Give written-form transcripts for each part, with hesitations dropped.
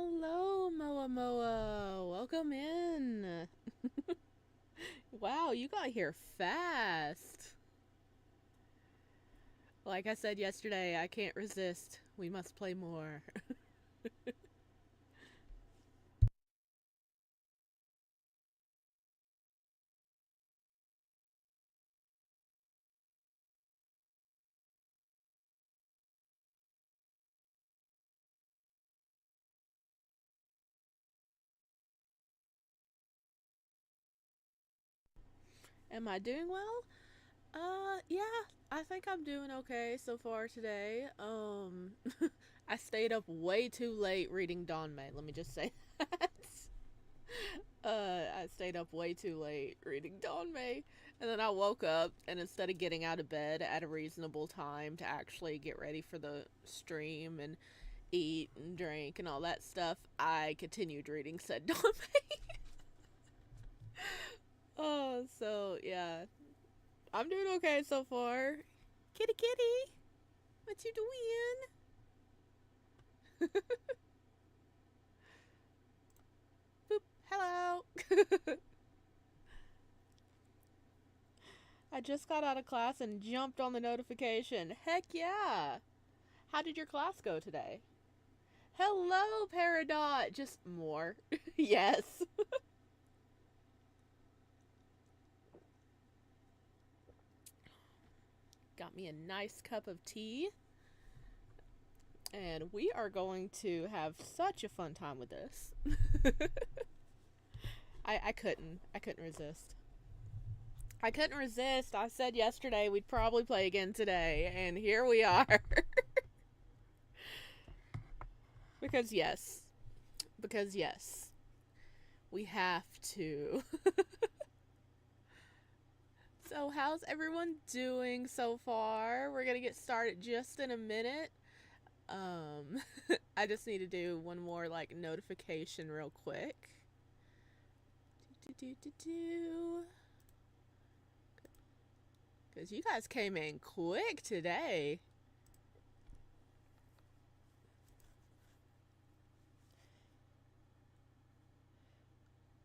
Hello, Moa Moa. Welcome in. Wow, you got here fast. Like I said yesterday, I can't resist. We must play more. Am I doing well? Yeah, I think I'm doing okay so far today. I stayed up way too late reading Dawn May. Let me just say that. I stayed up way too late reading Dawn May, and then I woke up, and instead of getting out of bed at a reasonable time to actually get ready for the stream and eat and drink and all that stuff, I continued reading said Dawn May. Oh, so yeah, I'm doing okay so far. Kitty, kitty, what you doing? Boop. Hello. I just got out of class and jumped on the notification. Heck yeah. How did your class go today? Hello, Peridot. Just more. Yes. Got me a nice cup of tea. And we are going to have such a fun time with this. I couldn't. I couldn't resist. I couldn't resist. I said yesterday we'd probably play again today, and here we are. Because yes. Because yes. We have to. So, how's everyone doing so far? We're gonna get started just in a minute. Um, I just need to do one more like notification real quick. Because you guys came in quick today.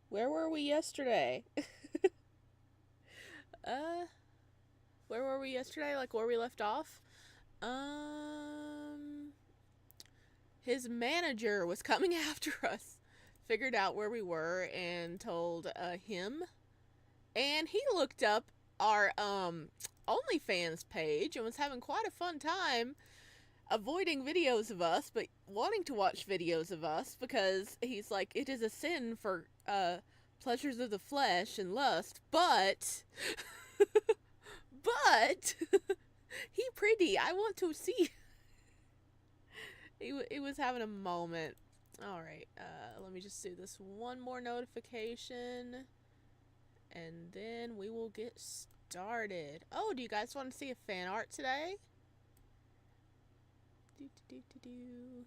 Where were we yesterday? uh, where were we yesterday? Like where we left off? His manager was coming after us. Figured out where we were and told him. And he looked up our OnlyFans page and was having quite a fun time avoiding videos of us, but wanting to watch videos of us because he's like, it is a sin for pleasures of the flesh and lust, but but he pretty. I want to see. He was having a moment. All right, let me just do this one more notification, and then we will get started. Oh, do you guys want to see a fan art today? Do do do do do.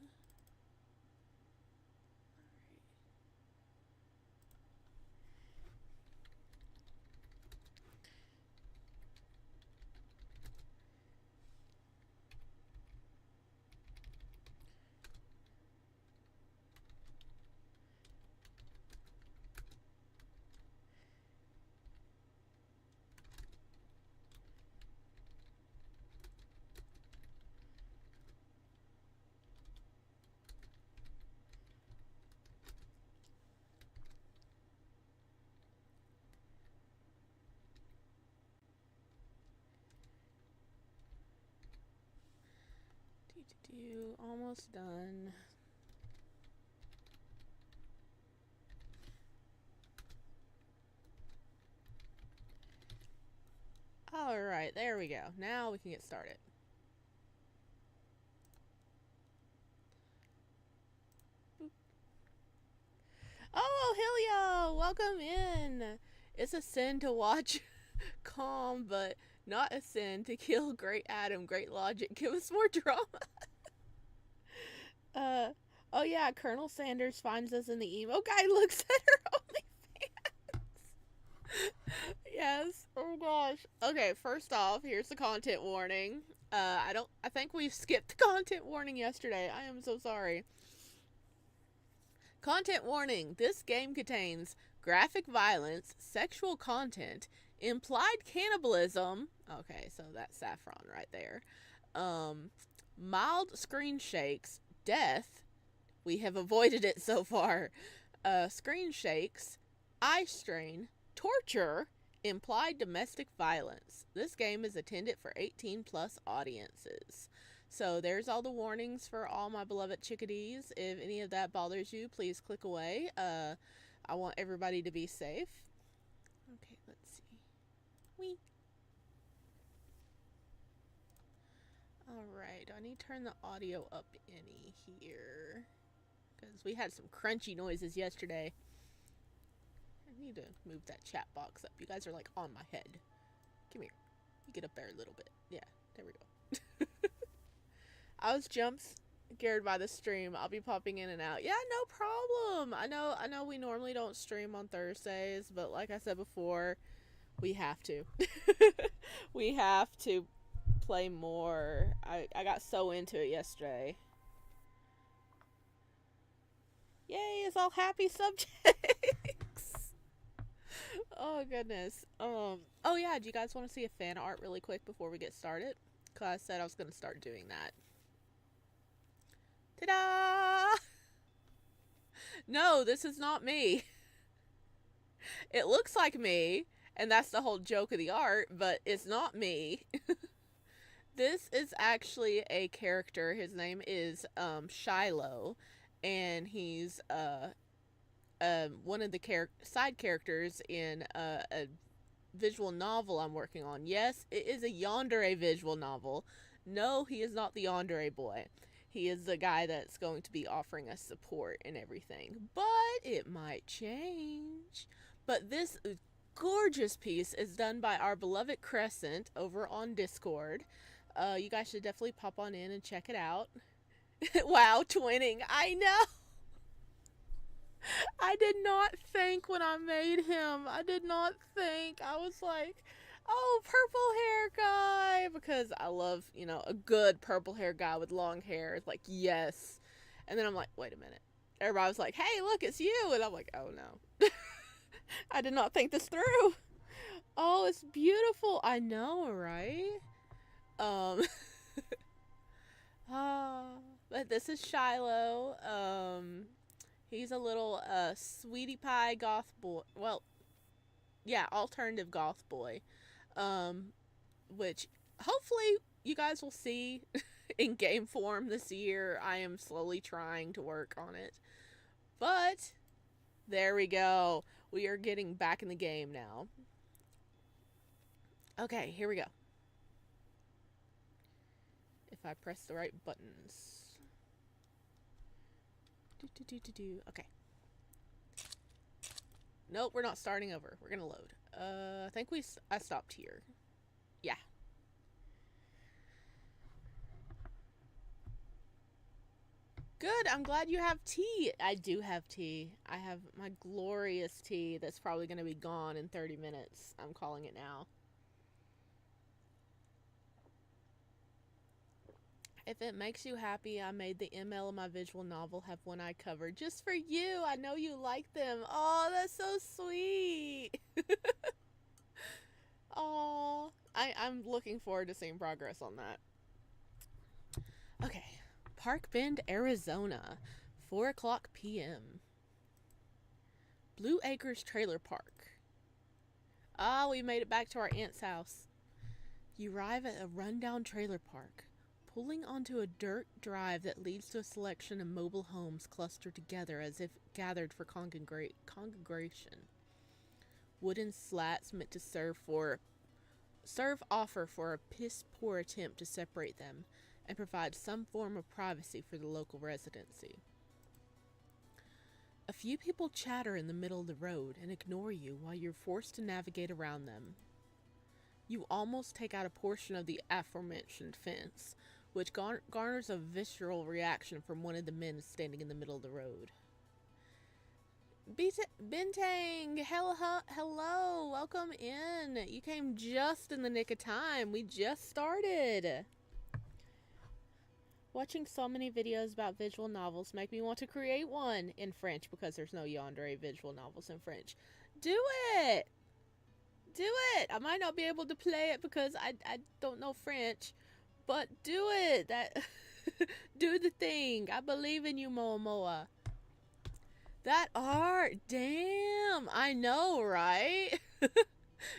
Almost done. Alright, there we go. Now we can get started. Boop. Oh, Hilio! Welcome in! It's a sin to watch Calm, but not a sin to kill Great Adam, Great Logic. Give us more drama. Uh, oh yeah, Colonel Sanders finds us in the emo guy looks at her OnlyFans. Yes. Oh gosh. Okay, first off, here's the content warning. I think we skipped the content warning yesterday. I am so sorry. Content warning. This game contains graphic violence, sexual content, implied cannibalism. Okay, so that's saffron right there. Mild screen shakes, death. We have avoided it so far. Screen shakes, eye strain, torture, implied domestic violence. This game is intended for 18 plus audiences. So there's all the warnings for all my beloved chickadees. If any of that bothers you, please click away. I want everybody to be safe. Okay, let's see. Wee. Alright, I need to turn the audio up any here. Because we had some crunchy noises yesterday. I need to move that chat box up. You guys are like on my head. Come here. You get up there a little bit. Yeah, there we go. I was jump scared by the stream. I'll be popping in and out. Yeah, no problem. I know we normally don't stream on Thursdays, but like I said before, we have to. We have to play more. I got so into it yesterday. Yay, it's all happy subjects. Oh goodness. Oh yeah, do you guys want to see a fan art really quick before we get started? Because I said I was going to start doing that. Ta-da! No, this is not me. It looks like me, and that's the whole joke of the art, but it's not me. This is actually a character. His name is Shiloh, and he's one of the side characters in a visual novel I'm working on. Yes, it is a Yandere visual novel. No, he is not the Yandere boy. He is the guy that's going to be offering us support and everything. But it might change. But this gorgeous piece is done by our beloved Crescent over on Discord. You guys should definitely pop on in and check it out. Wow, twinning. I know. I did not think when I made him. I did not think. I was like, oh, purple hair guy. Because I love, a good purple hair guy with long hair. It's like, yes. And then I'm like, wait a minute. Everybody was like, hey, look, it's you. And I'm like, oh, no. I did not think this through. Oh, it's beautiful. I know, right? But this is Shiloh. He's a little sweetie pie goth boy. Well, yeah, alternative goth boy. Which hopefully you guys will see in game form this year. I am slowly trying to work on it. But there we go. We are getting back in the game now. Okay, here we go. If I press the right buttons. Okay. Nope, we're not starting over. We're gonna load. I think I stopped here. Yeah. Good, I'm glad you have tea. I do have tea. I have my glorious tea that's probably gonna be gone in 30 minutes. I'm calling it now. If it makes you happy, I made the ML of my visual novel have one eye covered just for you. I know you like them. Oh, that's so sweet. Oh, I'm looking forward to seeing progress on that. Okay, Park Bend, Arizona, 4 o'clock p.m. Blue Acres Trailer Park. Ah, we made it back to our aunt's house. You arrive at a rundown trailer park. Pulling onto a dirt drive that leads to a selection of mobile homes clustered together as if gathered for congregation. Wooden slats meant to serve offer for a piss-poor attempt to separate them and provide some form of privacy for the local residency. A few people chatter in the middle of the road and ignore you while you're forced to navigate around them. You almost take out a portion of the aforementioned fence, which garners a visceral reaction from one of the men standing in the middle of the road. Bintang, hello, welcome in. You came just in the nick of time. We just started. Watching so many videos about visual novels make me want to create one in French because there's no Yandere visual novels in French. Do it! Do it! I might not be able to play it because I don't know French, but do it! That do the thing. I believe in you, Moa Moa. That art, damn! I know, right?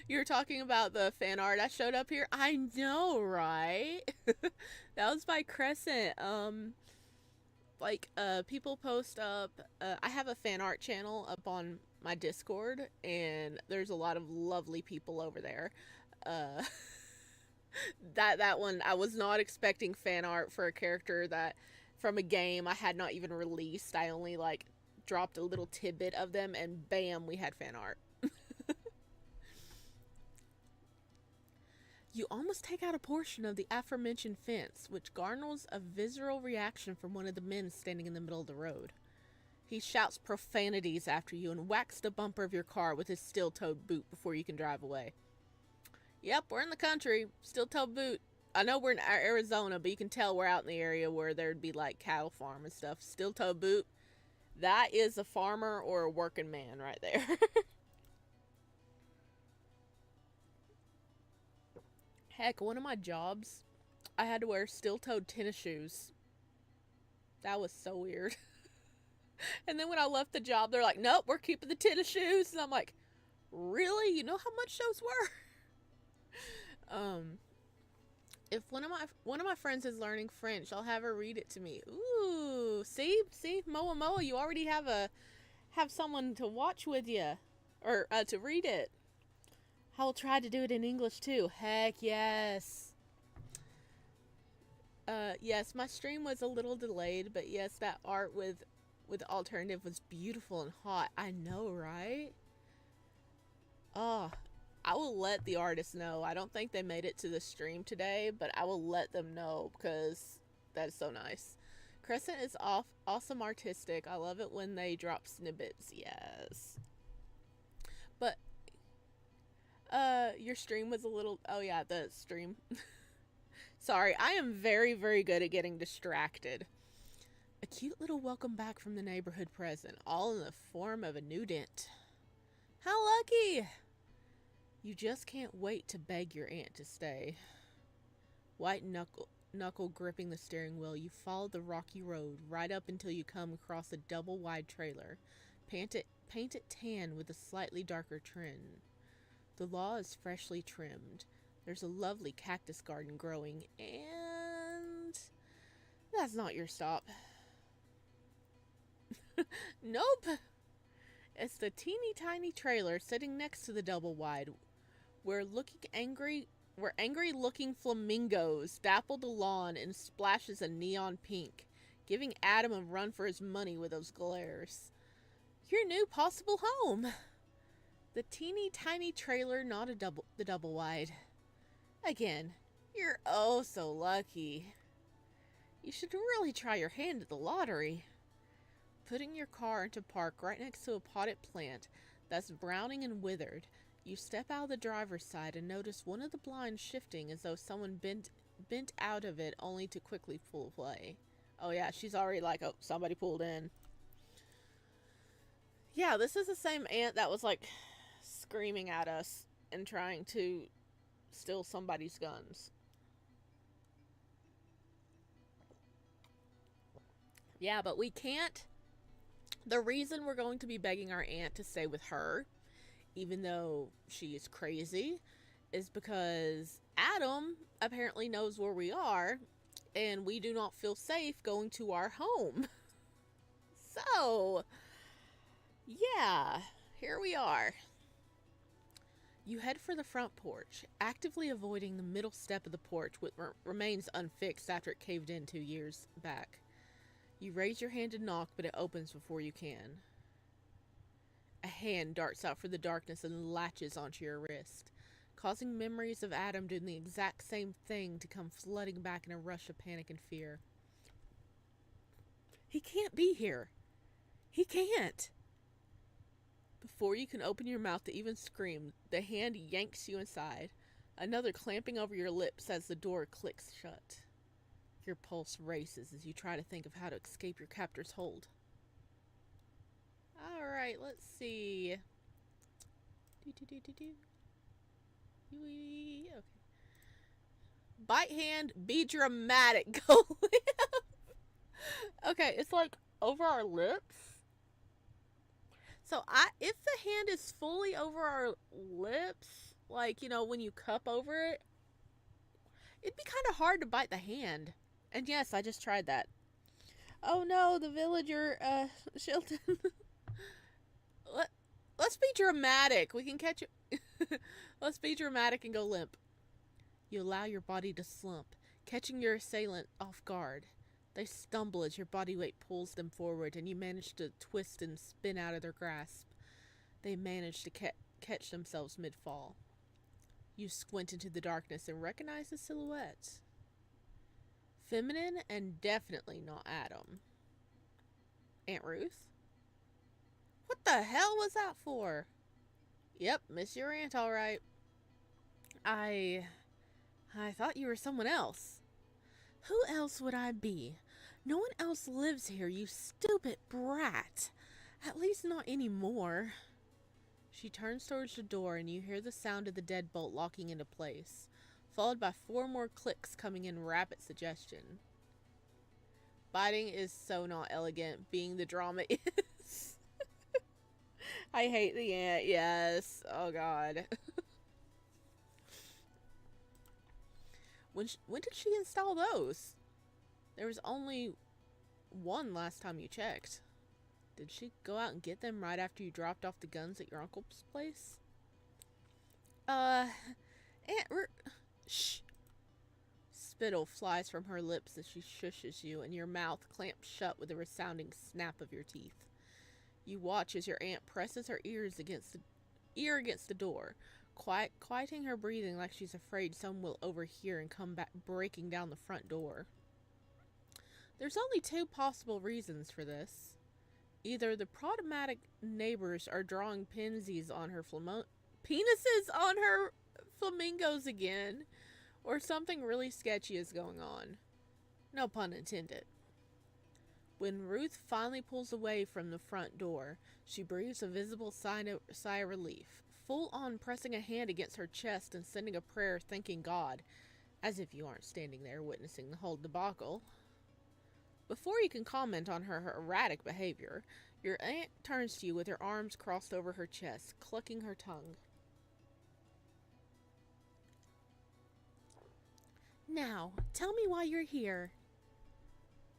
You're talking about the fan art I showed up here? I know, right? That was by Crescent. People post up, I have a fan art channel up on my Discord, and there's a lot of lovely people over there. Uh, that one, I was not expecting fan art for a character that, from a game I had not even released. I only, like, dropped a little tidbit of them, and bam, we had fan art. You almost take out a portion of the aforementioned fence, which garners a visceral reaction from one of the men standing in the middle of the road. He shouts profanities after you and whacks the bumper of your car with his steel-toed boot before you can drive away. Yep, we're in the country. Steel-toed boot. I know we're in Arizona, but you can tell we're out in the area where there'd be, like, cattle farm and stuff. Steel-toed boot. That is a farmer or a working man right there. Heck, one of my jobs, I had to wear steel-toed tennis shoes. That was so weird. And then when I left the job, they're like, nope, we're keeping the tennis shoes. And I'm like, really? You know how much those were? If one of my friends is learning French, I'll have her read it to me. Ooh, see, Moa Moa, you already have someone to watch with you, or to read it. I'll try to do it in English too. Heck yes. Yes, my stream was a little delayed, but yes, that art with alternative was beautiful and hot. I know, right? Oh, I will let the artists know. I don't think they made it to the stream today, but I will let them know because that is so nice. Crescent is awesome artistic. I love it when they drop snippets. Yes. But your stream was a little... Oh, yeah, the stream. Sorry, I am very, very good at getting distracted. A cute little welcome back from the neighborhood present, all in the form of a new dent. How lucky! You just can't wait to beg your aunt to stay. White knuckle gripping the steering wheel, you follow the rocky road right up until you come across a double-wide trailer, painted tan with a slightly darker trim. The lawn is freshly trimmed. There's a lovely cactus garden growing, and that's not your stop. Nope. It's the teeny tiny trailer sitting next to the double wide, where angry looking flamingos dapple the lawn in splashes of neon pink, giving Adam a run for his money with those glares. Your new possible home. The teeny tiny trailer, not the double wide. Again, you're oh so lucky. You should really try your hand at the lottery. Putting your car into park right next to a potted plant that's browning and withered, you step out of the driver's side and notice one of the blinds shifting as though someone bent out of it only to quickly pull away. Oh yeah, she's already like, oh, somebody pulled in. Yeah, this is the same ant that was like screaming at us and trying to steal somebody's guns. Yeah, but we can't. The reason we're going to be begging our aunt to stay with her, even though she is crazy, is because Adam apparently knows where we are, and we do not feel safe going to our home. So, yeah, here we are. You head for the front porch, actively avoiding the middle step of the porch, which remains unfixed after it caved in 2 years back. You raise your hand to knock, but it opens before you can. A hand darts out from the darkness and latches onto your wrist, causing memories of Adam doing the exact same thing to come flooding back in a rush of panic and fear. He can't be here. He can't. Before you can open your mouth to even scream, the hand yanks you inside, another clamping over your lips as the door clicks shut. Your pulse races as you try to think of how to escape your captor's hold. Alright, let's see. Okay. Bite hand, be dramatic. Go limp. Okay, it's like over our lips. So if the hand is fully over our lips, like, you know, when you cup over it, it'd be kind of hard to bite the hand. And yes, I just tried that. Oh no, the villager, Shilton. Let's be dramatic. We can catch it. Let's be dramatic and go limp. You allow your body to slump, catching your assailant off guard. They stumble as your body weight pulls them forward, and you manage to twist and spin out of their grasp. They manage to catch themselves mid-fall. You squint into the darkness and recognize the silhouettes. Feminine and definitely not Adam. Aunt Ruth? What the hell was that for? Yep, miss your aunt, all right. I thought you were someone else. Who else would I be? No one else lives here, you stupid brat. At least not anymore. She turns towards the door and you hear the sound of the deadbolt locking into place, followed by 4 more clicks coming in rapid suggestion. Biting is so not elegant, being the drama is. I hate the ant, yes. Oh god. When did she install those? There was only one last time you checked. Did she go out and get them right after you dropped off the guns at your uncle's place? Shh. Spittle flies from her lips as she shushes you, and your mouth clamps shut with a resounding snap of your teeth. You watch as your aunt presses her ear against the door, quieting her breathing like she's afraid someone will overhear and come back breaking down the front door. There's only 2 possible reasons for this. Either the problematic neighbors are drawing penises on her flamingos again, or something really sketchy is going on. No pun intended. When Ruth finally pulls away from the front door, she breathes a visible sigh of relief, full on pressing a hand against her chest and sending a prayer thanking God, as if you aren't standing there witnessing the whole debacle. Before you can comment on her erratic behavior, your aunt turns to you with her arms crossed over her chest, clucking her tongue. Now, tell me why you're here.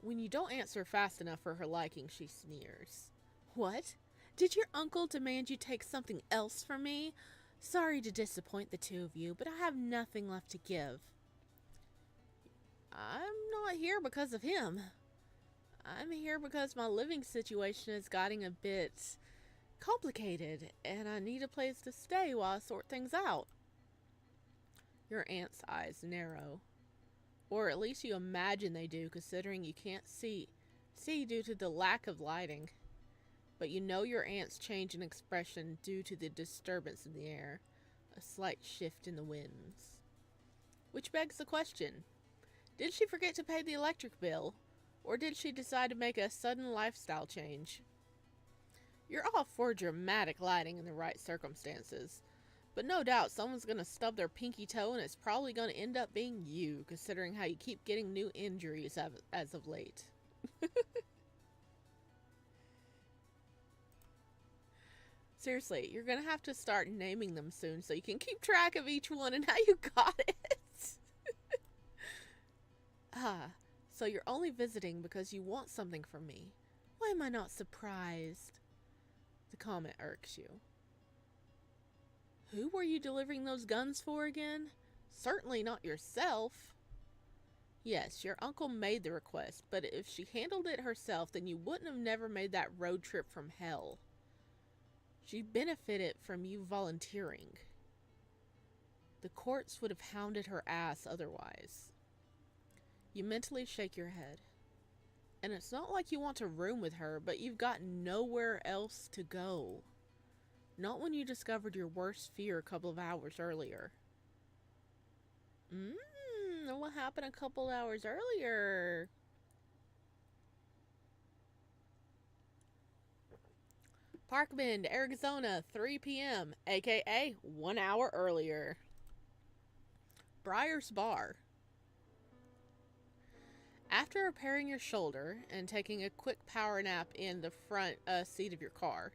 When you don't answer fast enough for her liking, she sneers. What? Did your uncle demand you take something else from me? Sorry to disappoint the 2 of you, but I have nothing left to give. I'm not here because of him. I'm here because my living situation is getting a bit complicated, and I need a place to stay while I sort things out. Your aunt's eyes narrow. Or at least you imagine they do, considering you can't see due to the lack of lighting. But you know your aunt's change in expression due to the disturbance in the air, a slight shift in the winds. Which begs the question, did she forget to pay the electric bill, or did she decide to make a sudden lifestyle change? You're all for dramatic lighting in the right circumstances, but no doubt someone's going to stub their pinky toe and it's probably going to end up being you, considering how you keep getting new injuries as of late. Seriously, you're going to have to start naming them soon so you can keep track of each one and how you got it. So you're only visiting because you want something from me. Why am I not surprised? The comment irks you. Who were you delivering those guns for again? Certainly not yourself. Yes, your uncle made the request, but if she handled it herself, then you wouldn't have never made that road trip from hell. She benefited from you volunteering. The courts would have hounded her ass otherwise. You mentally shake your head. And it's not like you want to room with her, but you've got nowhere else to go. Not when you discovered your worst fear a couple of hours earlier. what happened a couple hours earlier? Park Bend, Arizona, 3 p.m., aka 1 hour earlier. Briar's Bar. After repairing your shoulder and taking a quick power nap in the front seat of your car,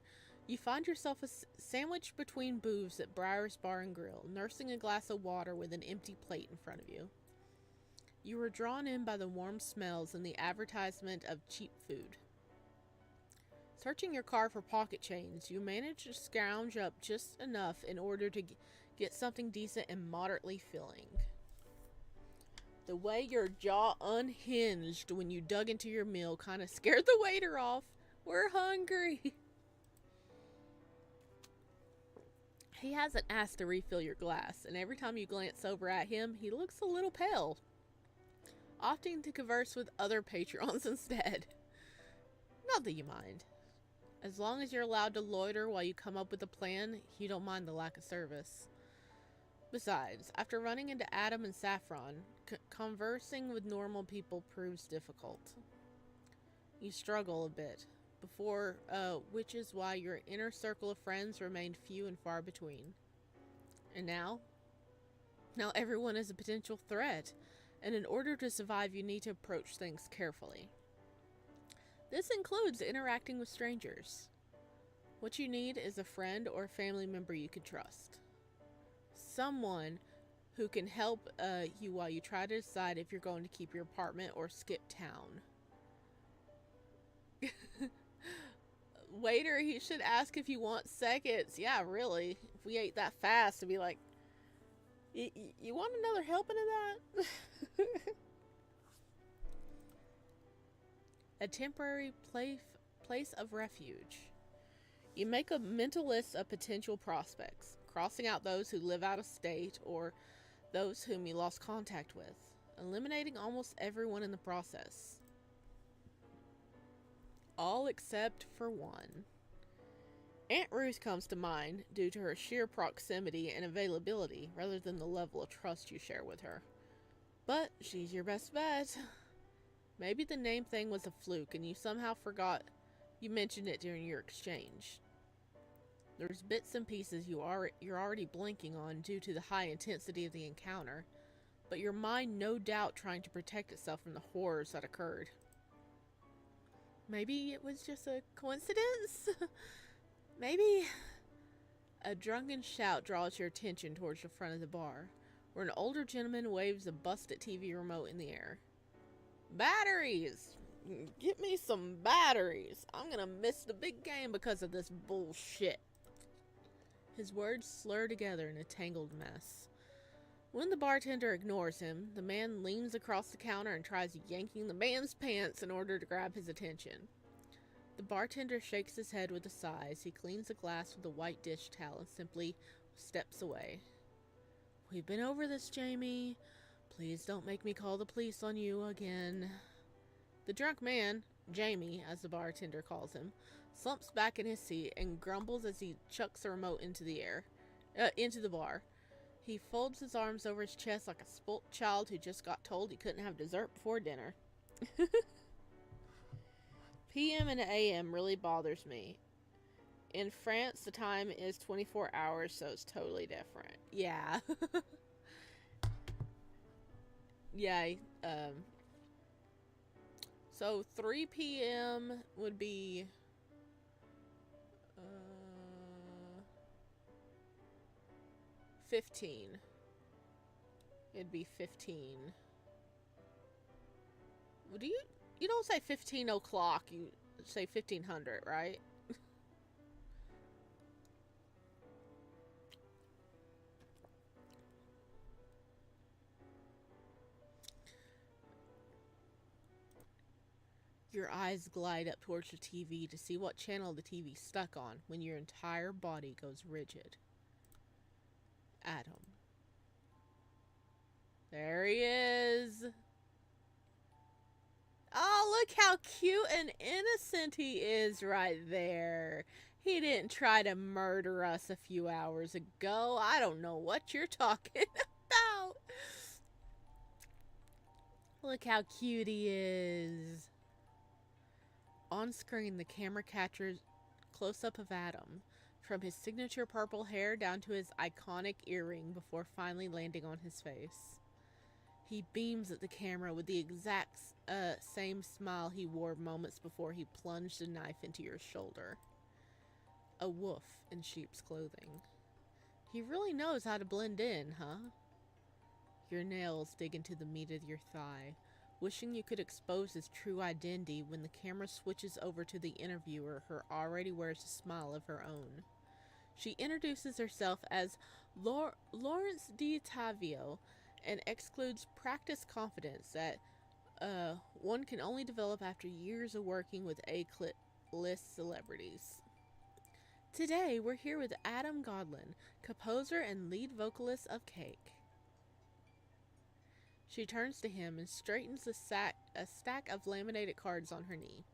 you find yourself sandwiched between booths at Briar's Bar and Grill, nursing a glass of water with an empty plate in front of you. You were drawn in by the warm smells and the advertisement of cheap food. Searching your car for pocket change, you manage to scrounge up just enough in order to get something decent and moderately filling. The way your jaw unhinged when you dug into your meal kind of scared the waiter off. We're hungry. He hasn't asked to refill your glass, and every time you glance over at him, he looks a little pale, opting to converse with other patrons instead. Not that you mind. As long as you're allowed to loiter while you come up with a plan, you don't mind the lack of service. Besides, after running into Adam and Saffron, conversing with normal people proves difficult. You struggle a bit, which is why your inner circle of friends remained few and far between. And now everyone is a potential threat, and in order to survive, you need to approach things carefully. This includes interacting with strangers. What you need is a friend or family member you can trust. Someone who can help you while you try to decide if you're going to keep your apartment or skip town. Waiter, he should ask if you want seconds. Yeah, really. If we ate that fast, it'd be like, you want another helping of that? A temporary place of refuge. You make a mental list of potential prospects, crossing out those who live out of state or those whom you lost contact with, eliminating almost everyone in the process. All except for one. Aunt Ruth comes to mind due to her sheer proximity and availability rather than the level of trust you share with her. But she's your best bet. Maybe the name thing was a fluke and you somehow forgot you mentioned it during your exchange. There's bits and pieces you're already blanking on due to the high intensity of the encounter, but your mind no doubt trying to protect itself from the horrors that occurred. Maybe it was just a coincidence? Maybe. A drunken shout draws your attention towards the front of the bar, where an older gentleman waves a busted TV remote in the air. Batteries! Get me some batteries. I'm gonna miss the big game because of this bullshit. His words slur together in a tangled mess. When the bartender ignores him, the man leans across the counter and tries yanking the man's pants in order to grab his attention. The bartender shakes his head with a sigh as he cleans a glass with a white dish towel and simply steps away. We've been over this, Jamie. Please don't make me call the police on you again. The drunk man, Jamie, as the bartender calls him, slumps back in his seat and grumbles as he chucks the remote into the bar. He folds his arms over his chest like a spoilt child who just got told he couldn't have dessert before dinner. PM and AM really bothers me. In France, the time is 24 hours, so it's totally different. Yeah. Yeah, so 3 p.m. would be, 15. It'd be 15. Well, you don't say 15 o'clock, you say 1500, right? Your eyes glide up towards the TV to see what channel the TV's stuck on when your entire body goes rigid. Adam. There he is. Oh, look how cute and innocent he is right there. He didn't try to murder us a few hours ago. I don't know what you're talking about. Look how cute he is. On screen, the camera captures close-up of Adam, from his signature purple hair down to his iconic earring before finally landing on his face. He beams at the camera with the exact same smile he wore moments before he plunged a knife into your shoulder. A wolf in sheep's clothing. He really knows how to blend in, huh? Your nails dig into the meat of your thigh, wishing you could expose his true identity when the camera switches over to the interviewer who already wears a smile of her own. She introduces herself as Lawrence D'Ottavio and excludes practiced confidence that one can only develop after years of working with A-list celebrities. Today, we're here with Adam Godlin, composer and lead vocalist of Cake. She turns to him and straightens a stack of laminated cards on her knee.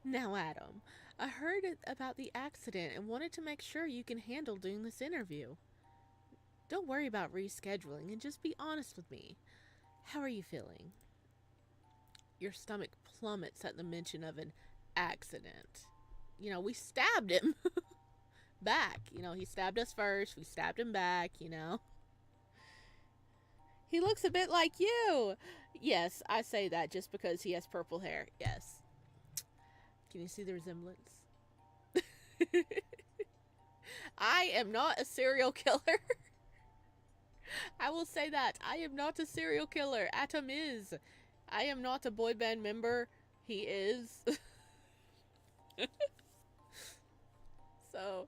Now, Adam, I heard about the accident and wanted to make sure you can handle doing this interview. Don't worry about rescheduling and just be honest with me. How are you feeling? Your stomach plummets at the mention of an accident. You know, we stabbed him back. You know, he stabbed us first. We stabbed him back, you know. He looks a bit like you. Yes, I say that just because he has purple hair. Yes. Can you see the resemblance? I am not a serial killer. I will say that. I am not a serial killer. Atom is. I am not a boy band member. He is. So,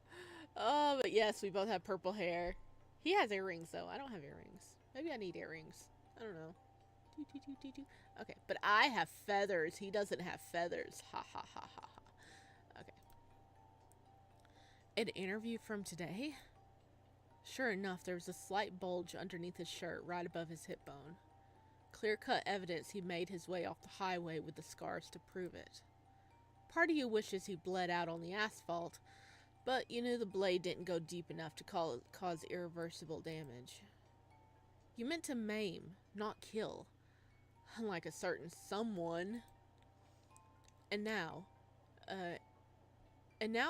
but yes, we both have purple hair. He has earrings, though. I don't have earrings. Maybe I need earrings. I don't know. Okay, but I have feathers. He doesn't have feathers. Ha ha ha ha ha. Okay. An interview from today? Sure enough, there was a slight bulge underneath his shirt, right above his hip bone. Clear-cut evidence he made his way off the highway with the scars to prove it. Part of you wishes he bled out on the asphalt, but you knew the blade didn't go deep enough to cause irreversible damage. You meant to maim, not kill, unlike a certain someone. And now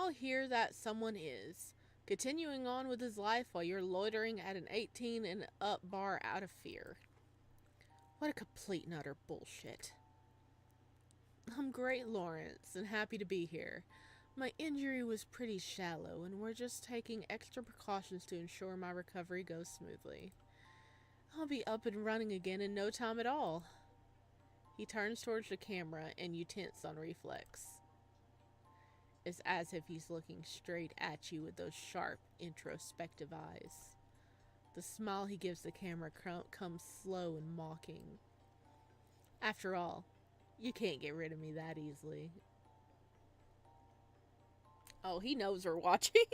here that someone is, continuing on with his life while you're loitering at an 18 and up bar out of fear. What a complete and utter bullshit. I'm great, Lawrence, and happy to be here. My injury was pretty shallow, and we're just taking extra precautions to ensure my recovery goes smoothly. I'll be up and running again in no time at all. He turns towards the camera, and you tense on reflex. It's as if he's looking straight at you with those sharp, introspective eyes. The smile he gives the camera comes slow and mocking. After all, you can't get rid of me that easily. Oh, he knows we're watching.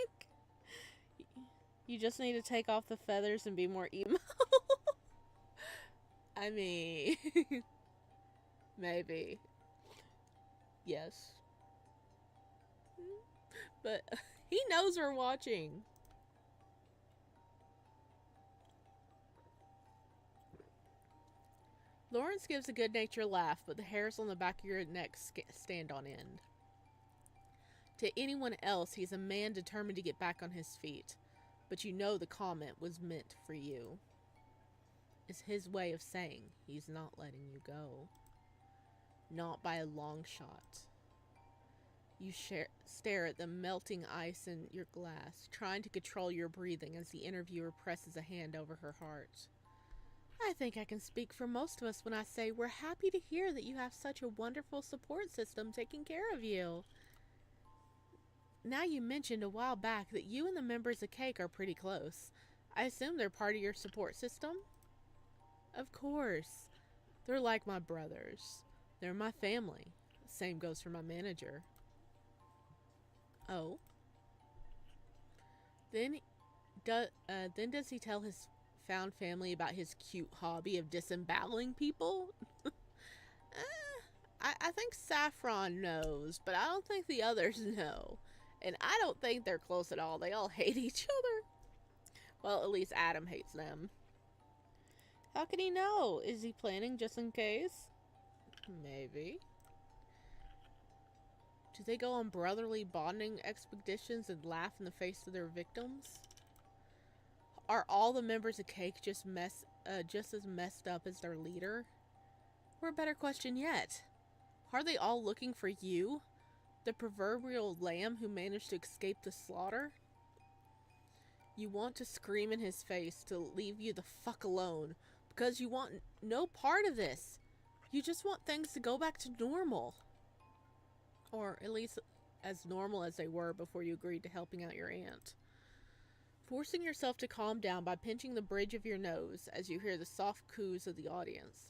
You just need to take off the feathers and be more emo. I mean, maybe. Yes. But he knows we're watching. Lawrence gives a good-natured laugh, but the hairs on the back of your neck stand on end. To anyone else, he's a man determined to get back on his feet, but you know the comment was meant for you. It's his way of saying he's not letting you go. Not by a long shot. You stare at the melting ice in your glass, trying to control your breathing as the interviewer presses a hand over her heart. I think I can speak for most of us when I say we're happy to hear that you have such a wonderful support system taking care of you. Now you mentioned a while back that you and the members of Cake are pretty close. I assume they're part of your support system? Of course. They're like my brothers. They're my family. Same goes for my manager. Oh? Then does he tell his found family about his cute hobby of disemboweling people? I think Saffron knows, but I don't think the others know. And I don't think they're close at all. They all hate each other. Well, at least Adam hates them. How can he know? Is he planning just in case? Maybe. Do they go on brotherly bonding expeditions and laugh in the face of their victims? Are all the members of Cake just as messed up as their leader? Or a better question yet, are they all looking for you, the proverbial lamb who managed to escape the slaughter? You want to scream in his face to leave you the fuck alone, because you want no part of this. You just want things to go back to normal. Or at least as normal as they were before you agreed to helping out your aunt. Forcing yourself to calm down by pinching the bridge of your nose as you hear the soft coos of the audience,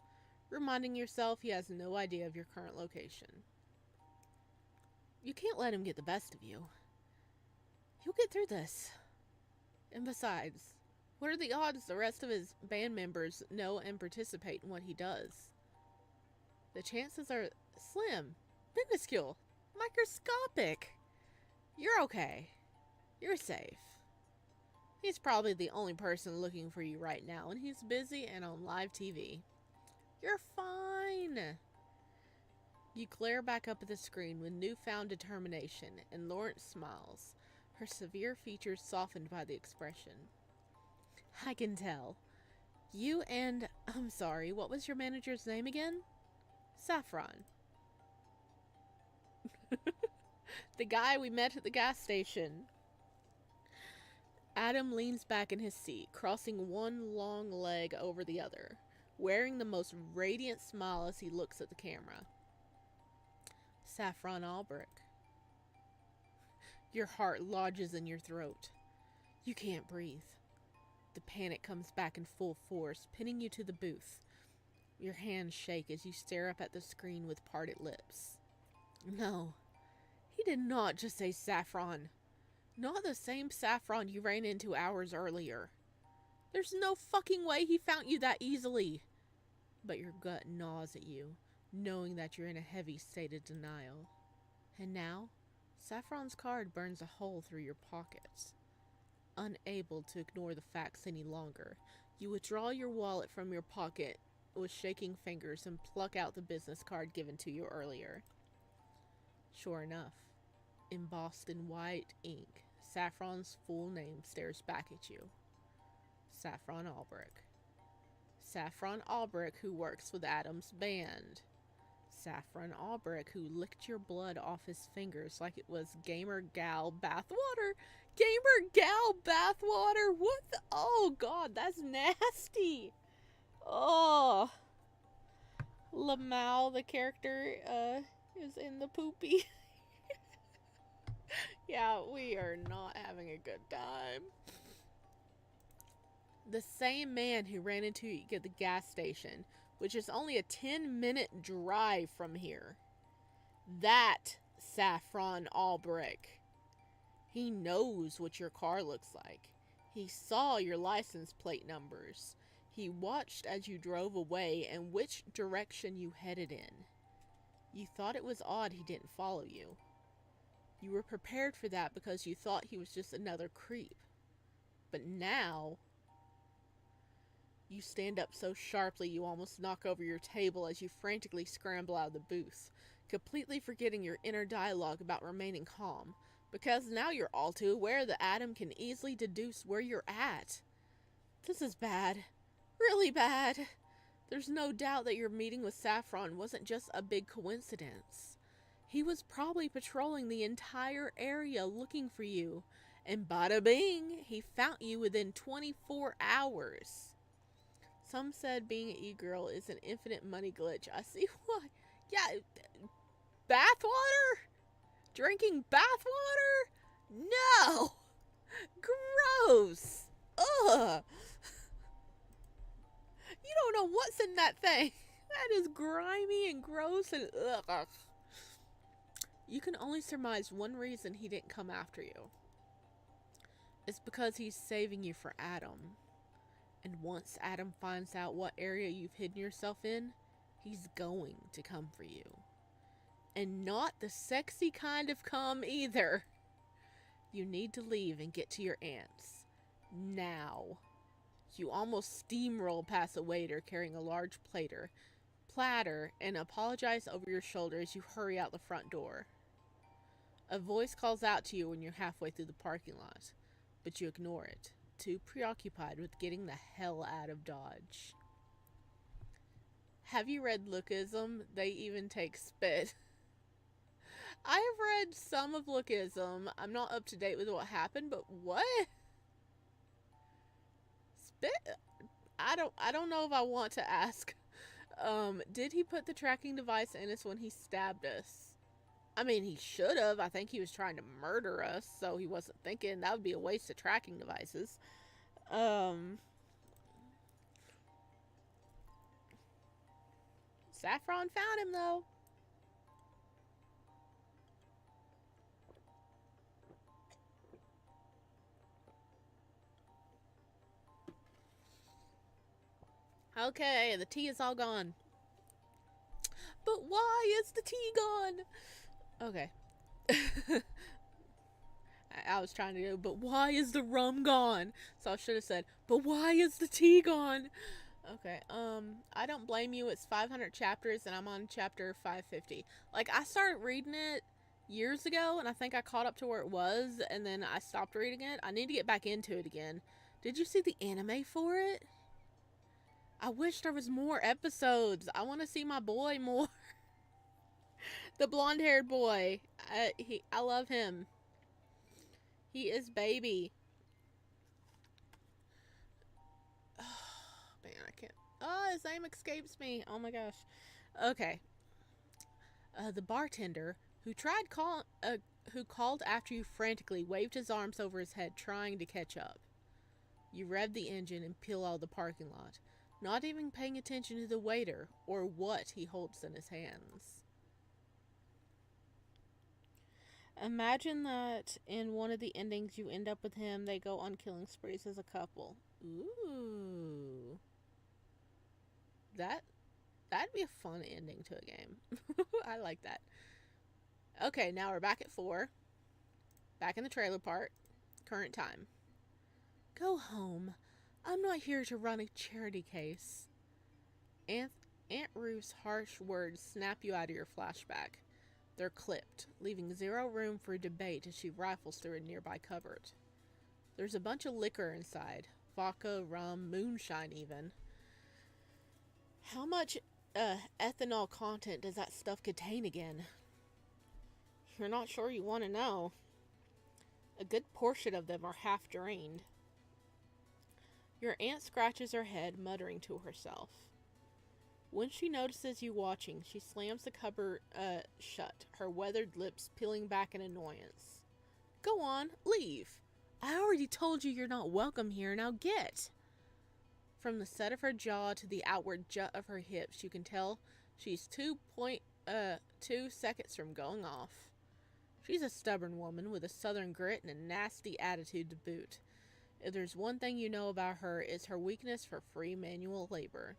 reminding yourself he has no idea of your current location. You can't let him get the best of you. You'll get through this. And besides, what are the odds the rest of his band members know and participate in what he does? The chances are slim, minuscule, microscopic. You're okay. You're safe. He's probably the only person looking for you right now, and he's busy and on live TV. You're fine. You glare back up at the screen with newfound determination, and Lawrence smiles, her severe features softened by the expression. I can tell. You and, I'm sorry, what was your manager's name again? Saffron. The guy we met at the gas station. Adam leans back in his seat, crossing one long leg over the other, wearing the most radiant smile as he looks at the camera. Saffron Albrecht. Your heart lodges in your throat. You can't breathe. The panic comes back in full force, pinning you to the booth. Your hands shake as you stare up at the screen with parted lips. No, he did not just say Saffron. Not the same Saffron you ran into hours earlier. There's no fucking way he found you that easily. But your gut gnaws at you, knowing that you're in a heavy state of denial. And now, Saffron's card burns a hole through your pockets. Unable to ignore the facts any longer, you withdraw your wallet from your pocket with shaking fingers and pluck out the business card given to you earlier. Sure enough, embossed in white ink, Saffron's full name stares back at you. Saffron Albrecht. Saffron Albrecht, who works with Adam's band. Saffron Albrecht, who licked your blood off his fingers like it was Gamer Gal bathwater. Gamer Gal bathwater? What the? Oh, God, that's nasty. Oh. Lamau, the character, is in the poopy. Yeah, we are not having a good time. The same man who ran into you at the gas station, which is only a 10-minute drive from here. That Saffron Albrecht. He knows what your car looks like. He saw your license plate numbers. He watched as you drove away and which direction you headed in. You thought it was odd he didn't follow you. You were prepared for that because you thought he was just another creep. But now, you stand up so sharply you almost knock over your table as you frantically scramble out of the booth, completely forgetting your inner dialogue about remaining calm, because now you're all too aware that Adam can easily deduce where you're at. This is bad. Really bad. There's no doubt that your meeting with Saffron wasn't just a big coincidence. He was probably patrolling the entire area looking for you, and bada bing, he found you within 24 hours. Some said being an e-girl is an infinite money glitch. I see why. Yeah, bathwater? Drinking bathwater? No! Gross! Ugh! You don't know what's in that thing. That is grimy and gross and ugh. You can only surmise one reason he didn't come after you. It's because he's saving you for Adam. And once Adam finds out what area you've hidden yourself in, he's going to come for you. And not the sexy kind of come either. You need to leave and get to your aunt's. Now. You almost steamroll past a waiter carrying a large platter and apologize over your shoulder as you hurry out the front door. A voice calls out to you when you're halfway through the parking lot, but you ignore it, too preoccupied with getting the hell out of Dodge. Have you read Lookism? They even take spit. I have read some of Lookism. I'm not up to date with what happened, but what? Spit? I don't know if I want to ask. Did he put the tracking device in us when he stabbed us? I mean, he should have. I think he was trying to murder us, so he wasn't thinking. That would be a waste of tracking devices. Saffron found him, though. Okay, the tea is all gone. But why is the tea gone? Okay. I was trying to do, but why is the rum gone? So I should have said, but why is the tea gone? Okay, I don't blame you. It's 500 chapters and I'm on chapter 550. Like, I started reading it years ago and I think I caught up to where it was and then I stopped reading it. I need to get back into it again. Did you see the anime for it? I wish there was more episodes. I want to see my boy more. The blonde-haired boy. I love him. He is baby. Oh, man, I can't. Oh, his name escapes me. Oh my gosh. Okay. The bartender who called after you frantically waved his arms over his head trying to catch up. You rev the engine and peel out of the parking lot, not even paying attention to the waiter or what he holds in his hands. Imagine that in one of the endings you end up with him, they go on killing sprees as a couple. Ooh. That'd be a fun ending to a game. I like that. Okay, now we're back at 4. Back in the trailer park. Current time. Go home. I'm not here to run a charity case. Aunt Ruth's harsh words snap you out of your flashback. They're clipped, leaving zero room for debate as she rifles through a nearby cupboard. There's a bunch of liquor inside. Vodka, rum, moonshine even. How much ethanol content does that stuff contain again? You're not sure you want to know. A good portion of them are half drained. Your aunt scratches her head, muttering to herself. When she notices you watching, she slams the cupboard shut, her weathered lips peeling back in annoyance. Go on, leave. I already told you you're not welcome here, now get. From the set of her jaw to the outward jut of her hips, you can tell she's 2.2 seconds from going off. She's a stubborn woman with a southern grit and a nasty attitude to boot. If there's one thing you know about her, it's her weakness for free manual labor.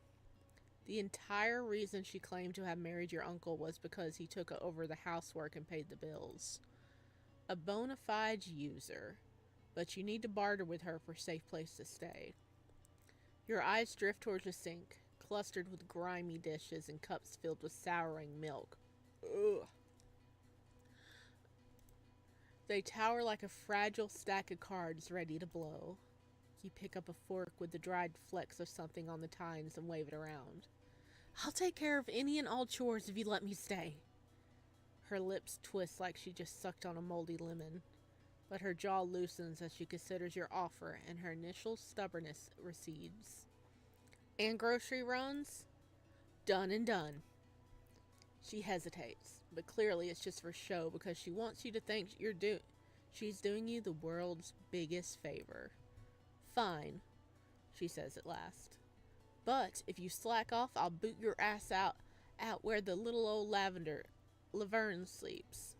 The entire reason she claimed to have married your uncle was because he took over the housework and paid the bills. A bona fide user, but you need to barter with her for a safe place to stay. Your eyes drift towards the sink, clustered with grimy dishes and cups filled with souring milk. Ugh. They tower like a fragile stack of cards ready to blow. You pick up a fork with the dried flecks of something on the tines and wave it around. I'll take care of any and all chores if you let me stay. Her lips twist like she just sucked on a moldy lemon, but her jaw loosens as she considers your offer and her initial stubbornness recedes. And grocery runs? Done and done. She hesitates, but clearly it's just for show because she wants you to think she's doing you the world's biggest favor. Fine, she says at last. But if you slack off, I'll boot your ass out where the little old Laverne sleeps.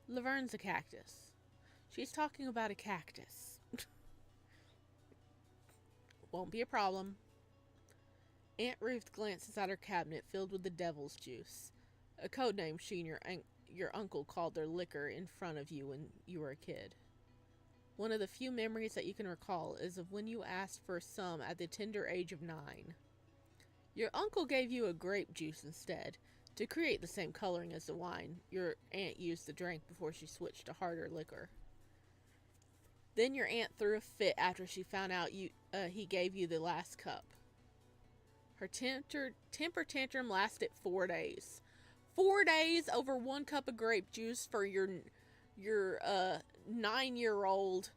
Laverne's a cactus. She's talking about a cactus. Won't be a problem. Aunt Ruth glances at her cabinet filled with the devil's juice, a code name she and your uncle called their liquor in front of you when you were a kid. One of the few memories that you can recall is of when you asked for some at the tender age of 9. Your uncle gave you a grape juice instead, to create the same coloring as the wine your aunt used to drink before she switched to harder liquor. Then your aunt threw a fit after she found out he gave you the last cup. Her temper tantrum lasted 4 days. 4 days over 1 cup of grape juice for your 9-year-old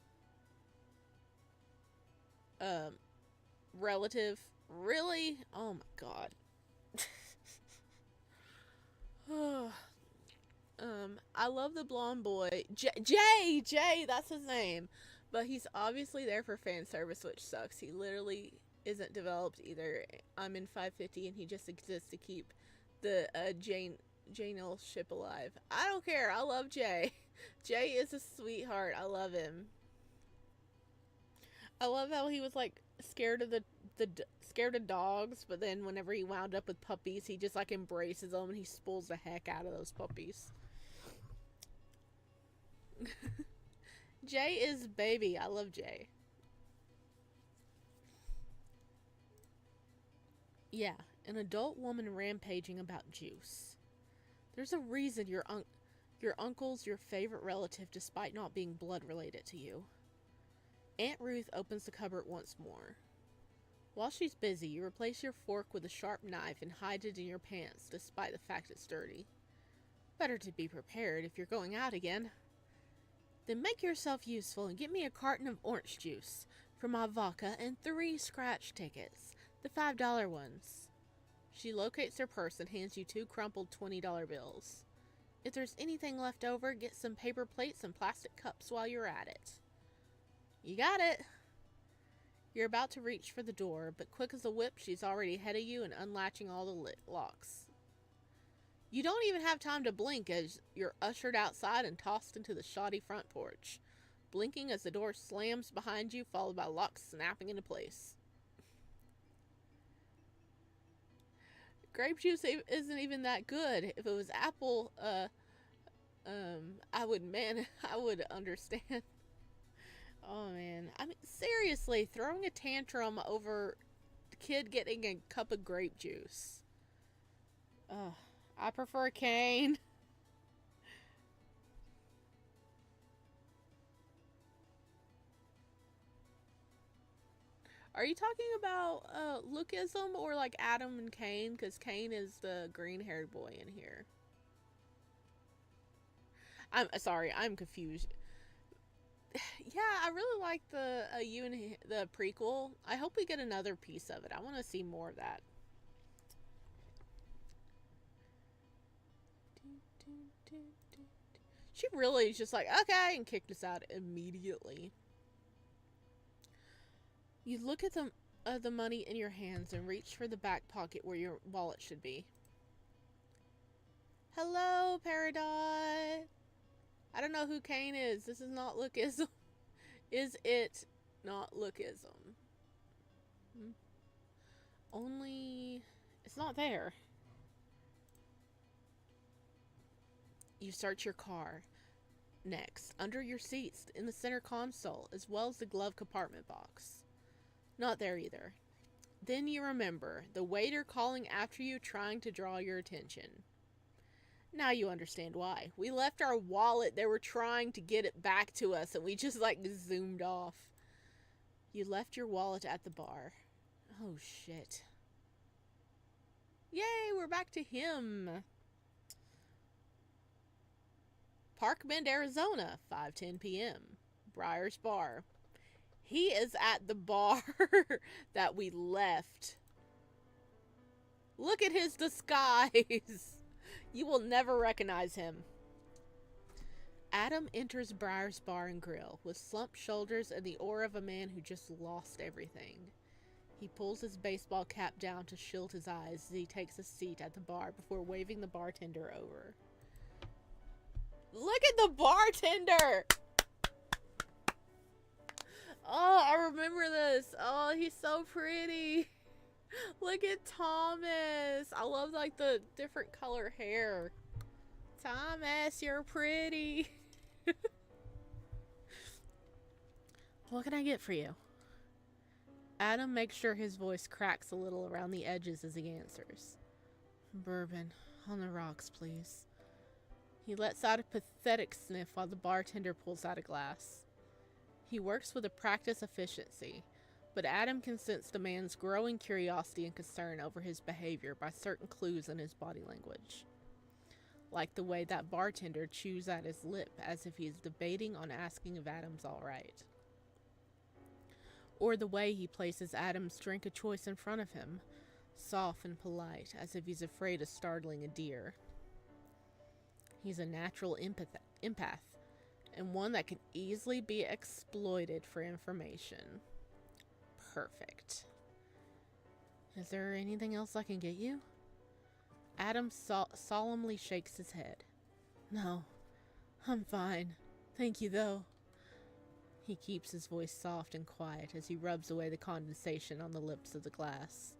relative. Really? Oh my god. I love the blonde boy. Jay, that's his name. But he's obviously there for fan service, which sucks. He literally isn't developed either. I'm in 550 and he just exists to keep the Janelle ship alive. I don't care. I love Jay. Jay is a sweetheart. I love him. I love how he was like scared of scared of dogs, but then whenever he wound up with puppies, he just like embraces them and he spools the heck out of those puppies. Jay is baby. I love Jay. Yeah, an adult woman rampaging about juice. There's a reason your uncle's your favorite relative despite not being blood related to you. Aunt Ruth opens the cupboard once more. While she's busy, you replace your fork with a sharp knife and hide it in your pants despite the fact it's dirty. Better to be prepared if you're going out again. Then make yourself useful and get me a carton of orange juice for my vodka and 3 scratch tickets, the $5 ones. She locates her purse and hands you 2 crumpled $20 bills. If there's anything left over, get some paper plates and plastic cups while you're at it. You got it. You're about to reach for the door, but quick as a whip, she's already ahead of you and unlatching all the locks. You don't even have time to blink as you're ushered outside and tossed into the shoddy front porch, blinking as the door slams behind you, followed by locks snapping into place. Grape juice isn't even that good. If it was apple, I would understand. Oh man, I mean seriously, throwing a tantrum over the kid getting a cup of grape juice. Ugh. I prefer cane. Are you talking about lookism or like Adam and Cain? Because Cain is the green-haired boy in here. I'm sorry, I'm confused. Yeah, I really like the the prequel. I hope we get another piece of it. I want to see more of that. She really is just like, okay, and kicked us out immediately. You look at the money in your hands and reach for the back pocket where your wallet should be. Hello, Paradise. I don't know who Cain is. This is not lookism. Is it not lookism? Only... it's not there. You search your car. Next, under your seats in the center console, as well as the glove compartment box. Not there either. Then you remember, the waiter calling after you trying to draw your attention. Now you understand why. We left our wallet, they were trying to get it back to us, and we just like zoomed off. You left your wallet at the bar. Oh shit. Yay, we're back to him. Park Bend, Arizona, 5:10 p.m. Briar's Bar. He is at the bar that we left. Look at his disguise. You will never recognize him. Adam enters Briar's Bar and Grill with slumped shoulders and the aura of a man who just lost everything. He pulls his baseball cap down to shield his eyes as he takes a seat at the bar before waving the bartender over. Look at the bartender! Oh, I remember this. Oh, he's so pretty. Look at Thomas. I love like the different color hair. Thomas, you're pretty. What can I get for you? Adam makes sure his voice cracks a little around the edges as he answers. Bourbon, on the rocks, please. He lets out a pathetic sniff while the bartender pulls out a glass. He works with a practiced efficiency, but Adam can sense the man's growing curiosity and concern over his behavior by certain clues in his body language. Like the way that bartender chews at his lip as if he is debating on asking if Adam's alright. Or the way he places Adam's drink of choice in front of him, soft and polite, as if he's afraid of startling a deer. He's a natural empath, and one that can easily be exploited for information. Perfect. Is there anything else I can get you? Adam solemnly shakes his head. No, I'm fine. Thank you, though. He keeps his voice soft and quiet as he rubs away the condensation on the lips of the glass.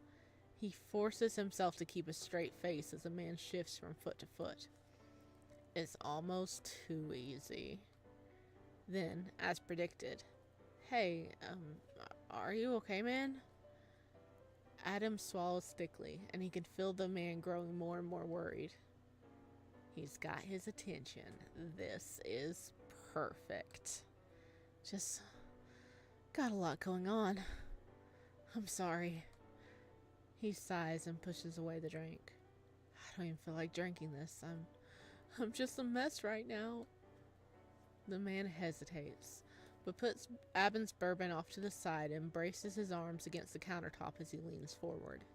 He forces himself to keep a straight face as the man shifts from foot to foot. It's almost too easy. Then, as predicted, hey, are you okay, man? Adam swallows thickly, and he can feel the man growing more and more worried. He's got his attention. This is perfect. Just got a lot going on. I'm sorry. He sighs and pushes away the drink. I don't even feel like drinking this. I'm just a mess right now. The man hesitates, but puts Adam's bourbon off to the side and braces his arms against the countertop as he leans forward.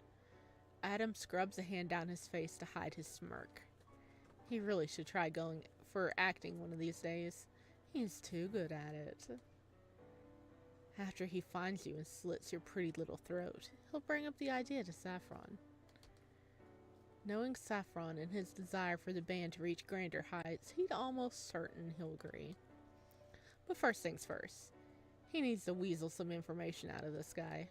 Adam scrubs a hand down his face to hide his smirk. He really should try going for acting one of these days. He's too good at it. After he finds you and slits your pretty little throat, he'll bring up the idea to Saffron. Knowing Saffron and his desire for the band to reach grander heights, he's almost certain he'll agree. But first things first, he needs to weasel some information out of this guy.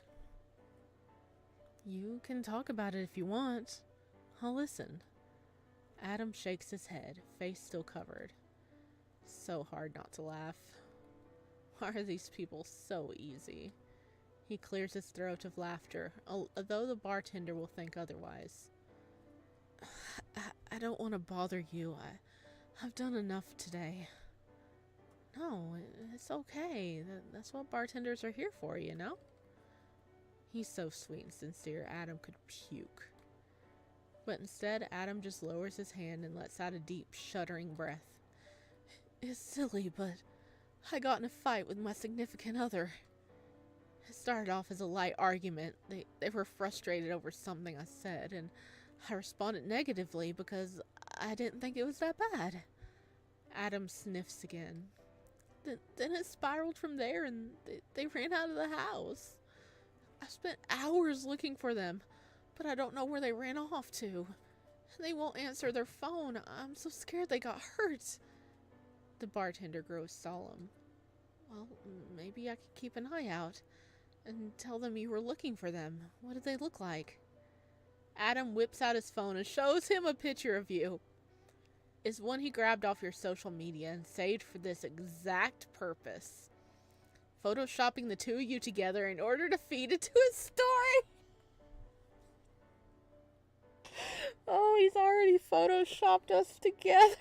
You can talk about it if you want. I'll listen. Adam shakes his head, face still covered. So hard not to laugh. Why are these people so easy? He clears his throat of laughter, although the bartender will think otherwise. I don't want to bother you. I've done enough today. No, it's okay. That's what bartenders are here for, you know? He's so sweet and sincere, Adam could puke. But instead, Adam just lowers his hand and lets out a deep, shuddering breath. It's silly, but I got in a fight with my significant other. It started off as a light argument. They were frustrated over something I said, and I responded negatively because I didn't think it was that bad. Adam sniffs again. Then it spiraled from there, and they ran out of the house. I spent hours looking for them, but I don't know where they ran off to. They won't answer their phone. I'm so scared they got hurt. The bartender grows solemn. Well, maybe I could keep an eye out and tell them you were looking for them. What did they look like? Adam whips out his phone and shows him a picture of you. It's one he grabbed off your social media and saved for this exact purpose. Photoshopping the two of you together in order to feed it to his story. Oh, he's already photoshopped us together.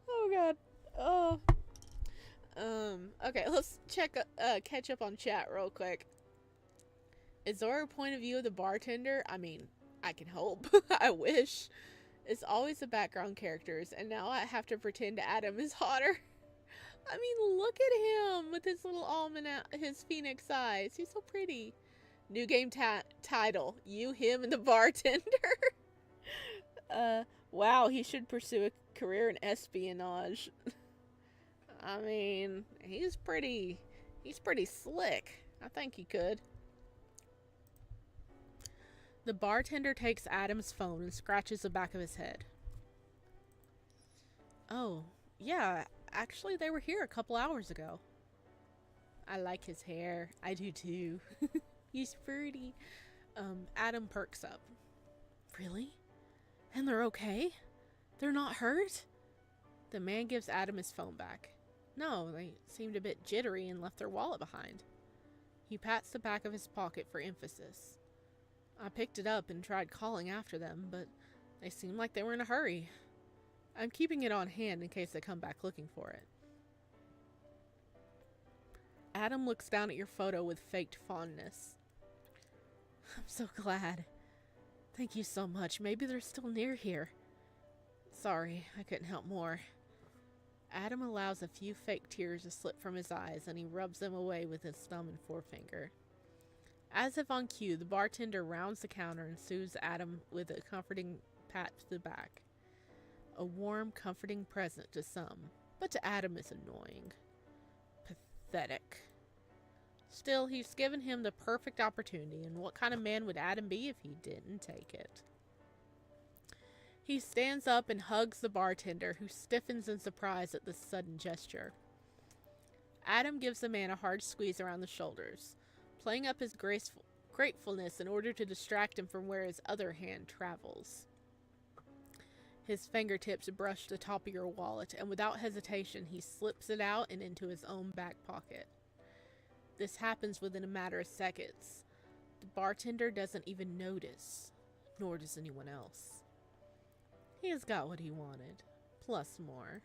Oh god. Oh. Okay, let's catch up on chat real quick. Is Zora point of view of the bartender? I mean, I can hope. I wish. It's always the background characters, and now I have to pretend Adam is hotter. I mean, look at him with his little almond, his phoenix eyes. He's so pretty. New game title: You, Him, and the Bartender. Wow, he should pursue a career in espionage. I mean, he's pretty slick. I think he could. The bartender takes Adam's phone and scratches the back of his head. Oh, yeah, actually they were here a couple hours ago. I like his hair. I do too. He's pretty. Adam perks up. Really? And they're okay? They're not hurt? The man gives Adam his phone back. No, they seemed a bit jittery and left their wallet behind. He pats the back of his pocket for emphasis. I picked it up and tried calling after them, but they seemed like they were in a hurry. I'm keeping it on hand in case they come back looking for it. Adam looks down at your photo with faked fondness. I'm so glad. Thank you so much. Maybe they're still near here. Sorry, I couldn't help more. Adam allows a few fake tears to slip from his eyes, and he rubs them away with his thumb and forefinger. As if on cue, the bartender rounds the counter and soothes Adam with a comforting pat to the back. A warm, comforting present to some, but to Adam it's annoying. Pathetic. Still, he's given him the perfect opportunity, and what kind of man would Adam be if he didn't take it? He stands up and hugs the bartender, who stiffens in surprise at this sudden gesture. Adam gives the man a hard squeeze around the shoulders, playing up his gratefulness in order to distract him from where his other hand travels. His fingertips brush the top of your wallet, and without hesitation, he slips it out and into his own back pocket. This happens within a matter of seconds. The bartender doesn't even notice, nor does anyone else. He has got what he wanted, plus more.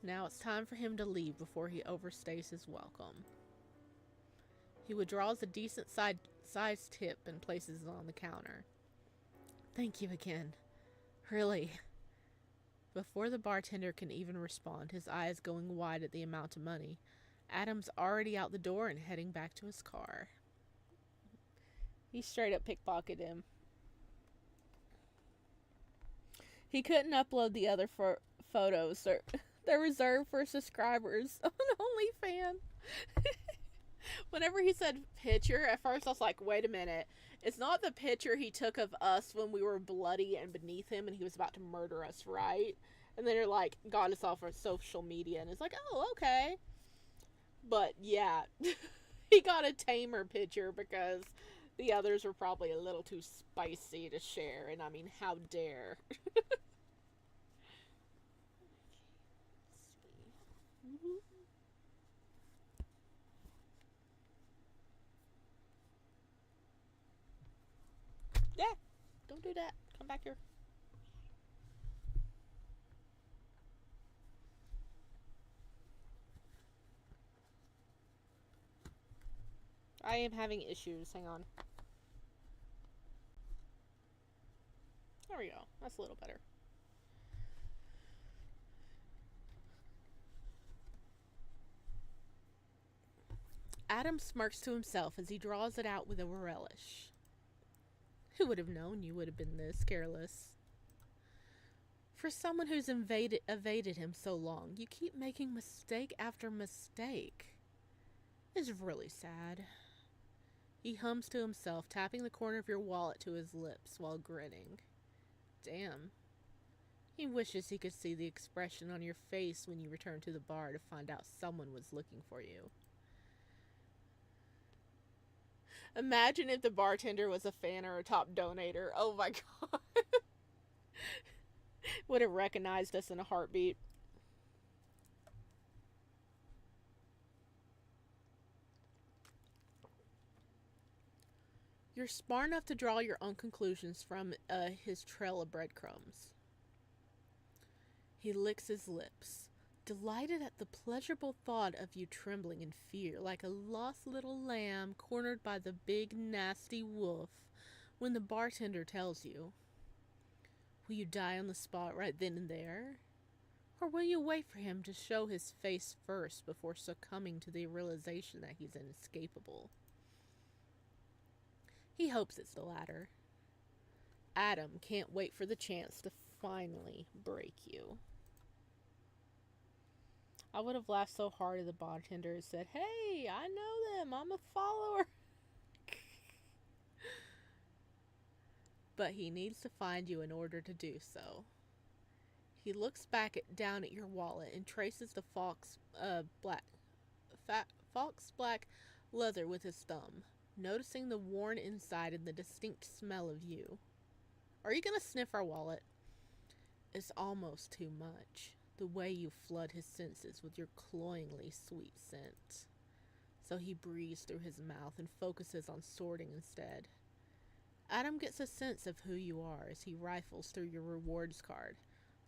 Now it's time for him to leave before he overstays his welcome. He withdraws a decent sized tip and places it on the counter. Thank you again. Really. Before the bartender can even respond, his eyes going wide at the amount of money, Adam's already out the door and heading back to his car. He straight up pickpocketed him. He couldn't upload the other photos. They're reserved for subscribers on OnlyFans. Whenever he said picture, at first I was like, wait a minute. It's not the picture he took of us when we were bloody and beneath him and he was about to murder us, right? And then they're like, got us off our social media. And it's like, oh, okay. But yeah, he got a tamer picture because the others were probably a little too spicy to share. And I mean, how dare. Yeah, don't do that. Come back here. I am having issues. Hang on. There we go. That's a little better. Adam smirks to himself as he draws it out with a relish. Who would have known you would have been this careless? For someone who's evaded him so long, you keep making mistake after mistake. It's really sad. He hums to himself, tapping the corner of your wallet to his lips while grinning. Damn. He wishes he could see the expression on your face when you return to the bar to find out someone was looking for you. Imagine if the bartender was a fan or a top donator. Oh my god. Would have recognized us in a heartbeat. You're smart enough to draw your own conclusions from his trail of breadcrumbs. He licks his lips, delighted at the pleasurable thought of you trembling in fear like a lost little lamb cornered by the big nasty wolf when the bartender tells you. Will you die on the spot right then and there? Or will you wait for him to show his face first before succumbing to the realization that he's inescapable? He hopes it's the latter. Adam can't wait for the chance to finally break you. I would have laughed so hard at the bartender and said, hey, I know them, I'm a follower. But he needs to find you in order to do so. He looks down at your wallet and traces the fox black leather with his thumb, noticing the worn inside and the distinct smell of you. Are you going to sniff our wallet? It's almost too much. the way you flood his senses with your cloyingly sweet scent. So he breathes through his mouth and focuses on sorting instead. Adam gets a sense of who you are as he rifles through your rewards card,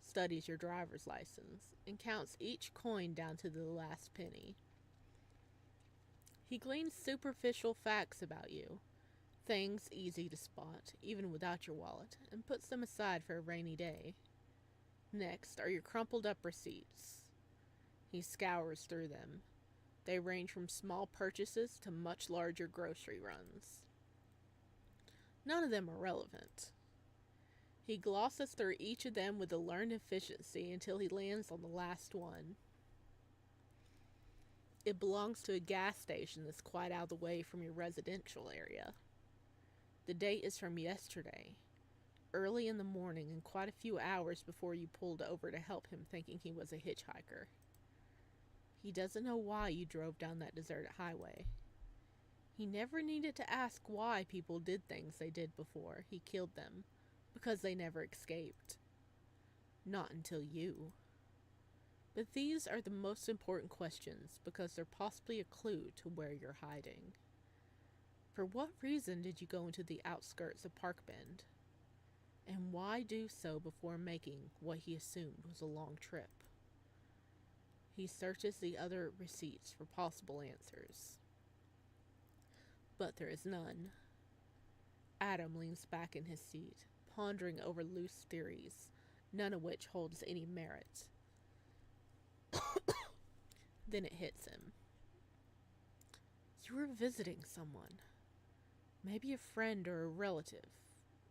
studies your driver's license, and counts each coin down to the last penny. He gleans superficial facts about you, things easy to spot, even without your wallet, and puts them aside for a rainy day. Next are your crumpled up receipts. He scours through them. They range from small purchases to much larger grocery runs. None of them are relevant. He glosses through each of them with a learned efficiency until he lands on the last one. It belongs to a gas station that's quite out of the way from your residential area. The date is from yesterday, early in the morning and quite a few hours before you pulled over to help him thinking he was a hitchhiker. He doesn't know why you drove down that deserted highway. He never needed to ask why people did things they did before he killed them, because they never escaped. Not until you. But these are the most important questions because they're possibly a clue to where you're hiding. For what reason did you go into the outskirts of Park Bend? And why do so before making what he assumed was a long trip? He searches the other receipts for possible answers. But there is none. Adam leans back in his seat, pondering over loose theories, none of which holds any merit. Then it hits him. You were visiting someone. Maybe a friend or a relative,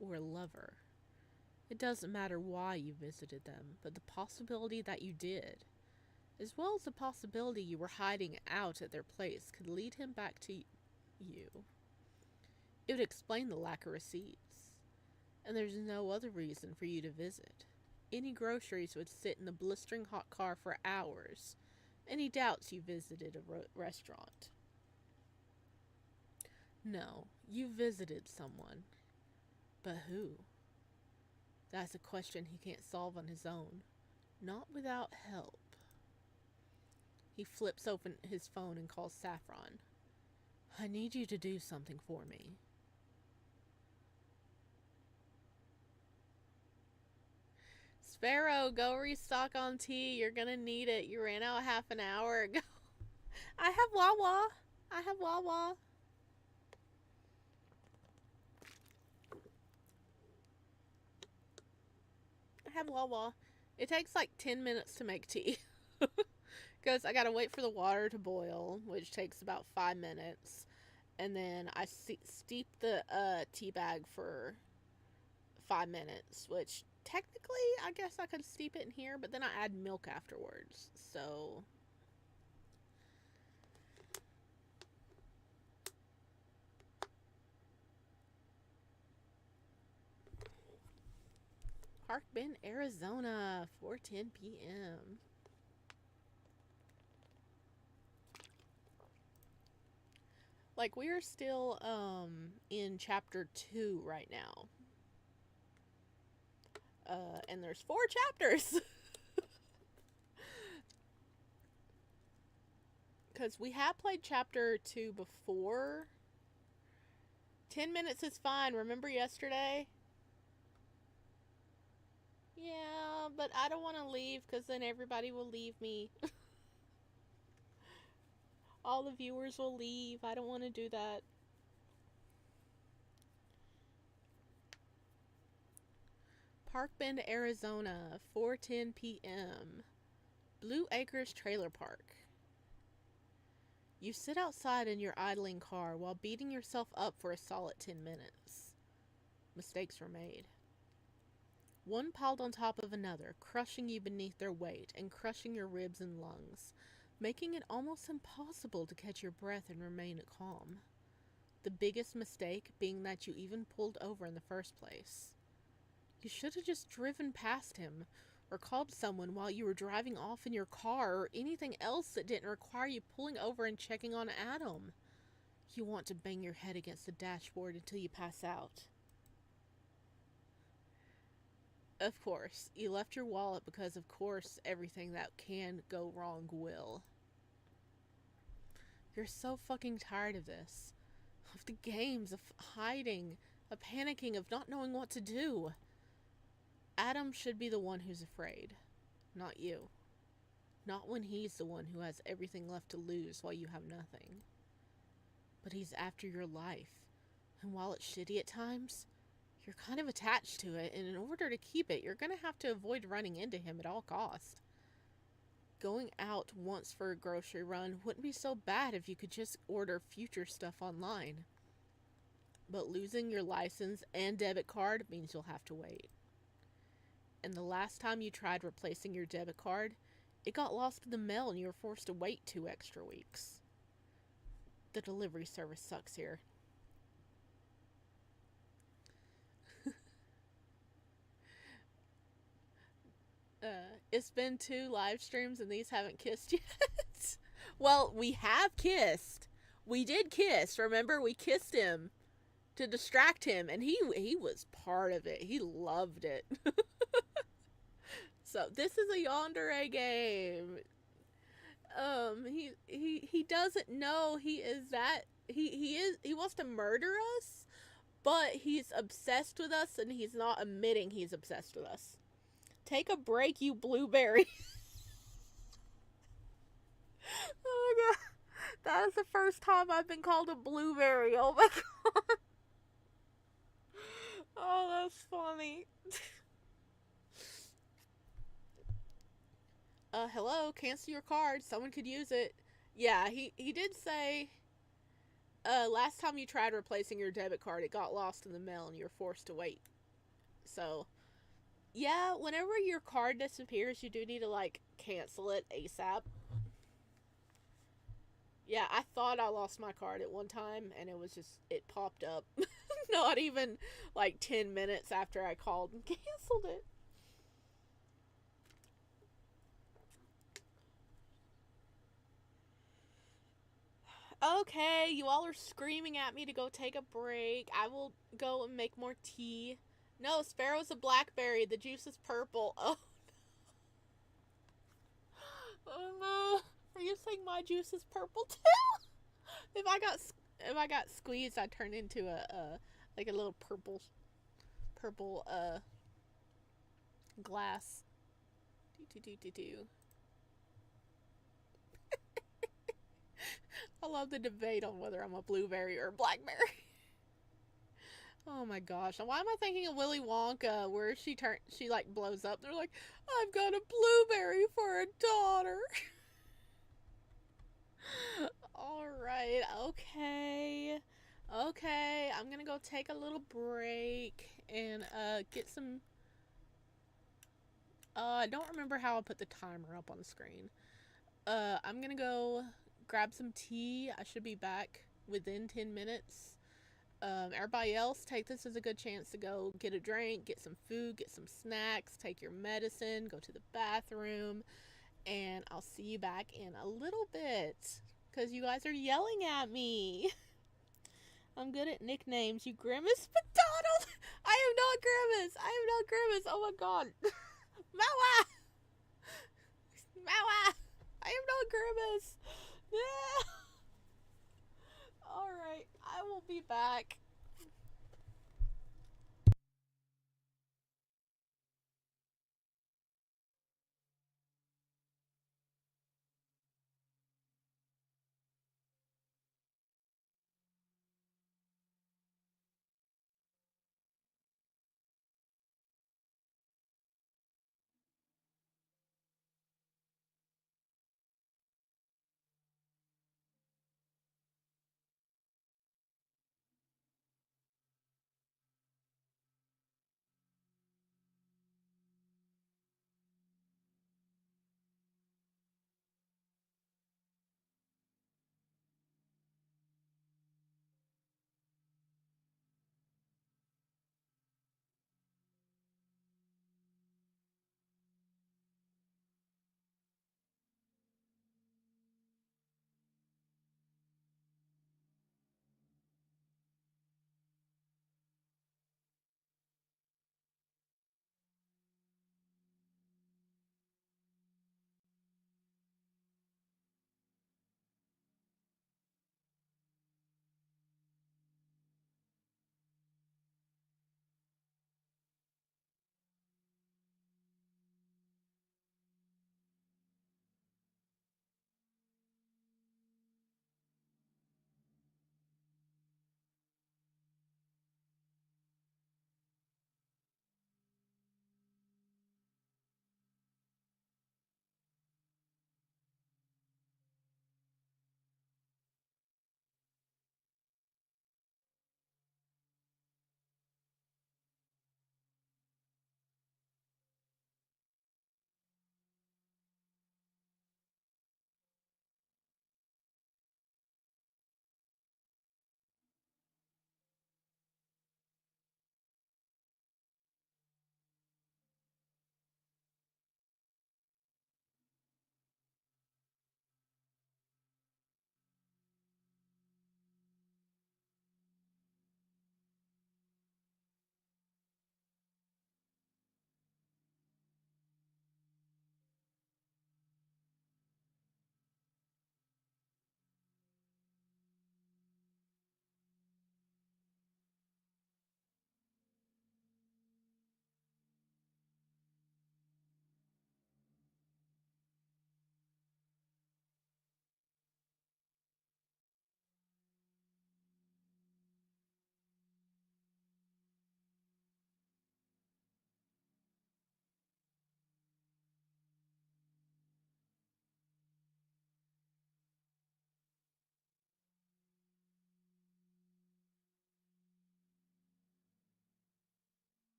or a lover. It doesn't matter why you visited them, but the possibility that you did, as well as the possibility you were hiding out at their place, could lead him back to you. It would explain the lack of receipts. And there's no other reason for you to visit. Any groceries would sit in the blistering hot car for hours, and he doubts you visited a restaurant. No, you visited someone. But who? That's a question he can't solve on his own, not without help. He flips open his phone and calls Saffron. I need you to do something for me. Sparrow, go restock on tea. You're gonna need it. You ran out half an hour ago. I have Wawa. I have Wawa. I have Wawa. It takes like 10 minutes to make tea. Because I gotta wait for the water to boil, which takes about 5 minutes. And then I steep the tea bag for 5 minutes, which technically I guess I could steep it in here, but then I add milk afterwards. So Park Bend, Arizona, 4:10 p.m. Like, we are still in chapter 2 right now. And there's 4 chapters. Because we have played chapter 2 before. 10 minutes is fine. Remember yesterday? Yeah, but I don't want to leave because then everybody will leave me. All the viewers will leave. I don't want to do that. Park Bend, Arizona, 4:10 p.m. Blue Acres Trailer Park. You sit outside in your idling car while beating yourself up for a solid 10 minutes. Mistakes were made. One piled on top of another, crushing you beneath their weight and crushing your ribs and lungs, making it almost impossible to catch your breath and remain calm. The biggest mistake being that you even pulled over in the first place. You should have just driven past him, or called someone while you were driving off in your car, or anything else that didn't require you pulling over and checking on Adam. You want to bang your head against the dashboard until you pass out. Of course, you left your wallet because, of course, everything that can go wrong will. You're so fucking tired of this. Of the games, of hiding, of panicking, of not knowing what to do. Adam should be the one who's afraid, not you. Not when he's the one who has everything left to lose while you have nothing. But he's after your life. And while it's shitty at times, you're kind of attached to it, and in order to keep it, you're going to have to avoid running into him at all costs. Going out once for a grocery run wouldn't be so bad if you could just order future stuff online. But losing your license and debit card means you'll have to wait. And the last time you tried replacing your debit card, it got lost in the mail and you were forced to wait 2 extra weeks. The delivery service sucks here. It's been 2 live streams and these haven't kissed yet. Well, we have kissed. We did kiss. Remember, we kissed him to distract him, and he was part of it. He loved it. So this is a Yandere game. He doesn't know he is that he wants to murder us, but he's obsessed with us, and he's not admitting he's obsessed with us. Take a break, you blueberry. Oh my god. That is the first time I've been called a blueberry. Oh my god. Oh, that's funny. Hello, cancel your card. Someone could use it. Yeah, he did say, last time you tried replacing your debit card, it got lost in the mail and you were forced to wait. So, yeah, whenever your card disappears, you do need to, like, cancel it ASAP. Yeah, I thought I lost my card at one time, and it was just, it popped up. Not even, like, 10 minutes after I called and canceled it. Okay, you all are screaming at me to go take a break. I will go and make more tea. No, Sparrow's a blackberry. The juice is purple. Oh, oh no. Are you saying my juice is purple too? if I got squeezed, I'd turn into a like a little purple glass. Do do do do do. I love the debate on whether I'm a blueberry or a blackberry. Oh my gosh! Why am I thinking of Willy Wonka, where she like blows up? They're like, "I've got a blueberry for a daughter." All right, okay. I'm gonna go take a little break and get some. I don't remember how I put the timer up on the screen. I'm gonna go grab some tea. I should be back within 10 minutes. Everybody else, take this as a good chance to go get a drink, get some food, get some snacks, take your medicine, go to the bathroom, and I'll see you back in a little bit because you guys are yelling at me. I'm good at nicknames. You Grimace McDonald. I am not Grimace. I am not Grimace. Oh my god. Mawa. Mawa. I am not Grimace. Yeah. All right. I will be back.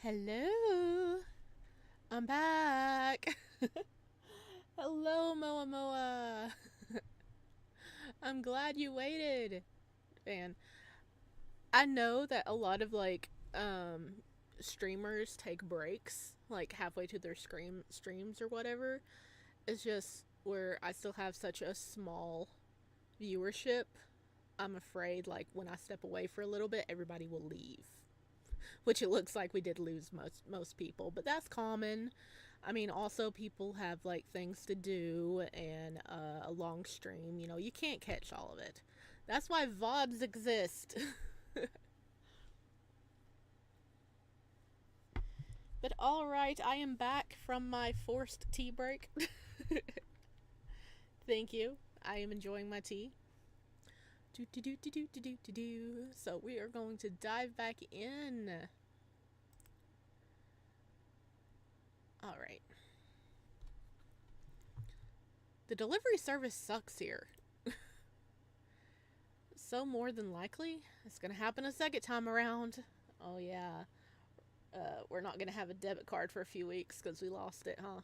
Hello, I'm back. Hello, Moa Moa. I'm glad you waited. And I know that a lot of streamers take breaks like halfway to their streams or whatever. It's just where I still have such a small viewership. I'm afraid like when I step away for a little bit, everybody will leave. Which it looks like we did lose most people, but that's common. I mean, also people have like things to do and a long stream. You know, you can't catch all of it. That's why VODs exist. But all right, I am back from my forced tea break. Thank you. I am enjoying my tea. So we are going to dive back in. All right. The delivery service sucks here. So more than likely, it's going to happen a second time around. Oh yeah. We're not going to have a debit card for a few weeks because we lost it, huh?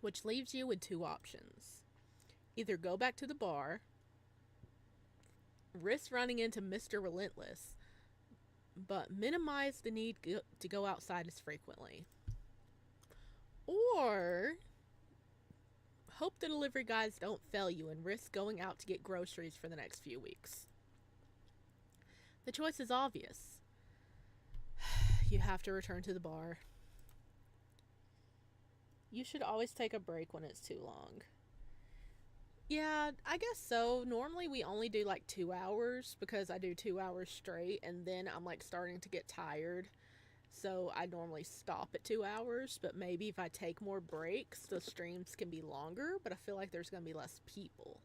Which leaves you with two options. Either go back to the bar, risk running into Mr. Relentless, but minimize the need to go outside as frequently. Or hope the delivery guys don't fail you and risk going out to get groceries for the next few weeks. The choice is obvious. You have to return to the bar. You should always take a break when it's too long. Yeah, I guess so. Normally we only do like 2 hours because I do 2 hours straight and then I'm like starting to get tired. So I normally stop at 2 hours, but maybe if I take more breaks, the streams can be longer, but I feel like there's going to be less people.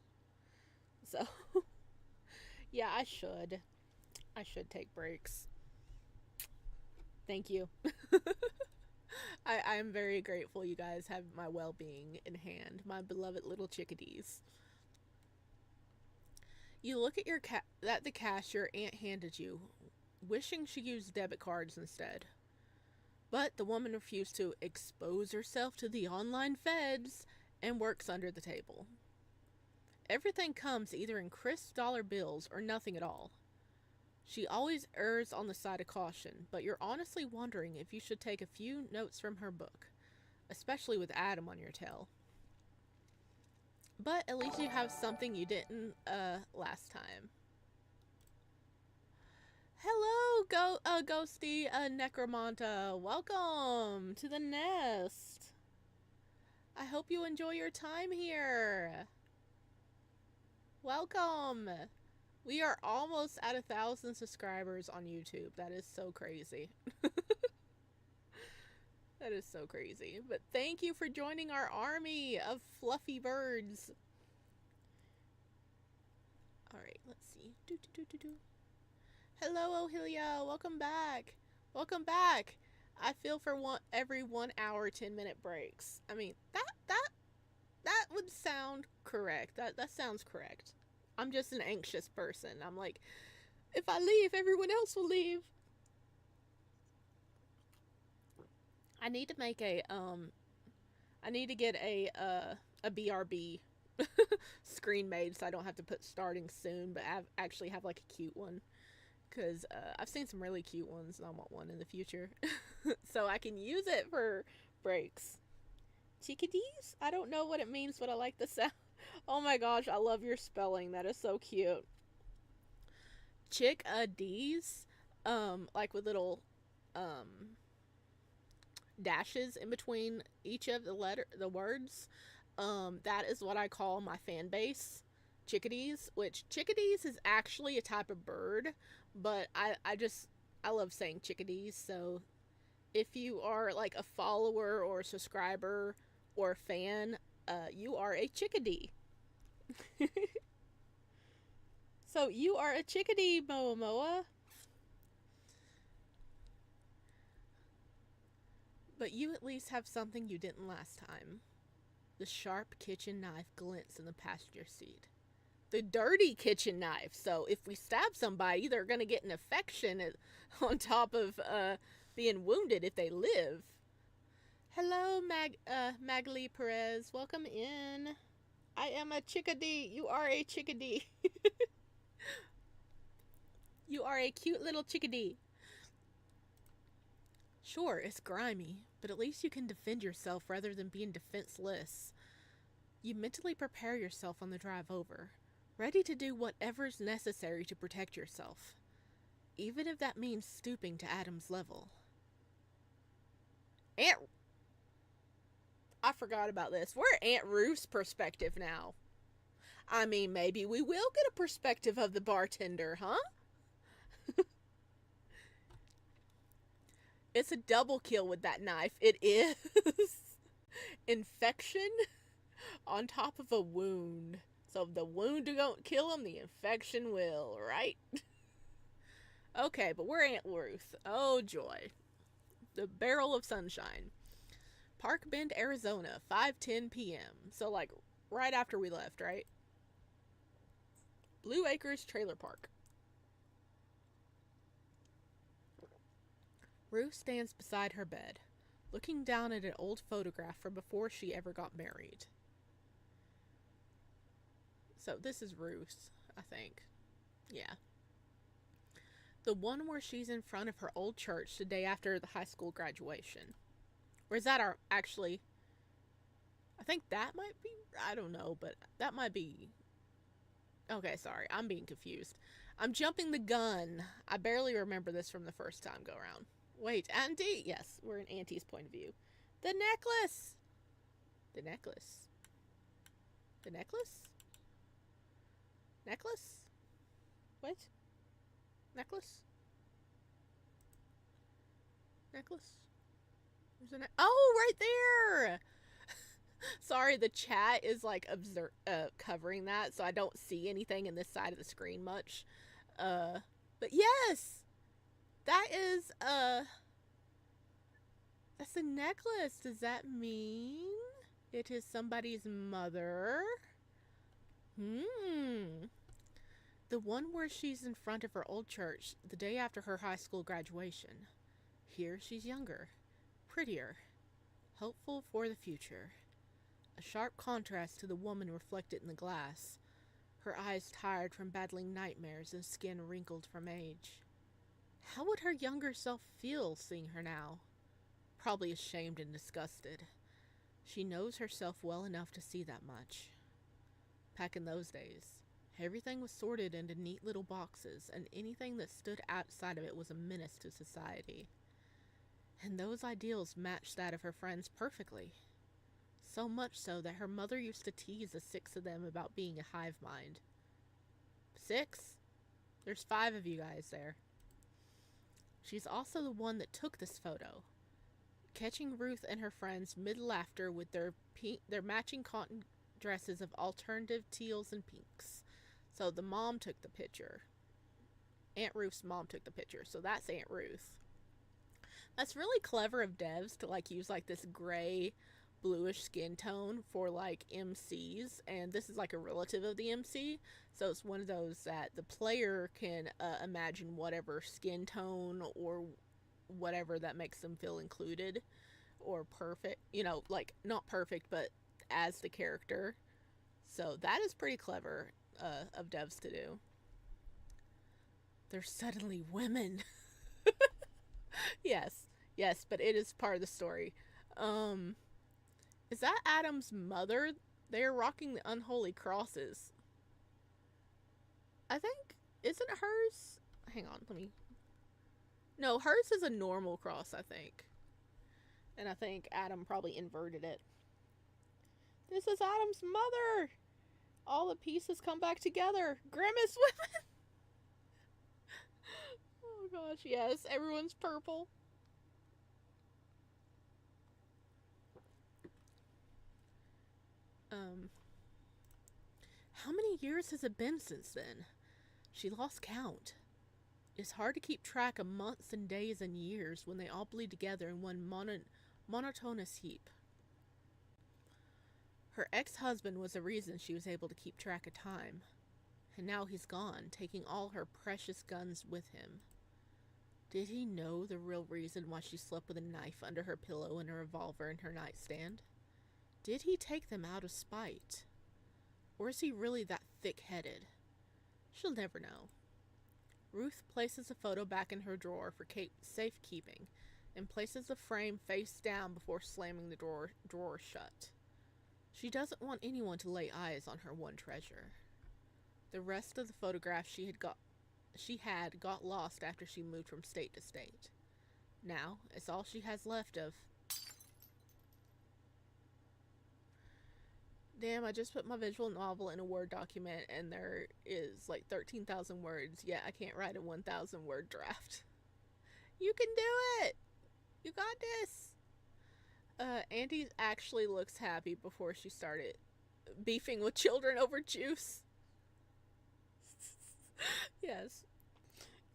So, yeah, I should take breaks. Thank you. I am very grateful you guys have my well-being in hand, my beloved little chickadees. You look at the cash your aunt handed you, wishing she used debit cards instead. But the woman refused to expose herself to the online feds and works under the table. Everything comes either in crisp dollar bills or nothing at all. She always errs on the side of caution, but you're honestly wondering if you should take a few notes from her book, especially with Adam on your tail. But at least you have something you didn't last time. Hello, Ghosty Necromanta. Welcome to the nest. I hope you enjoy your time here. Welcome. We are almost at 1,000 subscribers on YouTube. That is so crazy. That is so crazy. But thank you for joining our army of fluffy birds. Alright, let's see. Hello, Ohilia. Welcome back. Welcome back. I feel for every 1 hour, 10-minute breaks. I mean, that would sound correct. That sounds correct. I'm just an anxious person. I'm like, if I leave, everyone else will leave. I need to make I need to get a BRB screen made so I don't have to put starting soon, but actually have like a cute one. Because I've seen some really cute ones and I want one in the future. So I can use it for breaks. Chickadees? I don't know what it means, but I like the sound. Oh my gosh, I love your spelling. That is so cute. Chick-a-dees, like with little dashes in between each of the words. That is what I call my fan base. Chickadees, which chickadees is actually a type of bird, but I love saying chickadees. So if you are like a follower or a subscriber or a fan, you are a chickadee. So you are a chickadee, Moa Moa. But you at least have something you didn't last time. The sharp kitchen knife glints in the passenger seat. the dirty kitchen knife. So if we stab somebody, they're going to get an infection on top of being wounded if they live. Hello, Magali Perez. Welcome in. I am a chickadee. You are a chickadee. You are a cute little chickadee. Sure, it's grimy, but at least you can defend yourself rather than being defenseless. You mentally prepare yourself on the drive over, ready to do whatever's necessary to protect yourself, even if that means stooping to Adam's level. I forgot about this. We're Aunt Ruth's perspective now. I mean, maybe we will get a perspective of the bartender, huh? It's a double kill with that knife. It is. Infection on top of a wound. So if the wound don't kill him, the infection will, right? Okay, but we're Aunt Ruth. Oh, joy. The Barrel of Sunshine. Park Bend, Arizona, 5:10 p.m. So, like, right after we left, right? Blue Acres Trailer Park. Ruth stands beside her bed, looking down at an old photograph from before she ever got married. So, this is Ruth, I think. Yeah. The one where she's in front of her old church the day after the high school graduation. Or is that our, actually, I think that might be, I don't know, but that might be, okay, sorry, I'm being confused. I'm jumping the gun. I barely remember this from the first time go around. Wait, Auntie? Yes, we're in Auntie's point of view. The necklace! The necklace. The necklace? Necklace? What? Necklace? Necklace? Oh, right there! Sorry, the chat is like covering that, so I don't see anything in this side of the screen much. But yes! That is, that's a necklace. Does that mean it is somebody's mother? The one where she's in front of her old church the day after her high school graduation. Here she's younger, prettier, hopeful for the future. A sharp contrast to the woman reflected in the glass, her eyes tired from battling nightmares and skin wrinkled from age. How would her younger self feel seeing her now? Probably ashamed and disgusted. She knows herself well enough to see that much. Back in those days, everything was sorted into neat little boxes, and anything that stood outside of it was a menace to society. And those ideals matched that of her friends perfectly. So much so that her mother used to tease the 6 of them about being a hive mind. 6? There's 5 of you guys there. She's also the one that took this photo, catching Ruth and her friends mid-laughter with their matching cotton dresses of alternative teals and pinks. So the mom took the picture. Aunt Ruth's mom took the picture, so that's Aunt Ruth. That's really clever of devs to like use like this gray bluish skin tone for like MCs, and this is like a relative of the MC, so it's one of those that the player can imagine whatever skin tone or whatever that makes them feel included or perfect, you know, like not perfect but as the character. So that is pretty clever of devs to do. They're suddenly women. Yes, but it is part of the story. Is that Adam's mother? They are rocking the unholy crosses. I think, isn't hers? Hang on, no, hers is a normal cross, I think. And I think Adam probably inverted it. This is Adam's mother! All the pieces come back together. Grimace women! Oh gosh, yes, everyone's purple. How many years has it been since then? She lost count. It's hard to keep track of months and days and years when they all bleed together in one monotonous heap. Her ex-husband was the reason she was able to keep track of time. And now he's gone, taking all her precious guns with him. Did he know the real reason why she slept with a knife under her pillow and a revolver in her nightstand? Did he take them out of spite? Or is he really that thick-headed? She'll never know. Ruth places the photo back in her drawer for safekeeping and places the frame face down before slamming the drawer shut. She doesn't want anyone to lay eyes on her one treasure. The rest of the photographs she had got lost after she moved from state to state. Now, it's all she has left of. Damn, I just put my visual novel in a Word document and there is like 13,000 words, yet I can't write a 1,000 word draft. You can do it! You got this! Andy actually looks happy before she started beefing with children over juice. Yes.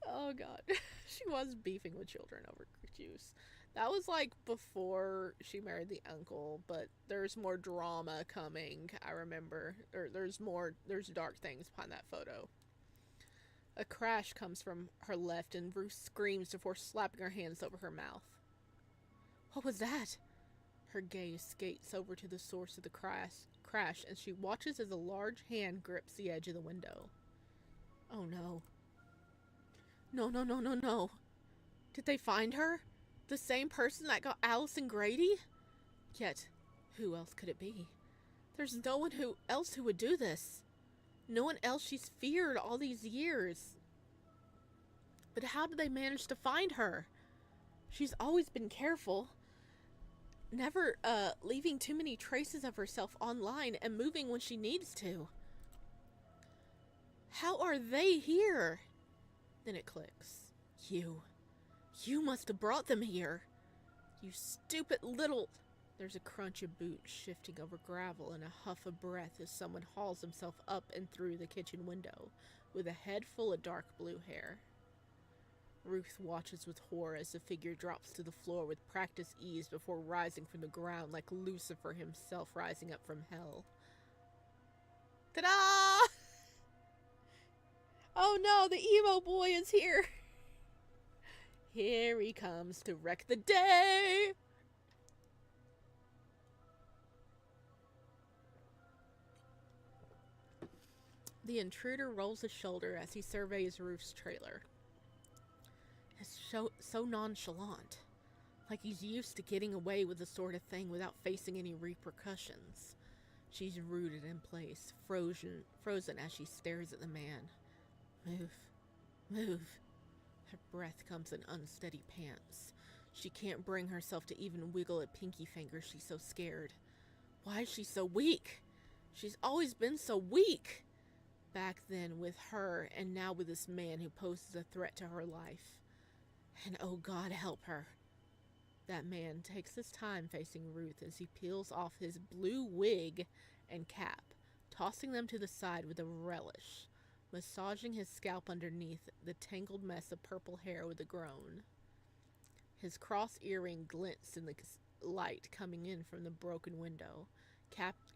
Oh god. She was beefing with children over juice. That was like before she married the uncle, but there's more drama coming, I remember. Or there's dark things behind that photo. A crash comes from her left and Ruth screams before slapping her hands over her mouth. What was that? Her gaze skates over to the source of the crash and she watches as a large hand grips the edge of the window. Oh no. No. Did they find her? The same person that got Allison Grady? Yet, who else could it be? There's no one else who would do this. No one else she's feared all these years. But how did they manage to find her? She's always been careful. Never leaving too many traces of herself online and moving when she needs to. How are they here? Then it clicks. You must have brought them here. You stupid little... There's a crunch of boots shifting over gravel and a huff of breath as someone hauls himself up and through the kitchen window with a head full of dark blue hair. Ruth watches with horror as the figure drops to the floor with practiced ease before rising from the ground like Lucifer himself rising up from hell. Ta-da! Oh no, the emo boy is here! Here he comes to wreck the day! The intruder rolls his shoulder as he surveys Ruth's trailer. It's so nonchalant, like he's used to getting away with the sort of thing without facing any repercussions. She's rooted in place, frozen as she stares at the man. Move. Her breath comes in unsteady pants. She can't bring herself to even wiggle a pinky finger, she's so scared. Why is she so weak? She's always been so weak! Back then with her, and now with this man who poses a threat to her life. And oh God help her. That man takes his time facing Ruth as he peels off his blue wig and cap, tossing them to the side with a relish, massaging his scalp underneath the tangled mess of purple hair with a groan. His cross earring glints in the light coming in from the broken window,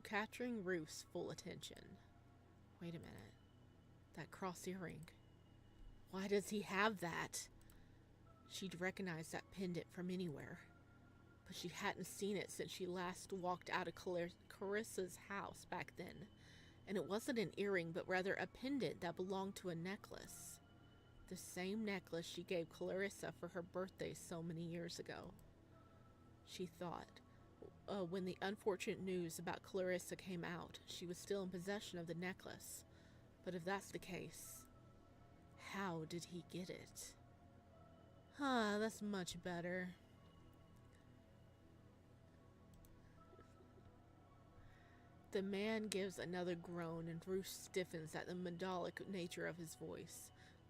capturing Ruth's full attention. Wait a minute. That cross earring. Why does he have that? She'd recognize that pendant from anywhere, but she hadn't seen it since she last walked out of Carissa's house back then. And it wasn't an earring, but rather a pendant that belonged to a necklace. The same necklace she gave Clarissa for her birthday so many years ago. She thought, when the unfortunate news about Clarissa came out, she was still in possession of the necklace. But if that's the case, how did he get it? That's much better. The man gives another groan and Ruth stiffens at the metallic nature of his voice.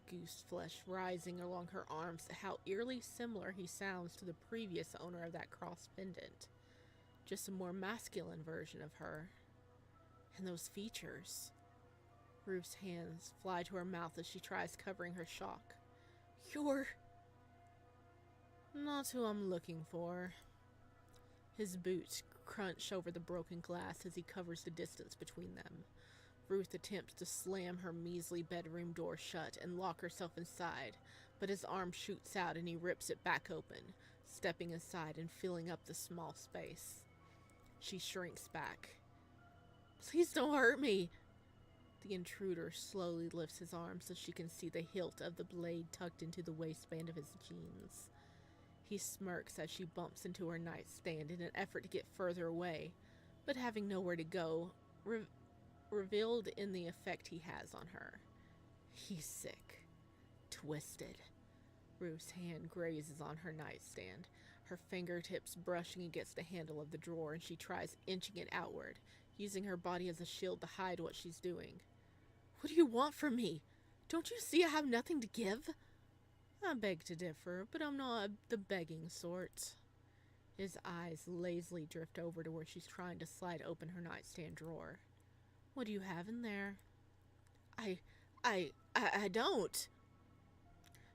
Goose flesh rising along her arms, how eerily similar he sounds to the previous owner of that cross pendant. Just a more masculine version of her. And those features. Ruth's hands fly to her mouth as she tries covering her shock. You're... not who I'm looking for. His boots crunch over the broken glass as he covers the distance between them. Ruth attempts to slam her measly bedroom door shut and lock herself inside, but his arm shoots out and he rips it back open, stepping inside and filling up the small space. She shrinks back. "Please don't hurt me." The intruder slowly lifts his arm so she can see the hilt of the blade tucked into the waistband of his jeans. He smirks as she bumps into her nightstand in an effort to get further away, but having nowhere to go, revealed in the effect he has on her. He's sick. Twisted. Ruth's hand grazes on her nightstand, her fingertips brushing against the handle of the drawer, and she tries inching it outward, using her body as a shield to hide what she's doing. "What do you want from me? Don't you see I have nothing to give?" "I beg to differ, but I'm not the begging sort." His eyes lazily drift over to where she's trying to slide open her nightstand drawer. "What do you have in there?" I don't."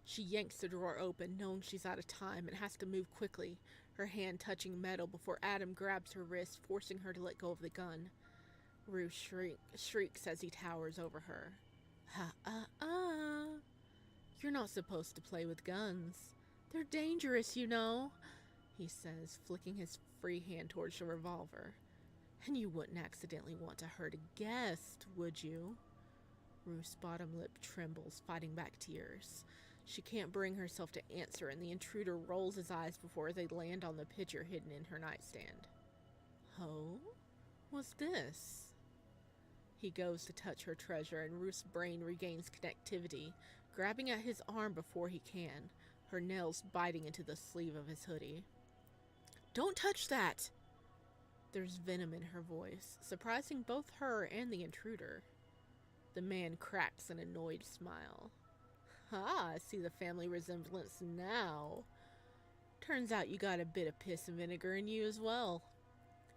She yanks the drawer open, knowing she's out of time and has to move quickly, her hand touching metal before Adam grabs her wrist, forcing her to let go of the gun. Ruth shrieks as he towers over her. "You're not supposed to play with guns. They're dangerous, you know," he says, flicking his free hand towards the revolver. "And you wouldn't accidentally want to hurt a guest, would you?" Ruth's bottom lip trembles, fighting back tears. She can't bring herself to answer, and the intruder rolls his eyes before they land on the pitcher hidden in her nightstand. "Oh? What's this?" He goes to touch her treasure, and Ruth's brain regains connectivity, grabbing at his arm before he can, her nails biting into the sleeve of his hoodie. "Don't touch that!" There's venom in her voice, surprising both her and the intruder. The man cracks an annoyed smile. "I see the family resemblance now. Turns out you got a bit of piss and vinegar in you as well.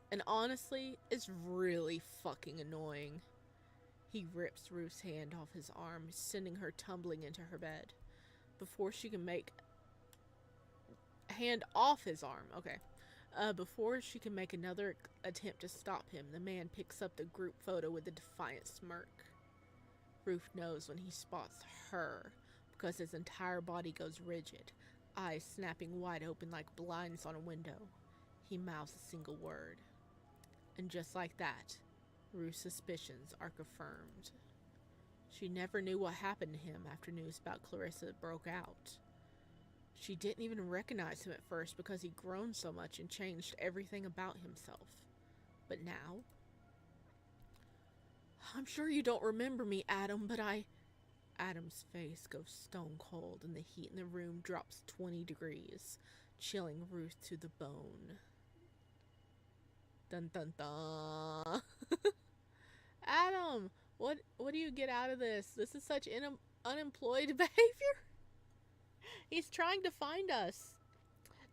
And honestly, it's really fucking annoying." He rips Ruth's hand off his arm, sending her tumbling into her bed. Before she can make... Hand off his arm, okay. Before she can make another attempt to stop him, the man picks up the group photo with a defiant smirk. Ruth knows when he spots her, because his entire body goes rigid, eyes snapping wide open like blinds on a window. He mouths a single word. And just like that, Ruth's suspicions are confirmed. She never knew what happened to him after news about Clarissa broke out. She didn't even recognize him at first because he'd grown so much and changed everything about himself. But now... "I'm sure you don't remember me, Adam, but I..." Adam's face goes stone cold and the heat in the room drops 20 degrees, chilling Ruth to the bone. Dun dun dun. "Adam, what do you get out of this? This is such unemployed behavior." He's trying to find us.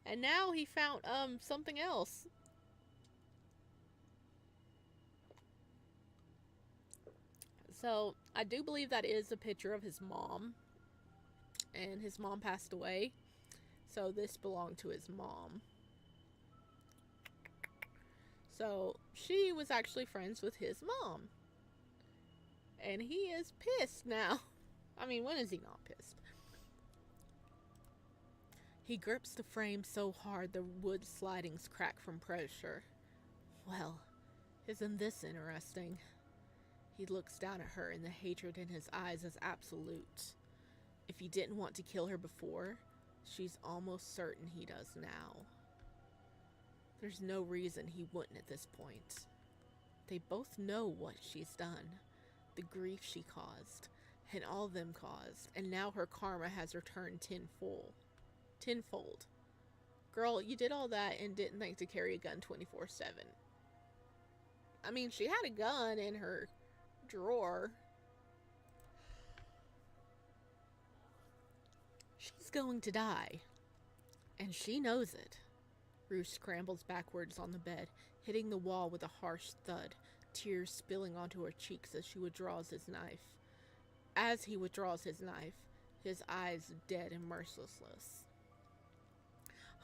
And now he found something else. So, I do believe that is a picture of his mom. And his mom passed away. So, this belonged to his mom. So, she was actually friends with his mom. And he is pissed now. I mean, when is he not pissed? He grips the frame so hard the wood slidings crack from pressure. "Well, isn't this interesting?" He looks down at her, and the hatred in his eyes is absolute. If he didn't want to kill her before, she's almost certain he does now. There's no reason he wouldn't at this point. They both know what she's done, the grief she caused, and all of them caused, and now her karma has returned tenfold. Girl, you did all that and didn't think to carry a gun 24/7. I mean, she had a gun in her drawer. She's going to die. And she knows it. Ruth scrambles backwards on the bed, hitting the wall with a harsh thud, tears spilling onto her cheeks as she withdraws his knife. As he withdraws his knife, his eyes dead and merciless.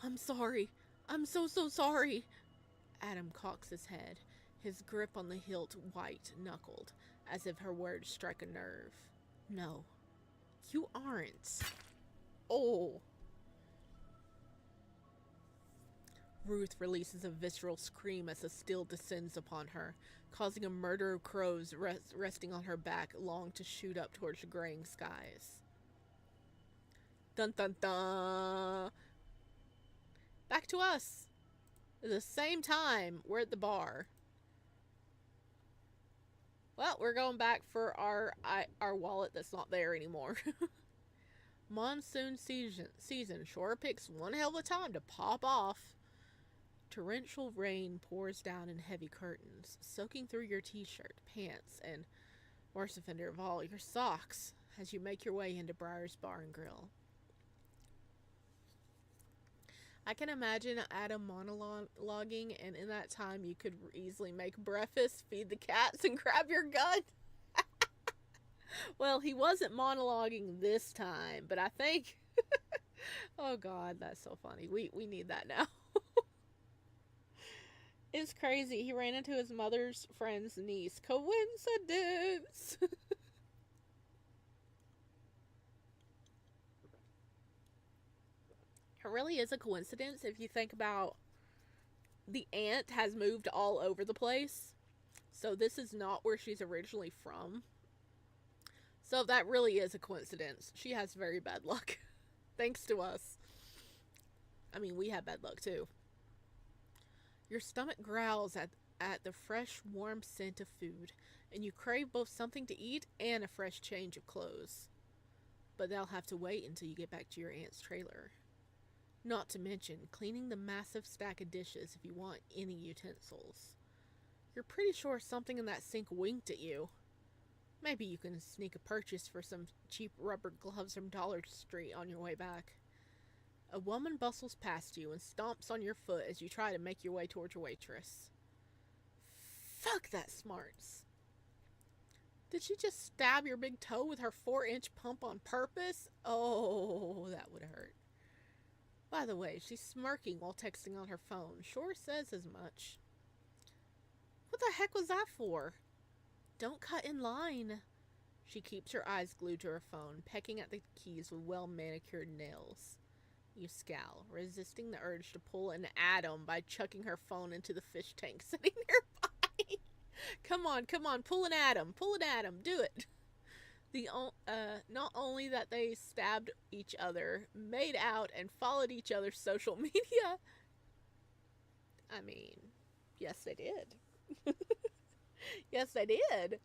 "I'm sorry. I'm so sorry." Adam cocks his head, his grip on the hilt white-knuckled, as if her words struck a nerve. No, you aren't. Oh. Ruth releases a visceral scream as the steel descends upon her, causing a murder of crows resting on her back long to shoot up towards the graying skies. Dun dun dun! Back to us! At the same time, we're at the bar. Well, we're going back for our wallet that's not there anymore. Monsoon season sure picks one hell of a time to pop off. Torrential rain pours down in heavy curtains, soaking through your t-shirt, pants, and, worst offender of all, your socks as you make your way into Briar's Bar and Grill. I can imagine Adam monologuing, and in that time you could easily make breakfast, feed the cats, and grab your gun. Well, he wasn't monologuing this time, but I think... Oh god, that's so funny. We need that now. It's crazy. He ran into his mother's friend's niece. Coincidence! It really is a coincidence if you think about the aunt has moved all over the place. So this is not where she's originally from. So that really is a coincidence. She has very bad luck. Thanks to us. I mean, we have bad luck too. Your stomach growls at the fresh, warm scent of food, and you crave both something to eat and a fresh change of clothes. But they'll have to wait until you get back to your aunt's trailer. Not to mention cleaning the massive stack of dishes if you want any utensils. You're pretty sure something in that sink winked at you. Maybe you can sneak a purchase for some cheap rubber gloves from Dollar Street on your way back. A woman bustles past you and stomps on your foot as you try to make your way towards your waitress. Fuck that smarts. Did she just stab your big toe with her 4-inch pump on purpose? Oh, that would hurt. By the way, she's smirking while texting on her phone. Sure says as much. What the heck was that for? Don't cut in line. She keeps her eyes glued to her phone, pecking at the keys with well-manicured nails. You scowl, resisting the urge to pull an Adam by chucking her phone into the fish tank sitting nearby. Come on, pull an Adam, do it. Not only that they stabbed each other, made out, and followed each other's social media. I mean, yes they did. Yes they did.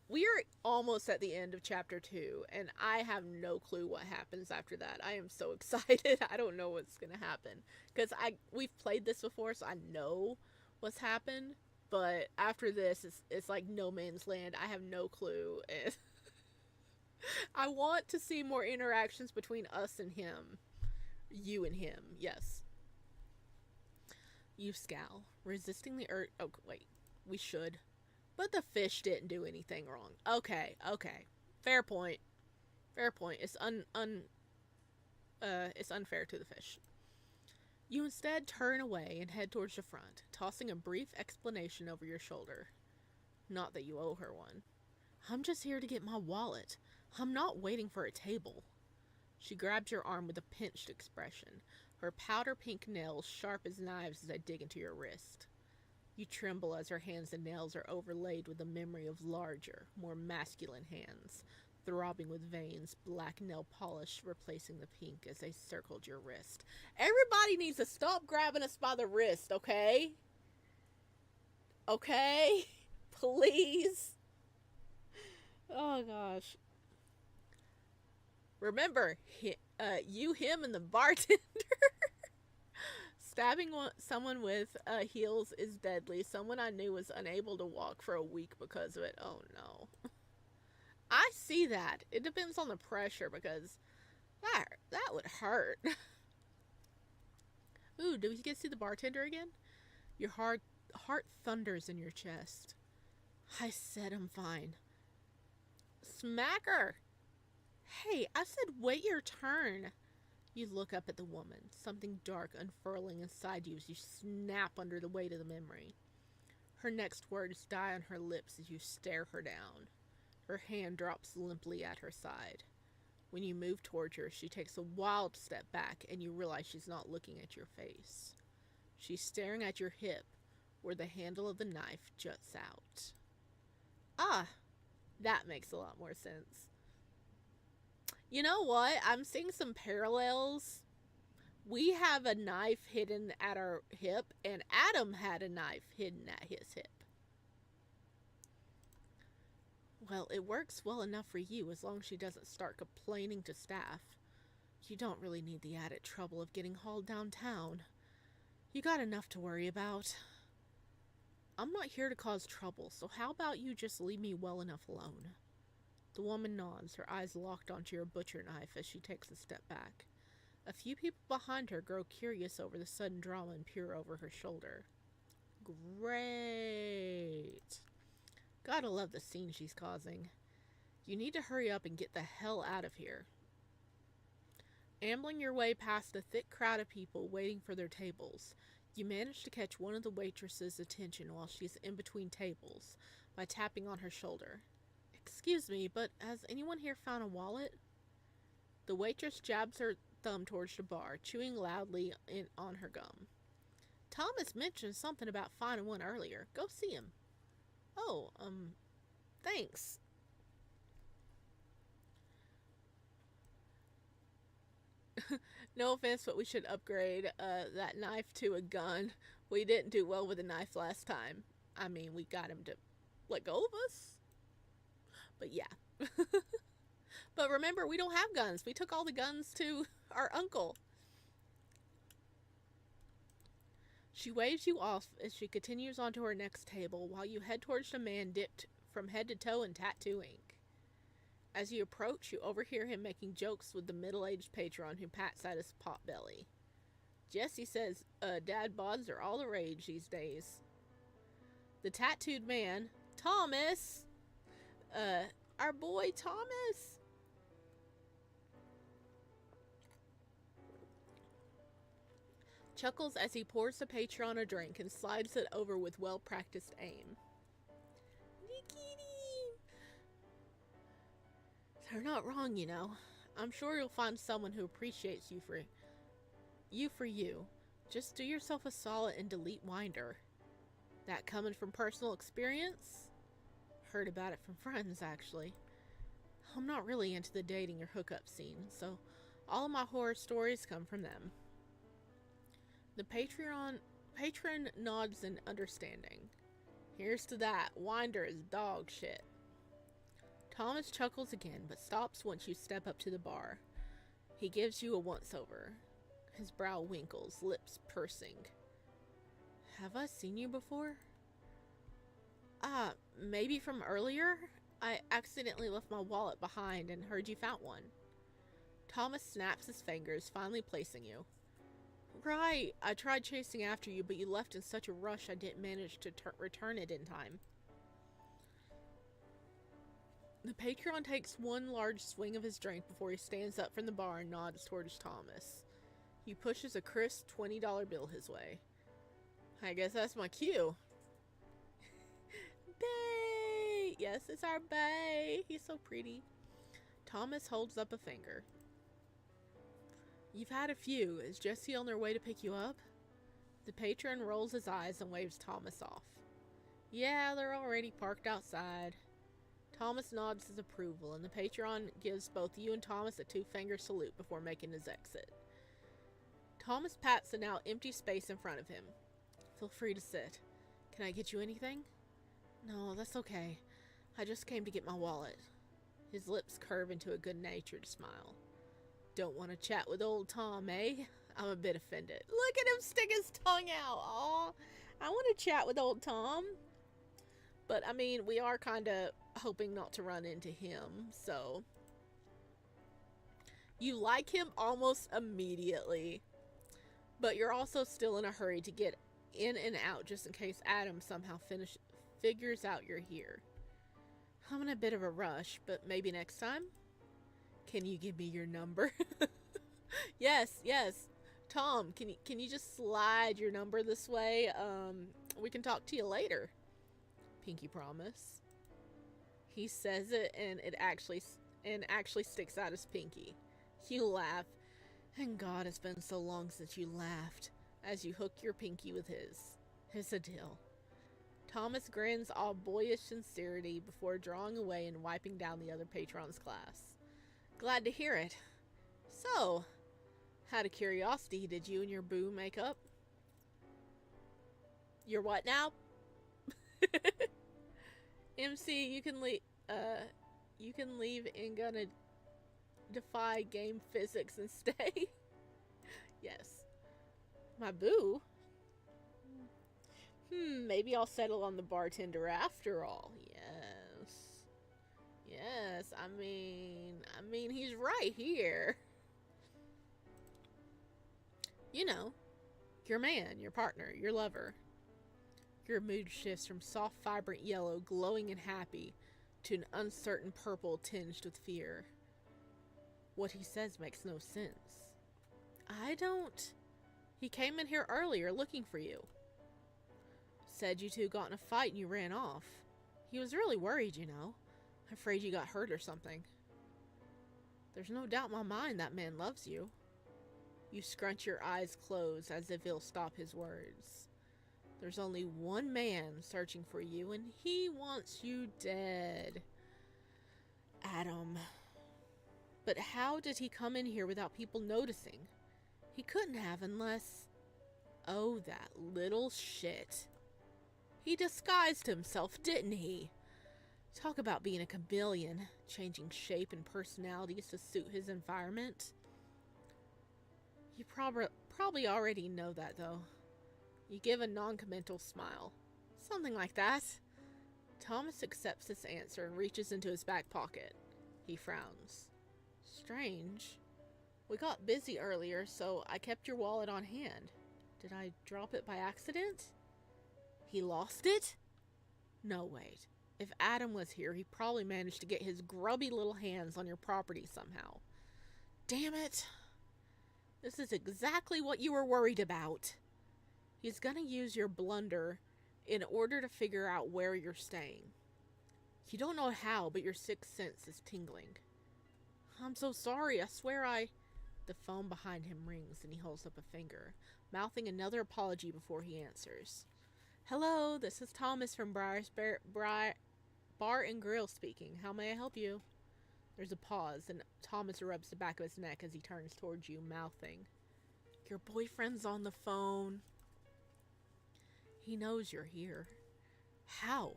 We are almost at the end of chapter 2, and I have no clue what happens after that. I am so excited. I don't know what's going to happen. Because we've played this before, so I know what's happened. But after this, it's like no man's land. I have no clue. And I want to see more interactions between us and him. You and him, yes. You scowl, resisting the urge. Oh, wait. We should. But the fish didn't do anything wrong. Okay. Fair point. It's it's unfair to the fish. You instead turn away and head towards the front, tossing a brief explanation over your shoulder. Not that you owe her one. I'm just here to get my wallet. I'm not waiting for a table. She grabs your arm with a pinched expression, her powder pink nails sharp as knives as they dig into your wrist. You tremble as her hands and nails are overlaid with the memory of larger, more masculine hands, throbbing with veins, black nail polish replacing the pink as they circled your wrist. Everybody needs to stop grabbing us by the wrist, okay? Okay? Please? Oh, gosh. Remember, you, him, and the bartender. Stabbing someone with heels is deadly. Someone I knew was unable to walk for a week because of it. Oh, no. I see that. It depends on the pressure because that would hurt. Ooh, do we get to see the bartender again? Your heart thunders in your chest. I said I'm fine. Smack her! Hey, I said wait your turn. You look up at the woman, something dark unfurling inside you as you snap under the weight of the memory. Her next words die on her lips as you stare her down. Her hand drops limply at her side. When you move towards her, she takes a wild step back and you realize she's not looking at your face. She's staring at your hip, where the handle of the knife juts out. Ah, that makes a lot more sense. You know what? I'm seeing some parallels. We have a knife hidden at our hip, and Adam had a knife hidden at his hip. Well, it works well enough for you as long as she doesn't start complaining to staff. You don't really need the added trouble of getting hauled downtown. You got enough to worry about. I'm not here to cause trouble, so how about you just leave me well enough alone? The woman nods, her eyes locked onto your butcher knife as she takes a step back. A few people behind her grow curious over the sudden drama and peer over her shoulder. Great. Gotta love the scene she's causing. You need to hurry up and get the hell out of here. Ambling your way past a thick crowd of people waiting for their tables, you manage to catch one of the waitresses' attention while she's in between tables by tapping on her shoulder. Excuse me, but has anyone here found a wallet? The waitress jabs her thumb towards the bar, chewing loudly on her gum. Thomas mentioned something about finding one earlier. Go see him. Oh, thanks. No offense, but we should upgrade that knife to a gun. We didn't do well with the knife last time. I mean, we got him to let go of us. But yeah. But remember, we don't have guns. We took all the guns to our uncle. She waves you off as she continues on to her next table while you head towards the man dipped from head to toe in tattoo ink. As you approach, you overhear him making jokes with the middle-aged patron who pats at his pot belly. Jesse says, dad bods are all the rage these days. The tattooed man, Thomas! Our boy Thomas! Chuckles as he pours the patron a drink and slides it over with well-practiced aim. They're not wrong, you know. I'm sure you'll find someone who appreciates you for you. Just do yourself a solid and delete Winder. That coming from personal experience? Heard about it from friends, actually. I'm not really into the dating or hookup scene, so all of my horror stories come from them. The patron nods in understanding. Here's to that. Winder is dog shit. Thomas chuckles again, but stops once you step up to the bar. He gives you a once-over. His brow winkles, lips pursing. Have I seen you before? Maybe from earlier? I accidentally left my wallet behind and heard you found one. Thomas snaps his fingers, finally placing you. Right, I tried chasing after you, but you left in such a rush I didn't manage to return it in time. The patron takes one large swing of his drink before he stands up from the bar and nods towards Thomas. He pushes a crisp $20 bill his way. I guess that's my cue. Bae! Yes, it's our bae. He's so pretty. Thomas holds up a finger. You've had a few. Is Jessie on their way to pick you up? The patron rolls his eyes and waves Thomas off. Yeah, they're already parked outside. Thomas nods his approval, and the patron gives both you and Thomas a two-finger salute before making his exit. Thomas pats the now empty space in front of him. Feel free to sit. Can I get you anything? No, that's okay. I just came to get my wallet. His lips curve into a good-natured smile. Don't want to chat with old Tom, eh? I'm a bit offended. Look at him stick his tongue out. Aw, I want to chat with old Tom. But, I mean, we are kind of hoping not to run into him, so. You like him almost immediately. But you're also still in a hurry to get in and out just in case Adam somehow figures out you're here. I'm in a bit of a rush, but maybe next time? Can you give me your number? Yes, yes. Tom, can you just slide your number this way? We can talk to you later. Pinky promise. He says it and actually sticks out his pinky. You laugh, and God, it's been so long since you laughed as you hook your pinky with his. It's a deal. Thomas grins all boyish sincerity before drawing away and wiping down the other patron's glass. Glad to hear it. So, out of curiosity, did you and your boo make up? Your what now? MC, you can leave and gonna defy game physics and stay. Yes. My boo? Maybe I'll settle on the bartender after all. Yes. Yes, I mean he's right here. You know, your man, your partner, your lover. Your mood shifts from soft, vibrant yellow, glowing and happy, to an uncertain purple tinged with fear. What he says makes no sense. I don't. He came in here earlier looking for you. Said you two got in a fight and you ran off. He was really worried, you know. Afraid you got hurt or something. There's no doubt in my mind that man loves you. You scrunch your eyes closed as if he'll stop his words. There's only one man searching for you, and he wants you dead. Adam. But how did he come in here without people noticing? He couldn't have unless... Oh, that little shit. He disguised himself, didn't he? Talk about being a chameleon, changing shape and personalities to suit his environment. You probably already know that, though. You give a non-committal smile. Something like that. Thomas accepts this answer and reaches into his back pocket. He frowns. Strange. We got busy earlier, so I kept your wallet on hand. Did I drop it by accident? He lost it? No, wait. If Adam was here, he probably managed to get his grubby little hands on your property somehow. Damn it. This is exactly what you were worried about. He's gonna use your blunder in order to figure out where you're staying. You don't know how, but your sixth sense is tingling. I'm so sorry, I swear I... The phone behind him rings and he holds up a finger, mouthing another apology before he answers. Hello, this is Thomas from Bar and Grill speaking. How may I help you? There's a pause, and Thomas rubs the back of his neck as he turns towards you, mouthing. Your boyfriend's on the phone. He knows you're here. How?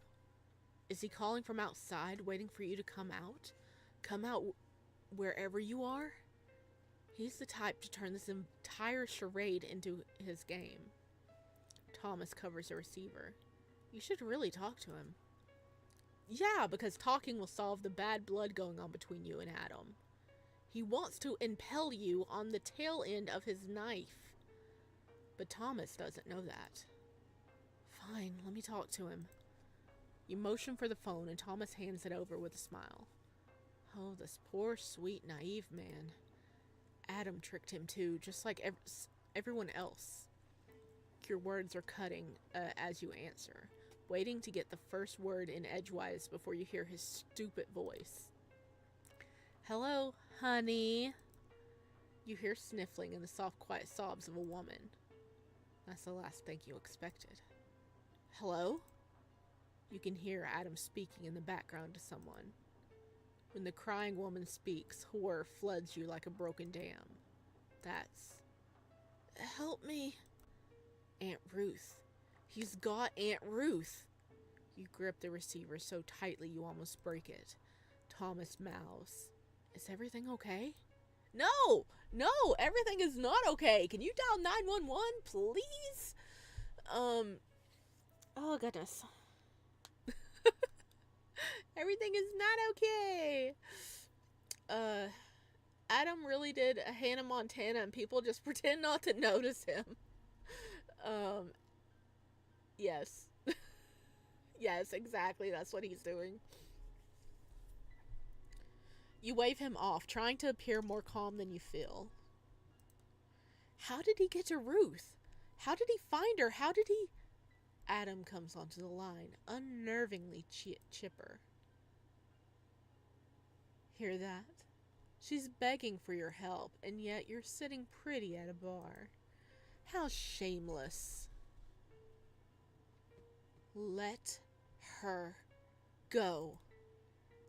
Is he calling from outside, waiting for you to come out? Come out wherever you are? He's the type to turn this entire charade into his game. Thomas covers the receiver. You should really talk to him. Yeah, because talking will solve the bad blood going on between you and Adam. He wants to impale you on the tail end of his knife. But Thomas doesn't know that. Fine, let me talk to him. You motion for the phone and Thomas hands it over with a smile. Oh, this poor, sweet, naive man. Adam tricked him too, just like everyone else. Your words are cutting as you answer, waiting to get the first word in edgewise before you hear his stupid voice. Hello, honey. You hear sniffling and the soft, quiet sobs of a woman. That's the last thing you expected. Hello? You can hear Adam speaking in the background to someone. When the crying woman speaks, horror floods you like a broken dam. That's... Help me. Aunt Ruth. He's got Aunt Ruth. You grip the receiver so tightly you almost break it. Thomas mouths. Is everything okay? No! No! Everything is not okay! Can you dial 911, please? Oh, goodness. Everything is not okay. Adam really did a Hannah Montana and people just pretend not to notice him. Yes. Yes, exactly. That's what he's doing. You wave him off, trying to appear more calm than you feel. How did he get to Ruth? How did he find her? How did he... Adam comes onto the line, unnervingly chipper. Hear that? She's begging for your help, and yet you're sitting pretty at a bar. How shameless. Let her go.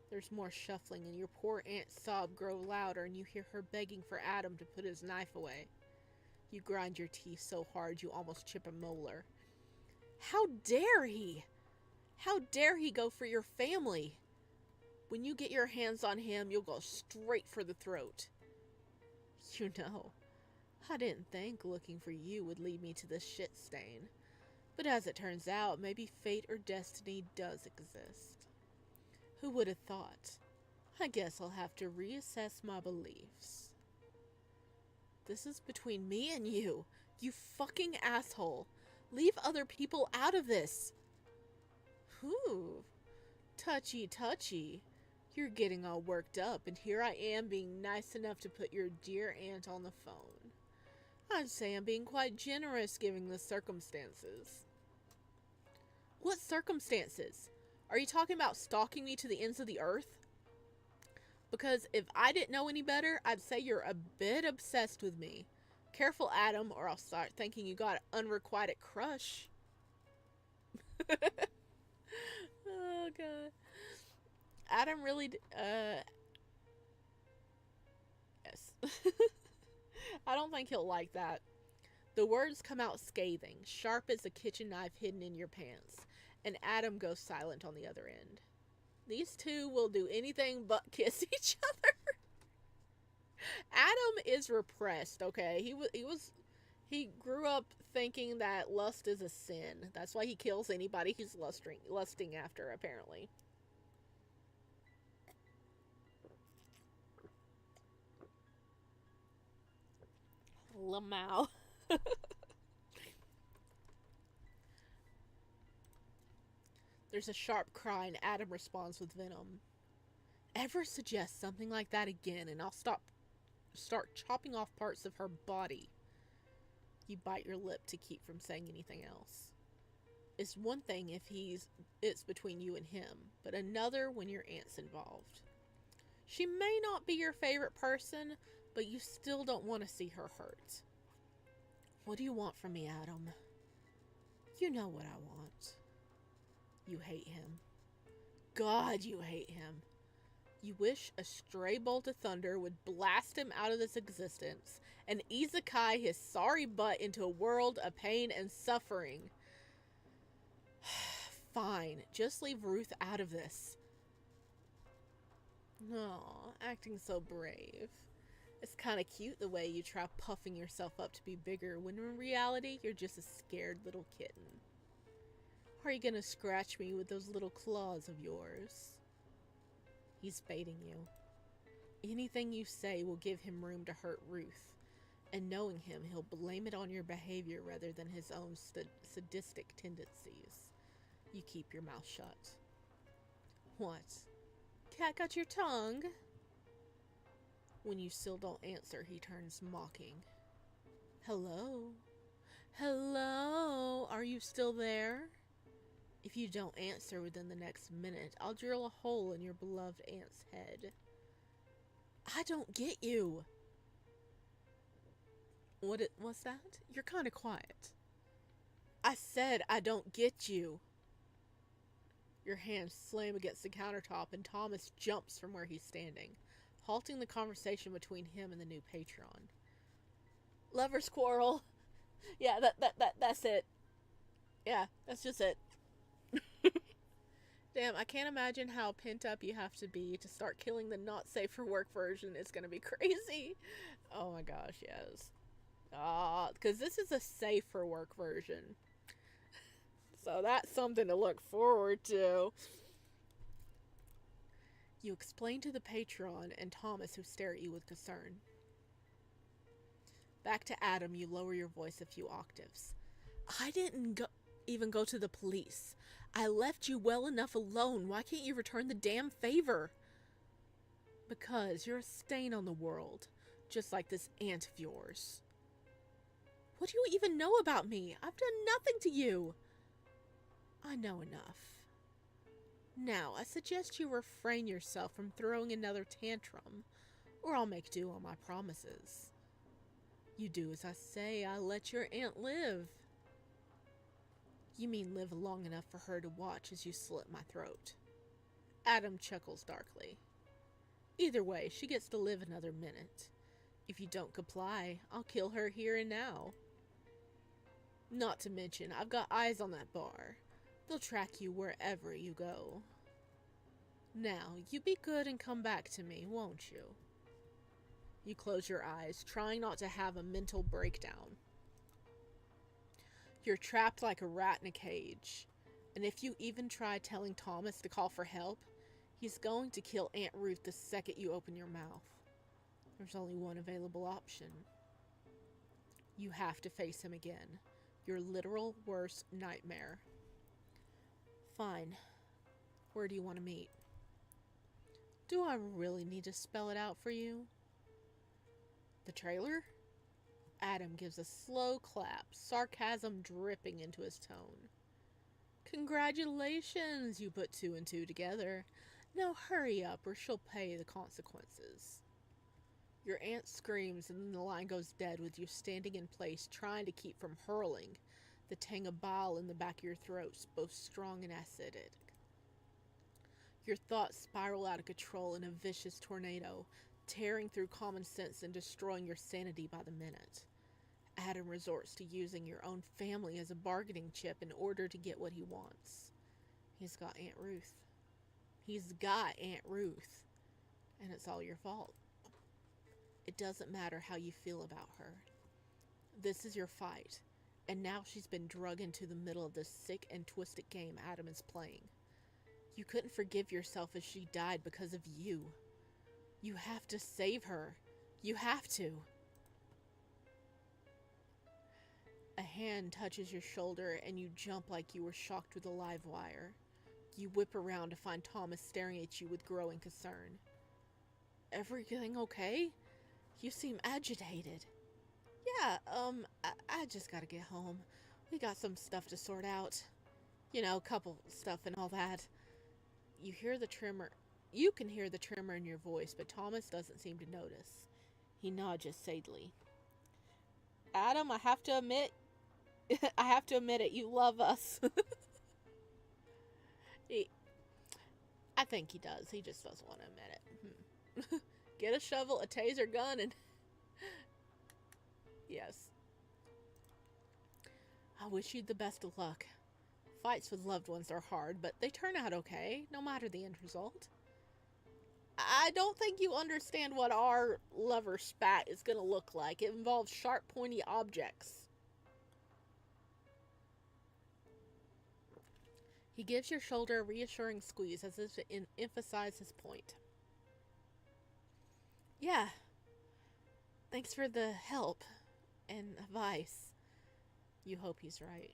There's more shuffling, and your poor aunt's sob grow louder, and you hear her begging for Adam to put his knife away. You grind your teeth so hard you almost chip a molar. How dare he? How dare he go for your family? When you get your hands on him, you'll go straight for the throat. You know, I didn't think looking for you would lead me to this shit stain. But as it turns out, maybe fate or destiny does exist. Who would have thought? I guess I'll have to reassess my beliefs. This is between me and you fucking asshole. Leave other people out of this. Whew. Touchy, touchy. You're getting all worked up, and here I am being nice enough to put your dear aunt on the phone. I'd say I'm being quite generous given the circumstances. What circumstances? Are you talking about stalking me to the ends of the earth? Because if I didn't know any better, I'd say you're a bit obsessed with me. Careful, Adam, or I'll start thinking you got an unrequited crush. Oh, God. Adam really... Yes. I don't think he'll like that. The words come out scathing, sharp as a kitchen knife hidden in your pants, and Adam goes silent on the other end. These two will do anything but kiss each other. Adam is repressed, okay? He grew up thinking that lust is a sin. That's why he kills anybody he's lusting after, apparently. Lamau. There's a sharp cry and Adam responds with venom. Ever suggest something like that again and I'll start chopping off parts of her body. You bite your lip to keep from saying anything else. It's one thing if it's between you and him, but another when your aunt's involved. She may not be your favorite person, but you still don't want to see her hurt. What do you want from me, Adam? You know what I want. You hate him. God, you hate him. You wish a stray bolt of thunder would blast him out of this existence and isekai his sorry butt into a world of pain and suffering. Fine, just leave Ruth out of this. Aw, acting so brave. It's kind of cute the way you try puffing yourself up to be bigger when in reality you're just a scared little kitten. Are you gonna scratch me with those little claws of yours? He's baiting you. Anything you say will give him room to hurt Ruth, and knowing him, he'll blame it on your behavior rather than his own sadistic tendencies. You keep your mouth shut. What? Cat got your tongue? When you still don't answer, he turns mocking. Hello? Hello? Are you still there? If you don't answer within the next minute, I'll drill a hole in your beloved aunt's head. I don't get you. What's that? You're kind of quiet. I said I don't get you. Your hands slam against the countertop and Thomas jumps from where he's standing, halting the conversation between him and the new patron. Lover's quarrel. Yeah, that's it. Yeah, that's just it. Damn, I can't imagine how pent up you have to be to start killing the not safe for work version. It's gonna be crazy. Oh my gosh, yes. Because this is a safe for work version. So that's something to look forward to. You explain to the patron and Thomas, who stare at you with concern. Back to Adam, you lower your voice a few octaves. I didn't even go to the police. I left you well enough alone. Why can't you return the damn favor? Because you're a stain on the world, just like this aunt of yours. What do you even know about me? I've done nothing to you. I know enough. Now, I suggest you refrain yourself from throwing another tantrum, or I'll make do on my promises. You do as I say, I let your aunt live. You mean live long enough for her to watch as you slit my throat. Adam chuckles darkly. Either way, she gets to live another minute. If you don't comply, I'll kill her here and now. Not to mention, I've got eyes on that bar. They'll track you wherever you go. Now, you be good and come back to me, won't you? You close your eyes, trying not to have a mental breakdown. You're trapped like a rat in a cage, and if you even try telling Thomas to call for help, he's going to kill Aunt Ruth the second you open your mouth. There's only one available option. You have to face him again. Your literal worst nightmare. Fine. Where do you want to meet? Do I really need to spell it out for you? The trailer? Adam gives a slow clap, sarcasm dripping into his tone. Congratulations, you put two and two together. Now hurry up or she'll pay the consequences. Your aunt screams and then the line goes dead with you standing in place trying to keep from hurling the tang of bile in the back of your throats, both strong and acidic. Your thoughts spiral out of control in a vicious tornado, tearing through common sense and destroying your sanity by the minute. Adam resorts to using your own family as a bargaining chip in order to get what he wants. He's got Aunt Ruth. He's got Aunt Ruth. And it's all your fault. It doesn't matter how you feel about her. This is your fight. And now she's been drug into the middle of this sick and twisted game Adam is playing. You couldn't forgive yourself as she died because of you. You have to save her. You have to. A hand touches your shoulder and you jump like you were shocked with a live wire. You whip around to find Thomas staring at you with growing concern. Everything okay? You seem agitated. Yeah, I just gotta get home. We got some stuff to sort out. You know, couple stuff and all that. You hear the tremor. You can hear the tremor in your voice, but Thomas doesn't seem to notice. He nods sadly. Adam, I have to admit it, you love us. I think he does. He just doesn't want to admit it. Get a shovel, a taser gun, and... Yes. I wish you the best of luck. Fights with loved ones are hard, but they turn out okay, no matter the end result. I don't think you understand what our lover spat is going to look like. It involves sharp, pointy objects. He gives your shoulder a reassuring squeeze as if to emphasize his point. Yeah. Thanks for the help and advice. You hope he's right.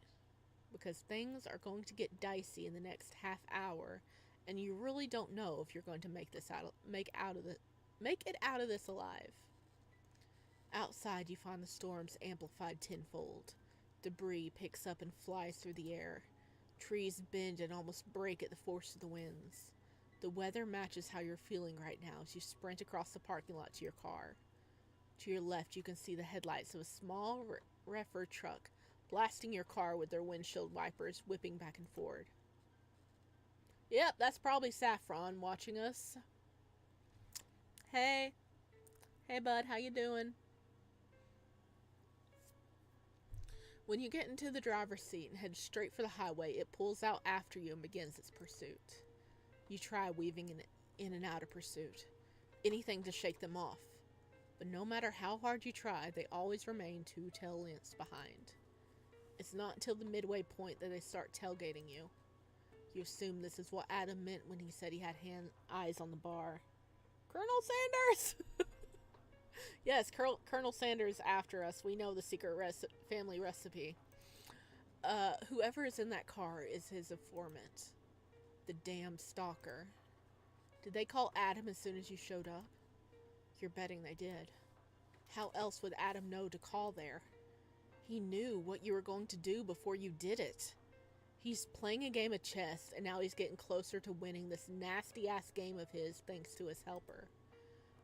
Because things are going to get dicey in the next half hour, and you really don't know if you're going to make it out of this alive. Outside, you find the storms amplified tenfold. Debris picks up and flies through the air. Trees bend and almost break at the force of the winds. The weather matches how you're feeling right now as you sprint across the parking lot to your car. To your left, you can see the headlights of a small reefer truck blasting your car with their windshield wipers whipping back and forward. Yep, that's probably Saffron watching us. Hey. Hey, bud, how you doing? When you get into the driver's seat and head straight for the highway, it pulls out after you and begins its pursuit. You try weaving in and out of pursuit. Anything to shake them off. But no matter how hard you try, they always remain 2 tail lengths behind. It's not until the midway point that they start tailgating you. You assume this is what Adam meant when he said he had eyes on the bar. Colonel Sanders! Yes, Colonel Sanders after us. We know the secret family recipe. Whoever is in that car is his informant. The damn stalker. Did they call Adam as soon as you showed up? You're betting they did. How else would Adam know to call there? He knew what you were going to do before you did it. He's playing a game of chess, and now he's getting closer to winning this nasty-ass game of his thanks to his helper.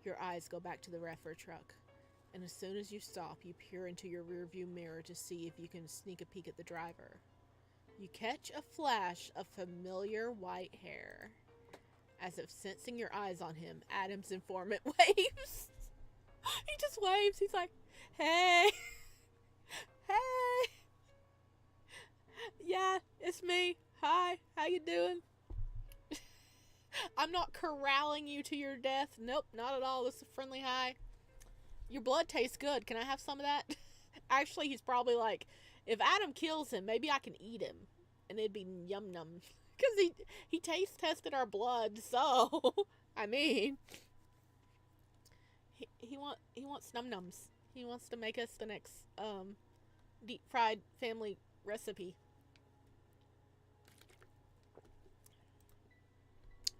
Your eyes go back to the reefer truck, and as soon as you stop, you peer into your rearview mirror to see if you can sneak a peek at the driver. You catch a flash of familiar white hair. As if sensing your eyes on him, Adam's informant waves. He just waves. He's like, hey. Hey. Yeah, it's me. Hi, how you doing? I'm not corralling you to your death. Nope, not at all. This is a friendly hi. Your blood tastes good. Can I have some of that? Actually, he's probably like, if Adam kills him, maybe I can eat him. And it'd be yum num. Because he taste tested our blood, so I mean he wants num nums. He wants to make us the next deep fried family recipe.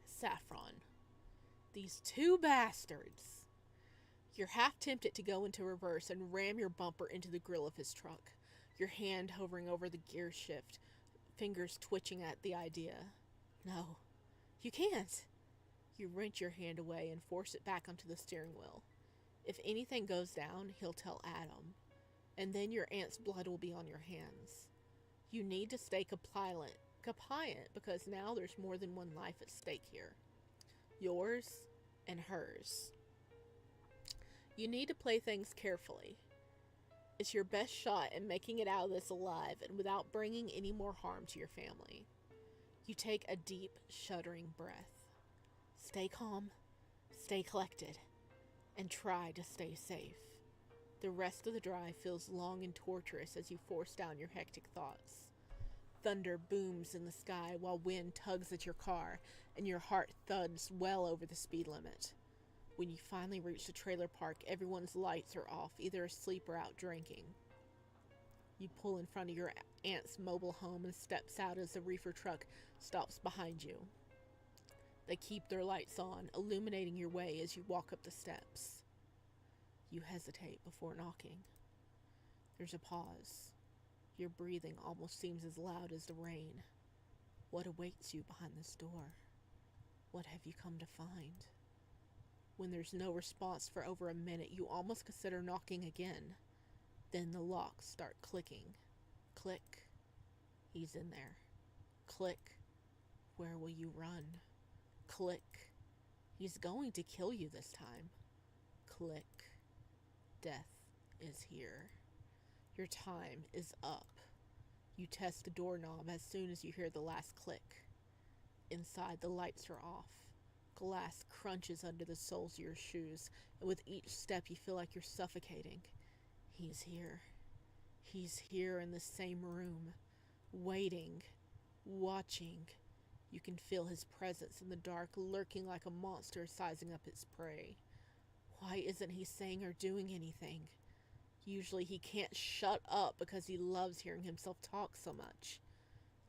Saffron. These two bastards. You're half tempted to go into reverse and ram your bumper into the grill of his truck, your hand hovering over the gear shift, fingers twitching at the idea. No, you can't. You wrench your hand away and force it back onto the steering wheel. If anything goes down, he'll tell Adam, and then your aunt's blood will be on your hands. You need to stay compliant because now there's more than one life at stake here. Yours and hers. You need to play things carefully. It's your best shot at making it out of this alive and without bringing any more harm to your family. You take a deep, shuddering breath. Stay calm, stay collected, and try to stay safe. The rest of the drive feels long and torturous as you force down your hectic thoughts. Thunder booms in the sky while wind tugs at your car, and your heart thuds well over the speed limit. When you finally reach the trailer park, everyone's lights are off, either asleep or out drinking. You pull in front of your aunt's mobile home and steps out as the reefer truck stops behind you. They keep their lights on, illuminating your way as you walk up the steps. You hesitate before knocking. There's a pause. Your breathing almost seems as loud as the rain. What awaits you behind this door? What have you come to find? When there's no response for over a minute, you almost consider knocking again. Then the locks start clicking. Click. He's in there. Click. Where will you run? Click. He's going to kill you this time. Click. Death is here. Your time is up. You test the doorknob as soon as you hear the last click. Inside, the lights are off. Glass crunches under the soles of your shoes, and with each step you feel like you're suffocating. He's here. He's here in the same room, waiting, watching. You can feel his presence in the dark, lurking like a monster sizing up its prey. Why isn't he saying or doing anything? Usually he can't shut up because he loves hearing himself talk so much.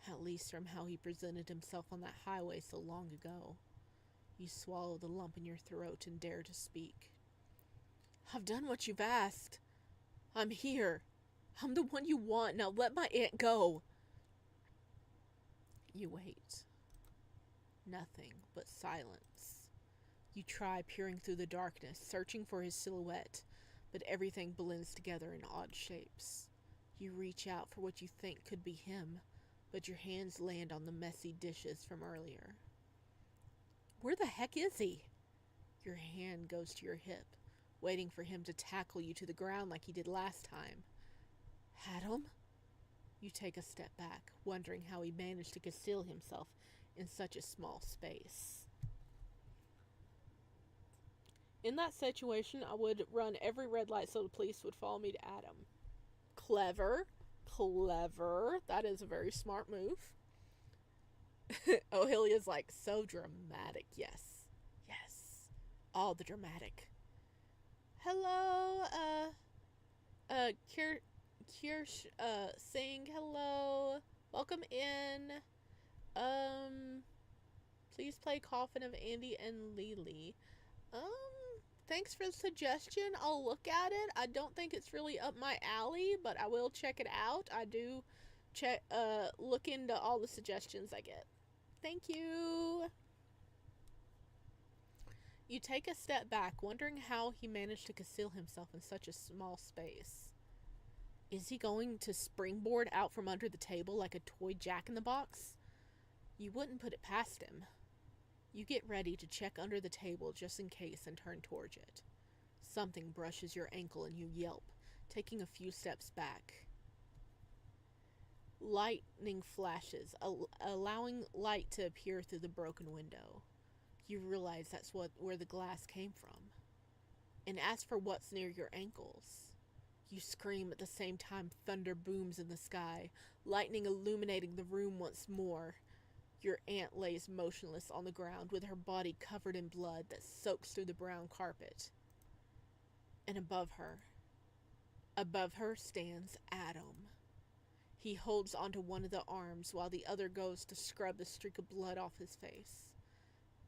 At least from how he presented himself on that highway so long ago. You swallow the lump in your throat and dare to speak. I've done what you've asked. I'm here. I'm the one you want. Now let my aunt go. You wait. Nothing but silence. You try peering through the darkness, searching for his silhouette, but everything blends together in odd shapes. You reach out for what you think could be him, but your hands land on the messy dishes from earlier. Where the heck is he? Your hand goes to your hip, waiting for him to tackle you to the ground like he did last time. Adam? You take a step back, wondering how he managed to conceal himself in such a small space. In that situation, I would run every red light so the police would follow me to Adam. Clever. Clever. That is a very smart move. Ohilia's like, so dramatic. Yes. Yes. All the dramatic. Hello, Kirsch, Singh, hello. Welcome in. Please play Coffin of Andy and Lily. Thanks for the suggestion. I'll look at it. I don't think it's really up my alley, but I will check it out. I do look into all the suggestions I get. Thank you. You take a step back, wondering how he managed to conceal himself in such a small space. Is he going to springboard out from under the table like a toy jack-in-the-box? You wouldn't put it past him. You get ready to check under the table just in case and turn towards it. Something brushes your ankle and you yelp, taking a few steps back. Lightning flashes, allowing light to appear through the broken window. You realize that's where the glass came from. And as for what's near your ankles, you scream at the same time thunder booms in the sky, lightning illuminating the room once more. Your aunt lays motionless on the ground with her body covered in blood that soaks through the brown carpet. And above her stands Adam. He holds onto one of the arms while the other goes to scrub the streak of blood off his face.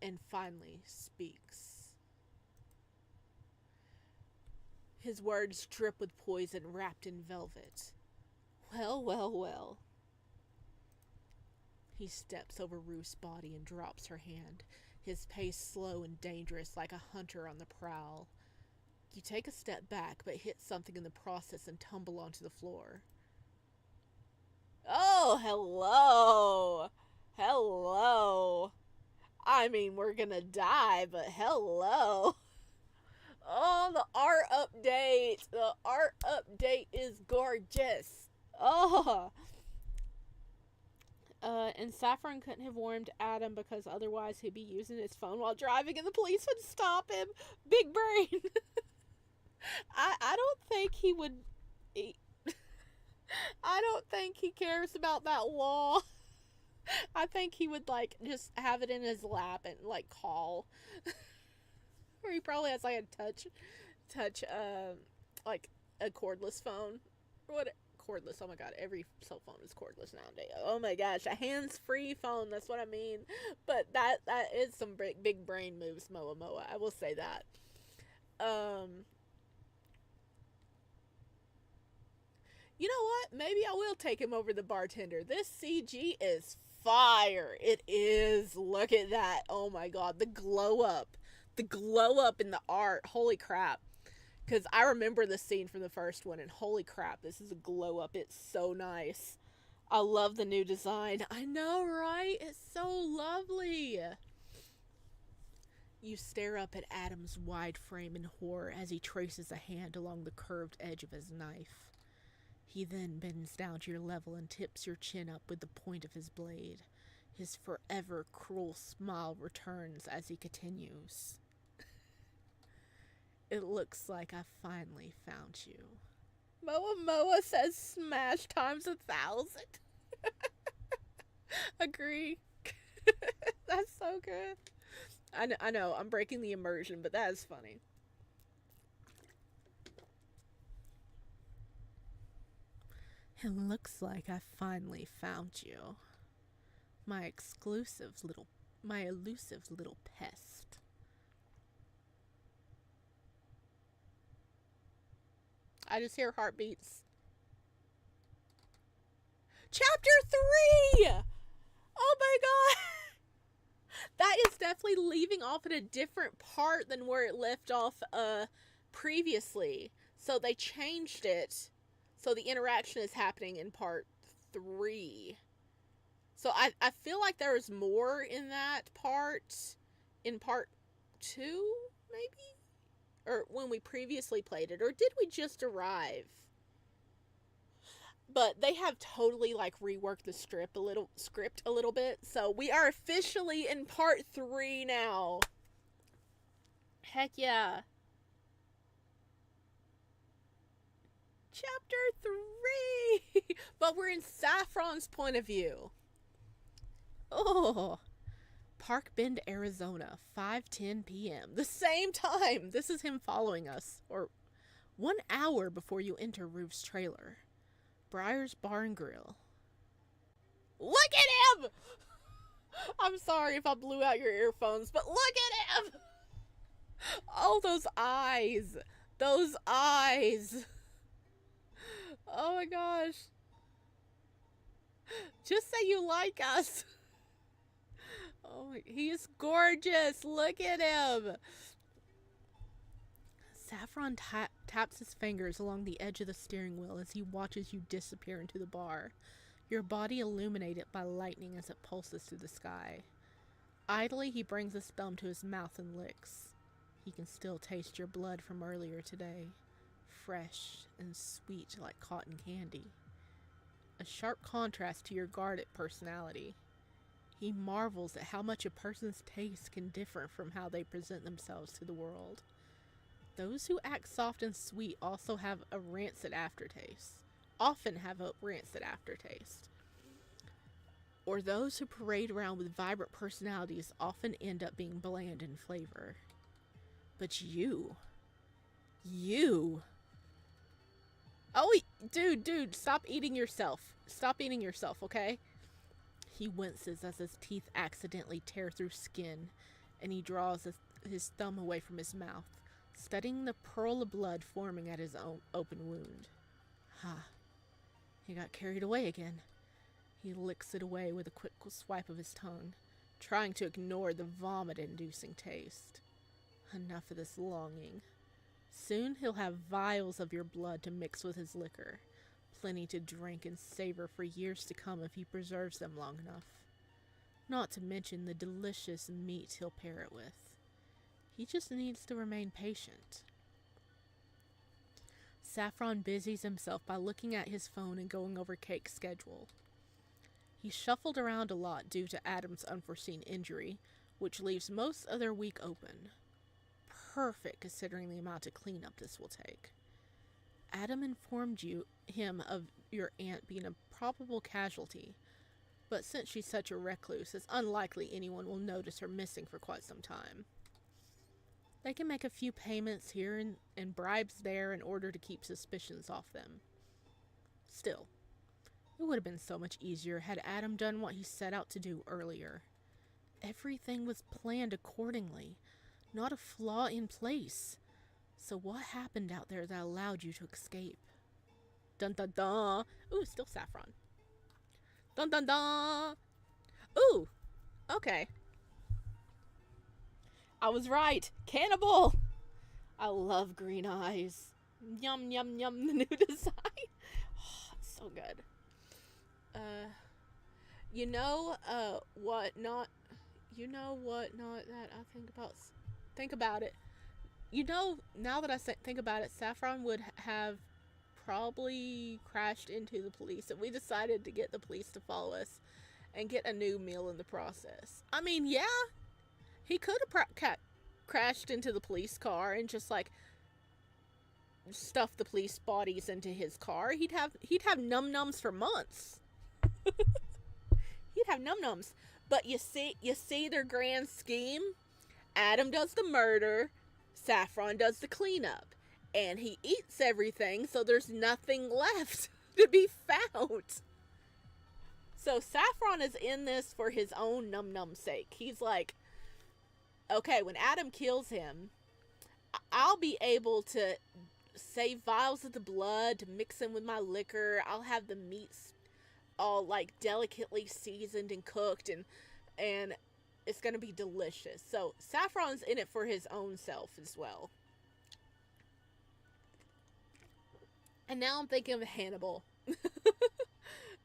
And finally speaks. His words drip with poison wrapped in velvet. Well, well, well. He steps over Ruth's body and drops her hand, his pace slow and dangerous like a hunter on the prowl. You take a step back but hit something in the process and tumble onto the floor. Oh, hello! Hello! I mean, we're gonna die, but hello! Oh, the art update! The art update is gorgeous! Oh! And Saffron couldn't have warned Adam because otherwise he'd be using his phone while driving and the police would stop him. Big brain! I don't think he would... I don't think he cares about that wall. I think he would, like, just have it in his lap and, like, call. Or he probably has, like, a touch, like, a cordless phone. What? Cordless, oh my god, every cell phone is cordless nowadays. Oh my gosh, a hands-free phone, that's what I mean. But that is some big brain moves, Moa. I will say that. You know what? Maybe I will take him over the bartender. This CG is fire. It is. Look at that. Oh my god. The glow up. The glow up in the art. Holy crap. Because I remember the scene from the first one, and holy crap, this is a glow up. It's so nice. I love the new design. I know, right? It's so lovely. You stare up at Adam's wide frame in horror as he traces a hand along the curved edge of his knife. He then bends down to your level and tips your chin up with the point of his blade. His forever cruel smile returns as he continues. It looks like I finally found you. Moa says smash times 1,000. Agree. That's so good. I know, I'm breaking the immersion, but that is funny. It looks like I finally found you. My elusive little pest. I just hear heartbeats. Chapter 3! Oh my god! That is definitely leaving off at a different part than where it left off previously. So they changed it. So the interaction is happening in part 3. So I feel like there was more in that part. In part 2, maybe? Or when we previously played it. Or did we just arrive? But they have totally, like, reworked the script a little bit. So we are officially in part 3 now. Heck yeah. Chapter 3! But we're in Saffron's point of view. Oh. Park Bend, Arizona, 5:10 p.m. The same time! This is him following us. Or 1 hour before you enter Ruth's trailer. Briar's Bar and Grill. Look at him! I'm sorry if I blew out your earphones, but look at him! Oh, those eyes. Those eyes. Oh my gosh. Just say you like us. Oh, he is gorgeous. Look at him. Saffron taps his fingers along the edge of the steering wheel as he watches you disappear into the bar, your body illuminated by lightning as it pulses through the sky. Idly, he brings his thumb to his mouth and licks. He can still taste your blood from earlier today, fresh and sweet like cotton candy. A sharp contrast to your guarded personality. He marvels at how much a person's taste can differ from how they present themselves to the world. Those who act soft and sweet also have a rancid aftertaste. Often have a rancid aftertaste. Or those who parade around with vibrant personalities often end up being bland in flavor. But you. Oh, dude, stop eating yourself. Stop eating yourself, okay? He winces as his teeth accidentally tear through skin, and he draws his thumb away from his mouth, studying the pearl of blood forming at his own open wound. He got carried away again. He licks it away with a quick swipe of his tongue, trying to ignore the vomit-inducing taste. Enough of this longing. Soon he'll have vials of your blood to mix with his liquor, plenty to drink and savor for years to come if he preserves them long enough. Not to mention the delicious meat he'll pair it with. He just needs to remain patient. Saffron busies himself by looking at his phone and going over Cake's schedule. He shuffled around a lot due to Adam's unforeseen injury, which leaves most of their week open. Perfect considering the amount of cleanup this will take. Adam informed him of your aunt being a probable casualty, but since she's such a recluse, it's unlikely anyone will notice her missing for quite some time. They can make a few payments here and bribes there in order to keep suspicions off them. Still, it would have been so much easier had Adam done what he set out to do earlier. Everything was planned accordingly, not a flaw in place. So what happened out there that allowed you to escape? Dun dun dun. Ooh, still Saffron. Dun dun dun. Ooh, okay. I was right. Cannibal. I love green eyes. Yum yum yum. The new design. Oh, it's so good. What not? You know what not that I think about. Think about it. Now that I think about it, Saffron would have probably crashed into the police if we decided to get the police to follow us and get a new meal in the process. I mean, yeah, he could have crashed into the police car and just like stuffed the police bodies into his car. He'd have num-nums for months. He'd have num-nums. But you see their grand scheme? Adam does the murder, Saffron does the cleanup, and he eats everything, so there's nothing left to be found. So Saffron is in this for his own num-num sake. He's like, okay, when Adam kills him, I'll be able to save vials of the blood to mix in with my liquor. I'll have the meats all like delicately seasoned and cooked, and it's gonna be delicious. So Saffron's in it for his own self as well. And now I'm thinking of Hannibal.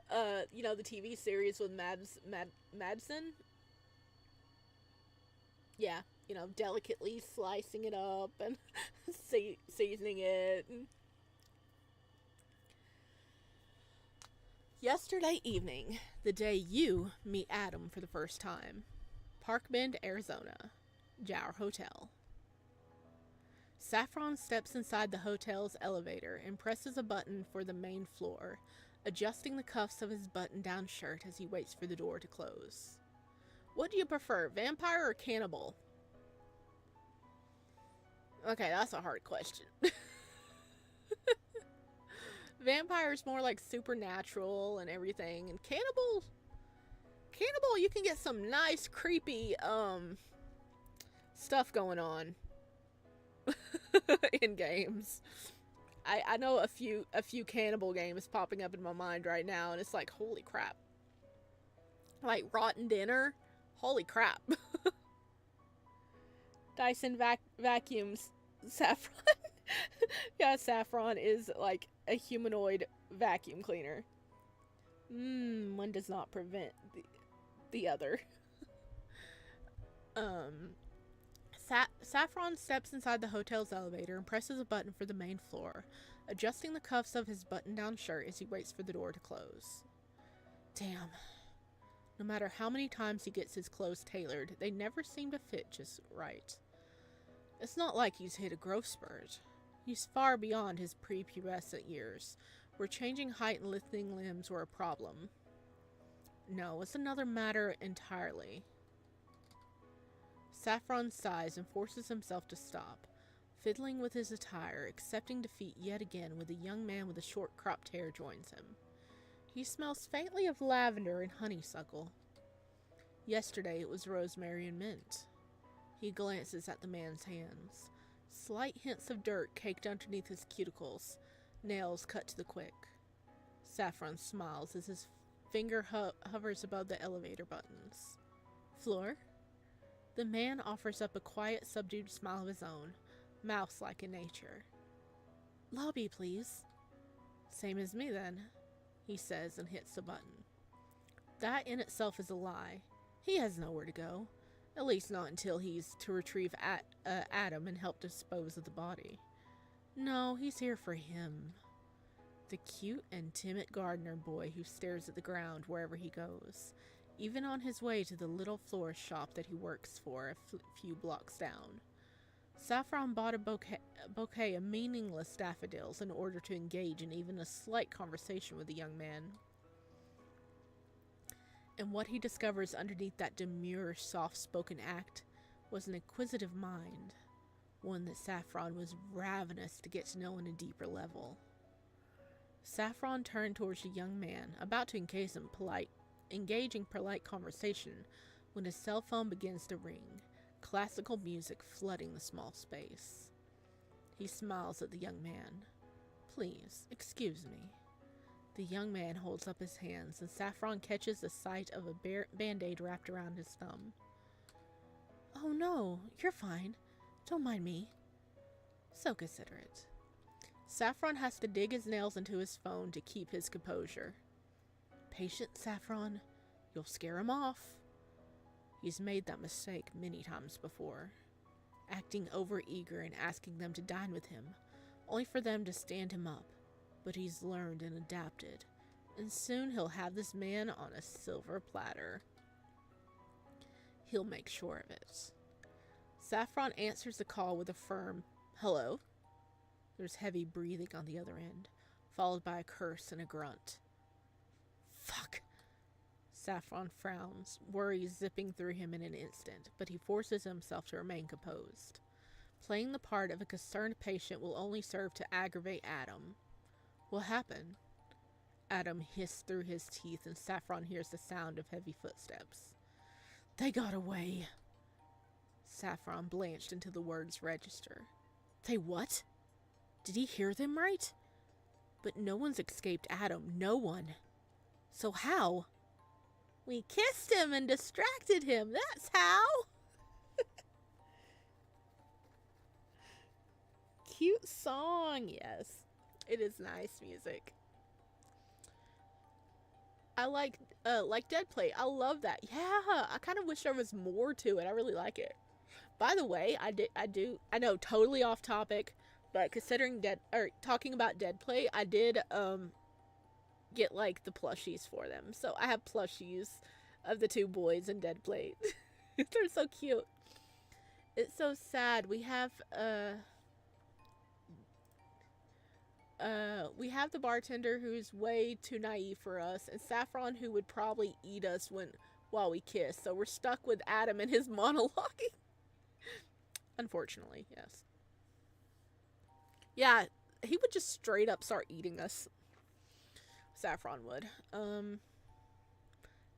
The TV series with Madsen. Yeah, delicately slicing it up and seasoning it. Yesterday evening, the day you meet Adam for the first time. Park Bend, Arizona. Jower Hotel. Saffron steps inside the hotel's elevator and presses a button for the main floor, adjusting the cuffs of his button-down shirt as he waits for the door to close. What do you prefer, vampire or cannibal? Okay, that's a hard question. Vampire's more like supernatural and everything, and cannibal, you can get some nice creepy stuff going on. in games. I know a few cannibal games popping up in my mind right now, and it's like, holy crap. Like Rotten Dinner, holy crap. Dyson vacuums Saffron. Yeah, Saffron is like a humanoid vacuum cleaner. One does not prevent the other. Um, Saffron steps inside the hotel's elevator and presses a button for the main floor, adjusting the cuffs of his button-down shirt as he waits for the door to close. Damn. No matter how many times he gets his clothes tailored, they never seem to fit just right. It's not like he's hit a growth spurt. He's far beyond his prepubescent years, where changing height and lifting limbs were a problem. No, it's another matter entirely. Saffron sighs and forces himself to stop, fiddling with his attire, accepting defeat yet again when a young man with a short cropped hair joins him. He smells faintly of lavender and honeysuckle. Yesterday it was rosemary and mint. He glances at the man's hands. Slight hints of dirt caked underneath his cuticles, nails cut to the quick. Saffron smiles as his finger hovers above the elevator buttons. Floor? The man offers up a quiet, subdued smile of his own, mouse-like in nature. Lobby, please. Same as me, then, he says and hits the button. That in itself is a lie. He has nowhere to go. At least not until he's to retrieve Adam and help dispose of the body. No, he's here for him. The cute and timid gardener boy who stares at the ground wherever he goes, even on his way to the little florist shop that he works for a few blocks down. Saffron bought a bouquet of meaningless daffodils in order to engage in even a slight conversation with the young man. And what he discovers underneath that demure, soft-spoken act was an inquisitive mind, one that Saffron was ravenous to get to know on a deeper level. Saffron turned towards the young man, about to engage in polite conversation, when his cell phone begins to ring, classical music flooding the small space. He smiles at the young man. Please, excuse me. The young man holds up his hands, and Saffron catches the sight of a band-aid wrapped around his thumb. Oh no, you're fine. Don't mind me. So considerate. Saffron has to dig his nails into his phone to keep his composure. Patient, Saffron. You'll scare him off. He's made that mistake many times before, acting overeager and asking them to dine with him, only for them to stand him up. But he's learned and adapted, and soon he'll have this man on a silver platter. He'll make sure of it. Saffron answers the call with a firm, hello? There's heavy breathing on the other end, followed by a curse and a grunt. Fuck! Saffron frowns, worry zipping through him in an instant, but he forces himself to remain composed. Playing the part of a concerned patient will only serve to aggravate Adam. What happened? Adam hissed through his teeth, and Saffron hears the sound of heavy footsteps. They got away. Saffron blanched until the words register. They what? Did he hear them right? But no one's escaped Adam, no one. So how? We kissed him and distracted him, that's how. Cute song, yes. It is nice music. I like Dead Play. I love that. Yeah, I kind of wish there was more to it. I really like it. By the way, I know, totally off topic, but considering talking about Dead Play, I did get like the plushies for them. So I have plushies of the two boys in Dead Play. They're so cute. It's so sad. We have the bartender who's way too naive for us, and Saffron who would probably eat us while we kiss. So we're stuck with Adam and his monologuing. Unfortunately, yes. Yeah, he would just straight up start eating us. Saffron would.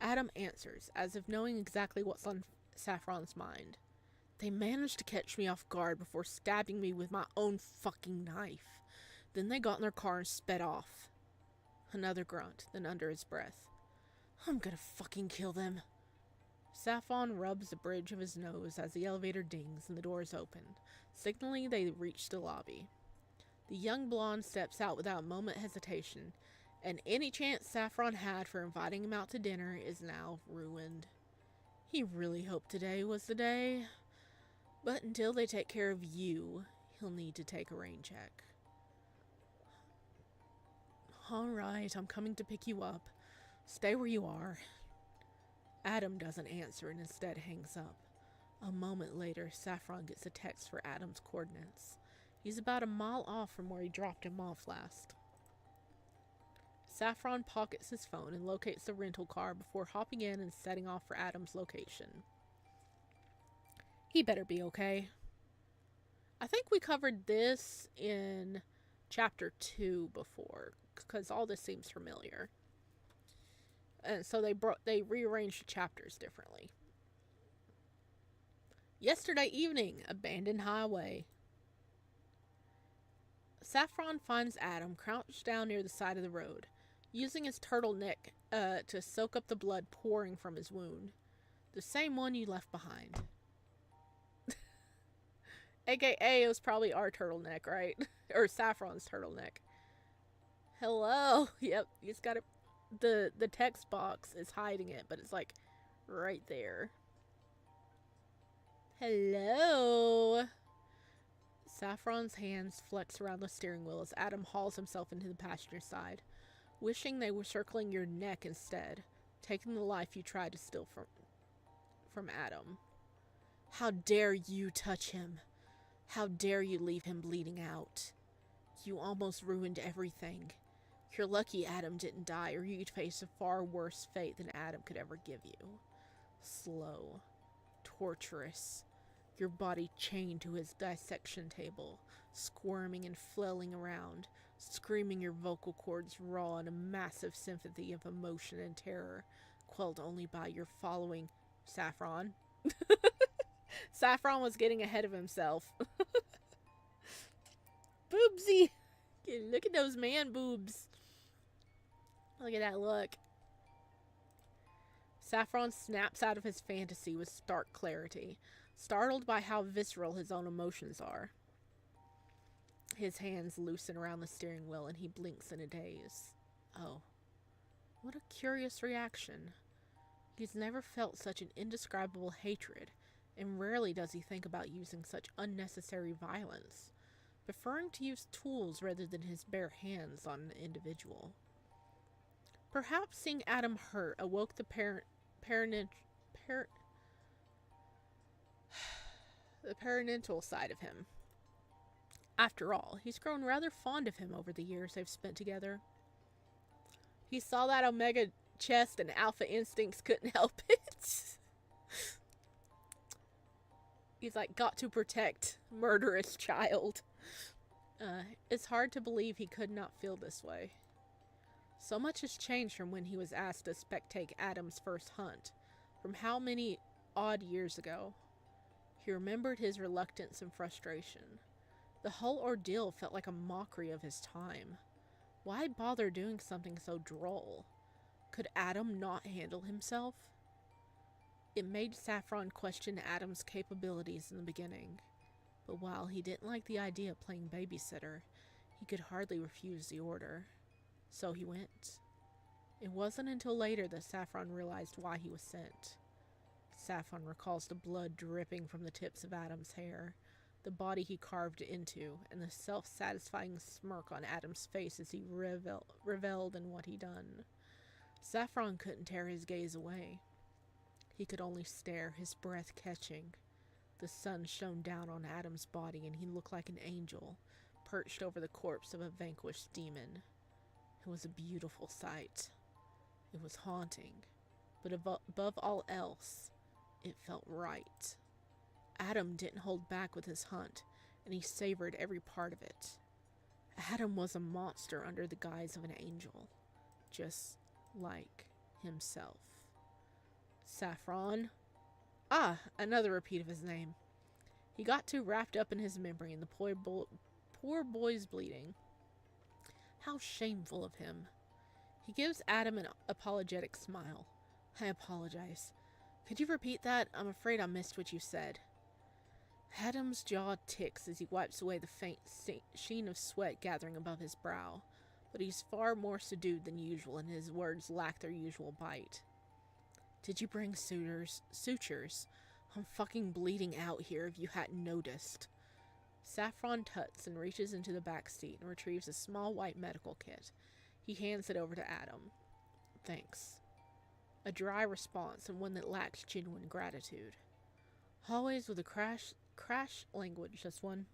Adam answers, as if knowing exactly what's on Saffron's mind. They managed to catch me off guard before stabbing me with my own fucking knife. Then they got in their car and sped off. Another grunt, then under his breath. I'm gonna fucking kill them. Saffron rubs the bridge of his nose as the elevator dings and the doors open, signaling they reach the lobby. The young blonde steps out without a moment hesitation, and any chance Saffron had for inviting him out to dinner is now ruined. He really hoped today was the day, but until they take care of you, he'll need to take a rain check. Alright, I'm coming to pick you up. Stay where you are. Adam doesn't answer and instead hangs up. A moment later, Saffron gets a text for Adam's coordinates. He's about a mile off from where he dropped him off last. Saffron pockets his phone and locates the rental car before hopping in and setting off for Adam's location. He better be okay. I think we covered this in chapter 2 before, because all this seems familiar. And so they rearranged the chapters differently. Yesterday evening, abandoned highway. Saffron finds Adam crouched down near the side of the road, using his turtleneck to soak up the blood pouring from his wound. The same one you left behind. AKA, it was probably our turtleneck, right? Or Saffron's turtleneck. Hello. Yep, he's got it. The text box is hiding it, but it's like right there. Hello. Saffron's hands flex around the steering wheel as Adam hauls himself into the passenger side, wishing they were circling your neck instead, taking the life you tried to steal from Adam. How dare you touch him? How dare you leave him bleeding out? You almost ruined everything. You're lucky Adam didn't die, or you'd face a far worse fate than Adam could ever give you. Slow. Torturous. Your body chained to his dissection table, squirming and flailing around, screaming your vocal cords raw in a massive symphony of emotion and terror, quelled only by your following Saffron. Saffron was getting ahead of himself. Boobsy! Look at those man boobs. Look at that look. Saffron snaps out of his fantasy with stark clarity, startled by how visceral his own emotions are. His hands loosen around the steering wheel and he blinks in a daze. Oh, what a curious reaction. He's never felt such an indescribable hatred, and rarely does he think about using such unnecessary violence, preferring to use tools rather than his bare hands on an individual. Perhaps seeing Adam hurt awoke the parental side of him. After all, he's grown rather fond of him over the years they've spent together. He saw that Omega chest and alpha instincts couldn't help it. He's like, got to protect murderous child. It's hard to believe he could not feel this way. So much has changed from when he was asked to spectate Adam's first hunt, from how many odd years ago. He remembered his reluctance and frustration. The whole ordeal felt like a mockery of his time. Why bother doing something so droll? Could Adam not handle himself? It made Saffron question Adam's capabilities in the beginning, but while he didn't like the idea of playing babysitter, he could hardly refuse the order. So he went. It wasn't until later that Saffron realized why he was sent. Saffron recalls the blood dripping from the tips of Adam's hair, the body he carved it into, and the self-satisfying smirk on Adam's face as he reveled in what he'd done. Saffron couldn't tear his gaze away. He could only stare, his breath catching. The sun shone down on Adam's body, and he looked like an angel, perched over the corpse of a vanquished demon. It was a beautiful sight. It was haunting, but above all else, it felt right. Adam didn't hold back with his hunt, and he savored every part of it. Adam was a monster under the guise of an angel, just like himself. Saffron? Ah, another repeat of his name. He got too wrapped up in his memory and the poor boy's bleeding. How shameful of him. He gives Adam an apologetic smile. I apologize. Could you repeat that? I'm afraid I missed what you said. Adam's jaw ticks as he wipes away the faint sheen of sweat gathering above his brow, but he's far more subdued than usual and his words lack their usual bite. Did you bring sutures? I'm fucking bleeding out here if you hadn't noticed. Saffron tuts and reaches into the back seat and retrieves a small white medical kit. He hands it over to Adam. Thanks. A dry response and one that lacked genuine gratitude. Always with a crash language, this one.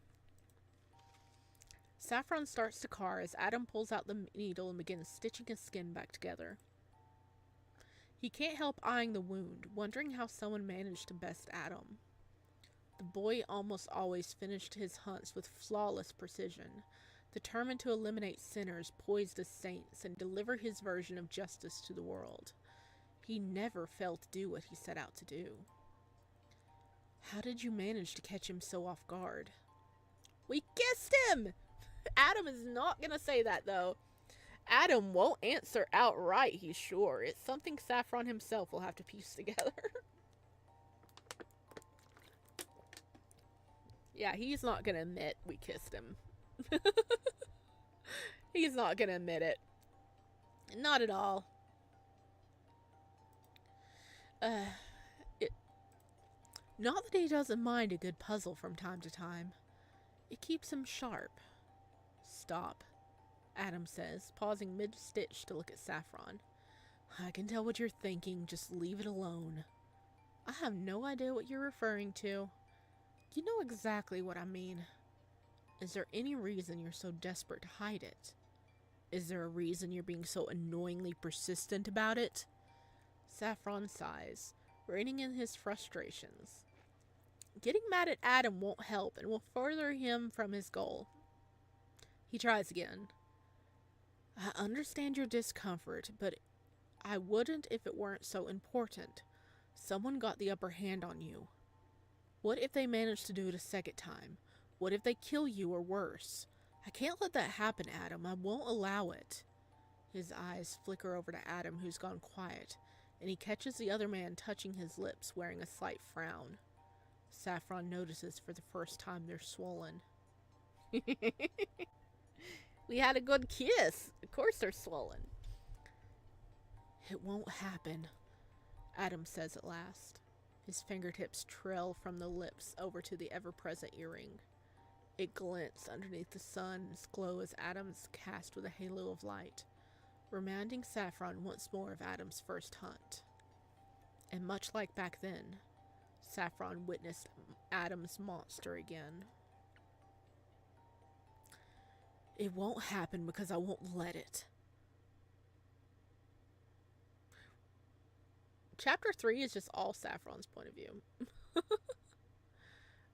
Saffron starts the car as Adam pulls out the needle and begins stitching his skin back together. He can't help eyeing the wound, wondering how someone managed to best Adam. The boy almost always finished his hunts with flawless precision, determined to eliminate sinners poised as saints and deliver his version of justice to the world. He never failed to do what he set out to do. How did you manage to catch him so off guard? We kissed him! Adam is not gonna say that, though. Adam won't answer outright, he's sure. It's something Saffron himself will have to piece together. Yeah, he's not gonna admit we kissed him. He's not gonna admit it. Not at all. Not that he doesn't mind a good puzzle from time to time. It keeps him sharp. Stop, Adam says, pausing mid-stitch to look at Saffron. I can tell what you're thinking, just leave it alone. I have no idea what you're referring to. You know exactly what I mean. Is there any reason you're so desperate to hide it? Is there a reason you're being so annoyingly persistent about it? Saffron sighs, reining in his frustrations. Getting mad at Adam won't help and will further him from his goal. He tries again. I understand your discomfort, but I wouldn't if it weren't so important. Someone got the upper hand on you. What if they managed to do it a second time? What if they kill you or worse? I can't let that happen, Adam. I won't allow it. His eyes flicker over to Adam, who's gone quiet, and he catches the other man touching his lips, wearing a slight frown. Saffron notices for the first time they're swollen. We had a good kiss. Of course they're swollen. It won't happen, Adam says at last. His fingertips trail from the lips over to the ever-present earring. It glints underneath the sun's glow as Adam's cast with a halo of light, reminding Saffron once more of Adam's first hunt. And much like back then, Saffron witnessed Adam's monster again. It won't happen because I won't let it. Chapter 3 is just all Saffron's point of view.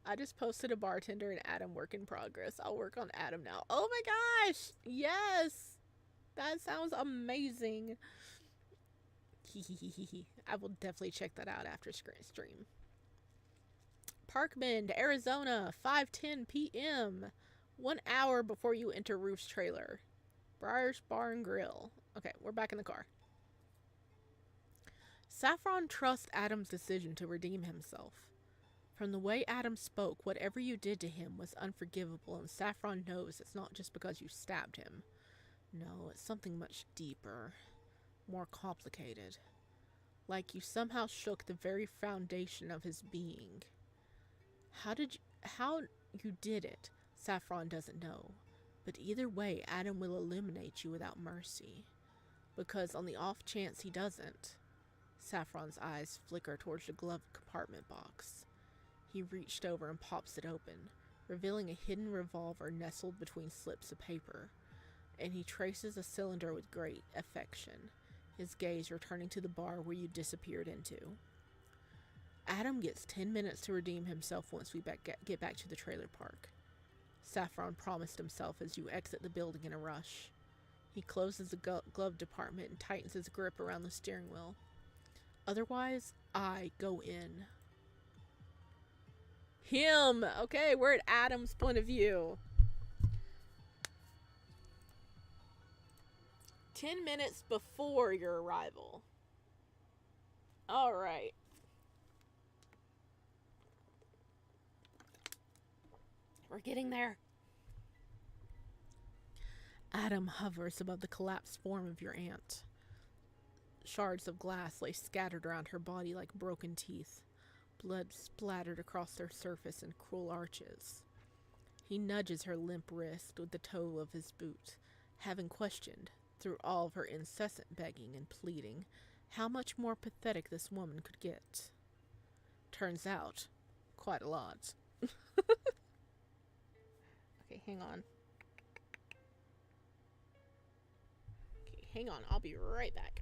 I just posted a bartender and Adam work in progress. I'll work on Adam now. Oh my gosh! Yes! That sounds amazing. I will definitely check that out after stream. Park Bend, Arizona, 5:10 p.m. 1 hour before you enter Roof's trailer. Briar's Bar and Grill. Okay, we're back in the car. Saffron trusts Adam's decision to redeem himself. From the way Adam spoke, whatever you did to him was unforgivable, and Saffron knows it's not just because you stabbed him. No, it's something much deeper, more complicated. Like you somehow shook the very foundation of his being. How you did it, Saffron doesn't know. But either way, Adam will eliminate you without mercy. Because on the off chance he doesn't, Saffron's eyes flicker towards the glove compartment box. He reached over and pops it open, revealing a hidden revolver nestled between slips of paper, and he traces a cylinder with great affection, his gaze returning to the bar where you disappeared into. Adam gets 10 minutes to redeem himself once we get back to the trailer park. Saffron promised himself as you exit the building in a rush. He closes the glove department and tightens his grip around the steering wheel. Otherwise, I go in. Him. Okay, we're at Adam's point of view. 10 minutes before your arrival. Alright. We're getting there. Adam hovers above the collapsed form of your aunt. Shards of glass lay scattered around her body like broken teeth. Blood splattered across their surface in cruel arches. He nudges her limp wrist with the toe of his boot, having questioned, through all of her incessant begging and pleading, how much more pathetic this woman could get. Turns out, quite a lot. Okay, hang on. Okay, hang on. I'll be right back.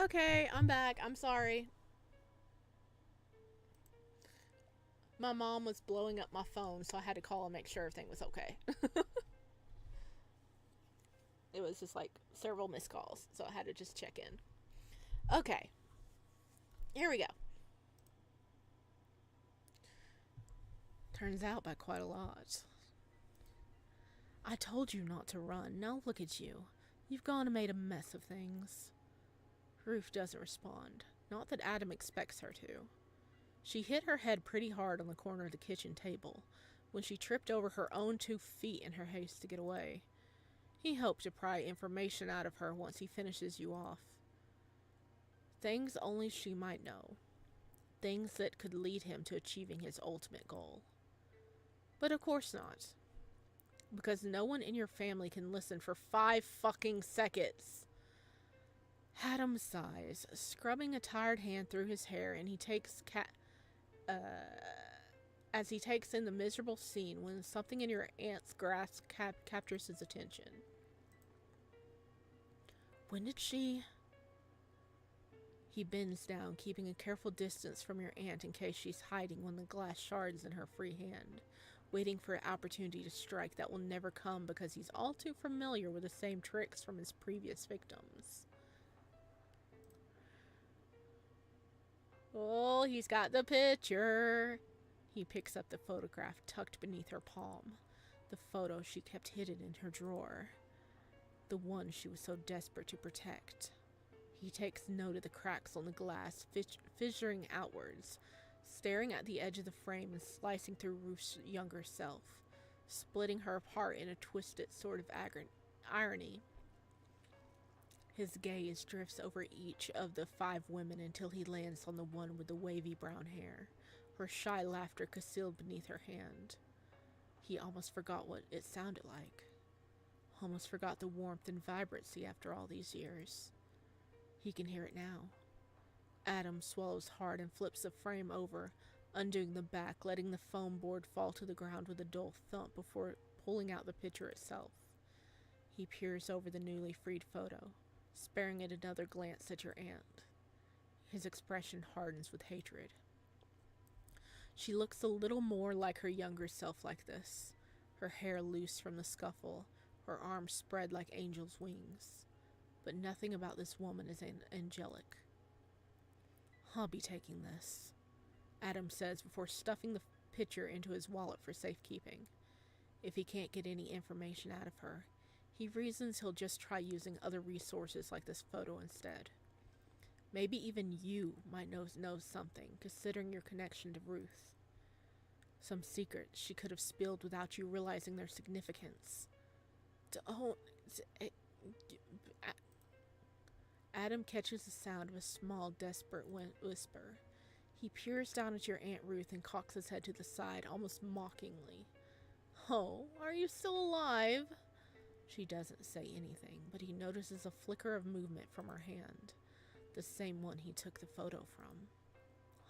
Okay, I'm back. I'm sorry. My mom was blowing up my phone, so I had to call and make sure everything was okay. It was just like several missed calls, so I had to just check in. Okay, here we go. Turns out by quite a lot. I told you not to run. Now look at you. You've gone and made a mess of things. Ruth doesn't respond. Not that Adam expects her to. She hit her head pretty hard on the corner of the kitchen table when she tripped over her own 2 feet in her haste to get away. He hoped to pry information out of her once he finishes you off. Things only she might know. Things that could lead him to achieving his ultimate goal. But of course not. Because no one in your family can listen for 5 fucking seconds. Adam sighs, scrubbing a tired hand through his hair, and he takes as he takes in the miserable scene when something in your aunt's grasp captures his attention. When did she... He bends down, keeping a careful distance from your aunt in case she's hiding one of the glass shards in her free hand, waiting for an opportunity to strike that will never come because he's all too familiar with the same tricks from his previous victims. Oh, he's got the picture. He picks up the photograph tucked beneath her palm. The photo she kept hidden in her drawer. The one she was so desperate to protect. He takes note of the cracks on the glass, fissuring outwards, staring at the edge of the frame and slicing through Ruth's younger self, splitting her apart in a twisted sort of irony. His gaze drifts over each of the 5 women until he lands on the one with the wavy brown hair, her shy laughter concealed beneath her hand. He almost forgot what it sounded like. Almost forgot the warmth and vibrancy after all these years. He can hear it now. Adam swallows hard and flips the frame over, undoing the back, letting the foam board fall to the ground with a dull thump before pulling out the picture itself. He peers over the newly freed photo, sparing it another glance at your aunt. His expression hardens with hatred. She looks a little more like her younger self like this, her hair loose from the scuffle, her arms spread like angels' wings. But nothing about this woman is angelic. I'll be taking this, Adam says before stuffing the picture into his wallet for safekeeping. If he can't get any information out of her, he reasons he'll just try using other resources like this photo instead. Maybe even you might know something, considering your connection to Ruth. Some secrets she could have spilled without you realizing their significance. Adam catches the sound of a small, desperate whisper. He peers down at your Aunt Ruth and cocks his head to the side, almost mockingly. Oh, are you still alive? She doesn't say anything, but he notices a flicker of movement from her hand, the same one he took the photo from.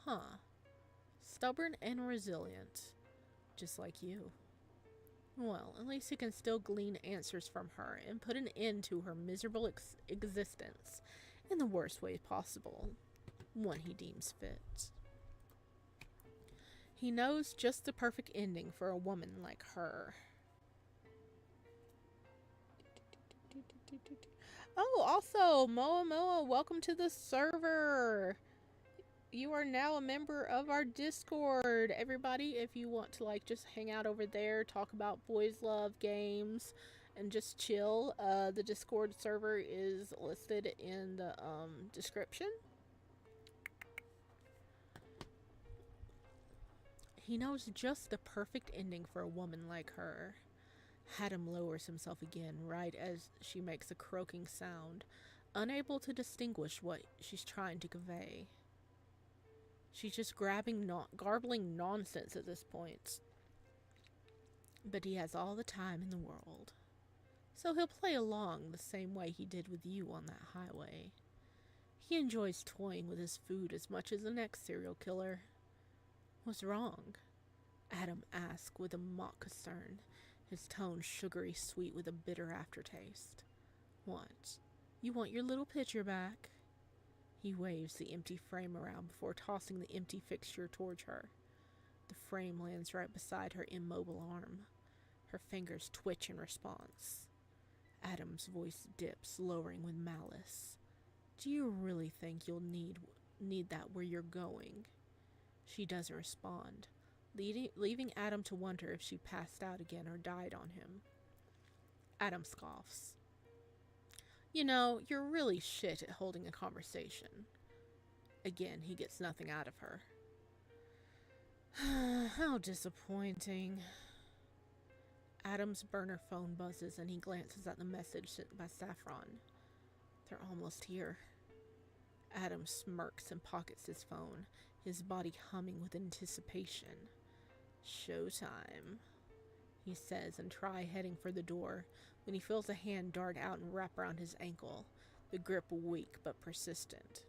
Huh. Stubborn and resilient, just like you. Well, at least he can still glean answers from her and put an end to her miserable existence in the worst way possible, one he deems fit. He knows just the perfect ending for a woman like her. Oh, also, Moa, welcome to the server. You are now a member of our Discord. Everybody, if you want to just hang out over there, talk about boys love games, and just chill, the Discord server is listed in the description. He knows just the perfect ending for a woman like her. Adam lowers himself again right as she makes a croaking sound, unable to distinguish what she's trying to convey. She's just garbling nonsense at this point. But he has all the time in the world. So he'll play along the same way he did with you on that highway. He enjoys toying with his food as much as the next serial killer. What's wrong? Adam asked with a mock concern, his tone sugary sweet with a bitter aftertaste. What? You want your little picture back? He waves the empty frame around before tossing the empty fixture towards her. The frame lands right beside her immobile arm. Her fingers twitch in response. Adam's voice dips, lowering with malice. Do you really think you'll need that where you're going? She doesn't respond, leaving Adam to wonder if she passed out again or died on him. Adam scoffs. You know, you're really shit at holding a conversation. Again, he gets nothing out of her. How disappointing. Adam's burner phone buzzes and he glances at the message sent by Saffron. They're almost here. Adam smirks and pockets his phone, his body humming with anticipation. Showtime, he says, and try heading for the door when he feels a hand dart out and wrap around his ankle, the grip weak but persistent.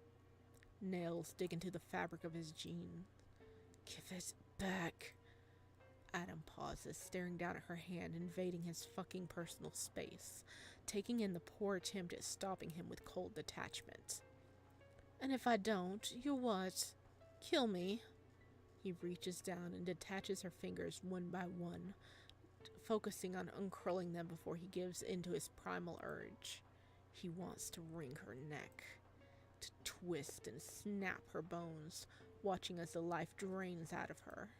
Nails dig into the fabric of his jeans. Give it back. Adam pauses, staring down at her hand, invading his fucking personal space, taking in the poor attempt at stopping him with cold detachment. And if I don't, you'll what? Kill me? He reaches down and detaches her fingers one by one, focusing on uncurling them before he gives into his primal urge. He wants to wring her neck, to twist and snap her bones, watching as the life drains out of her.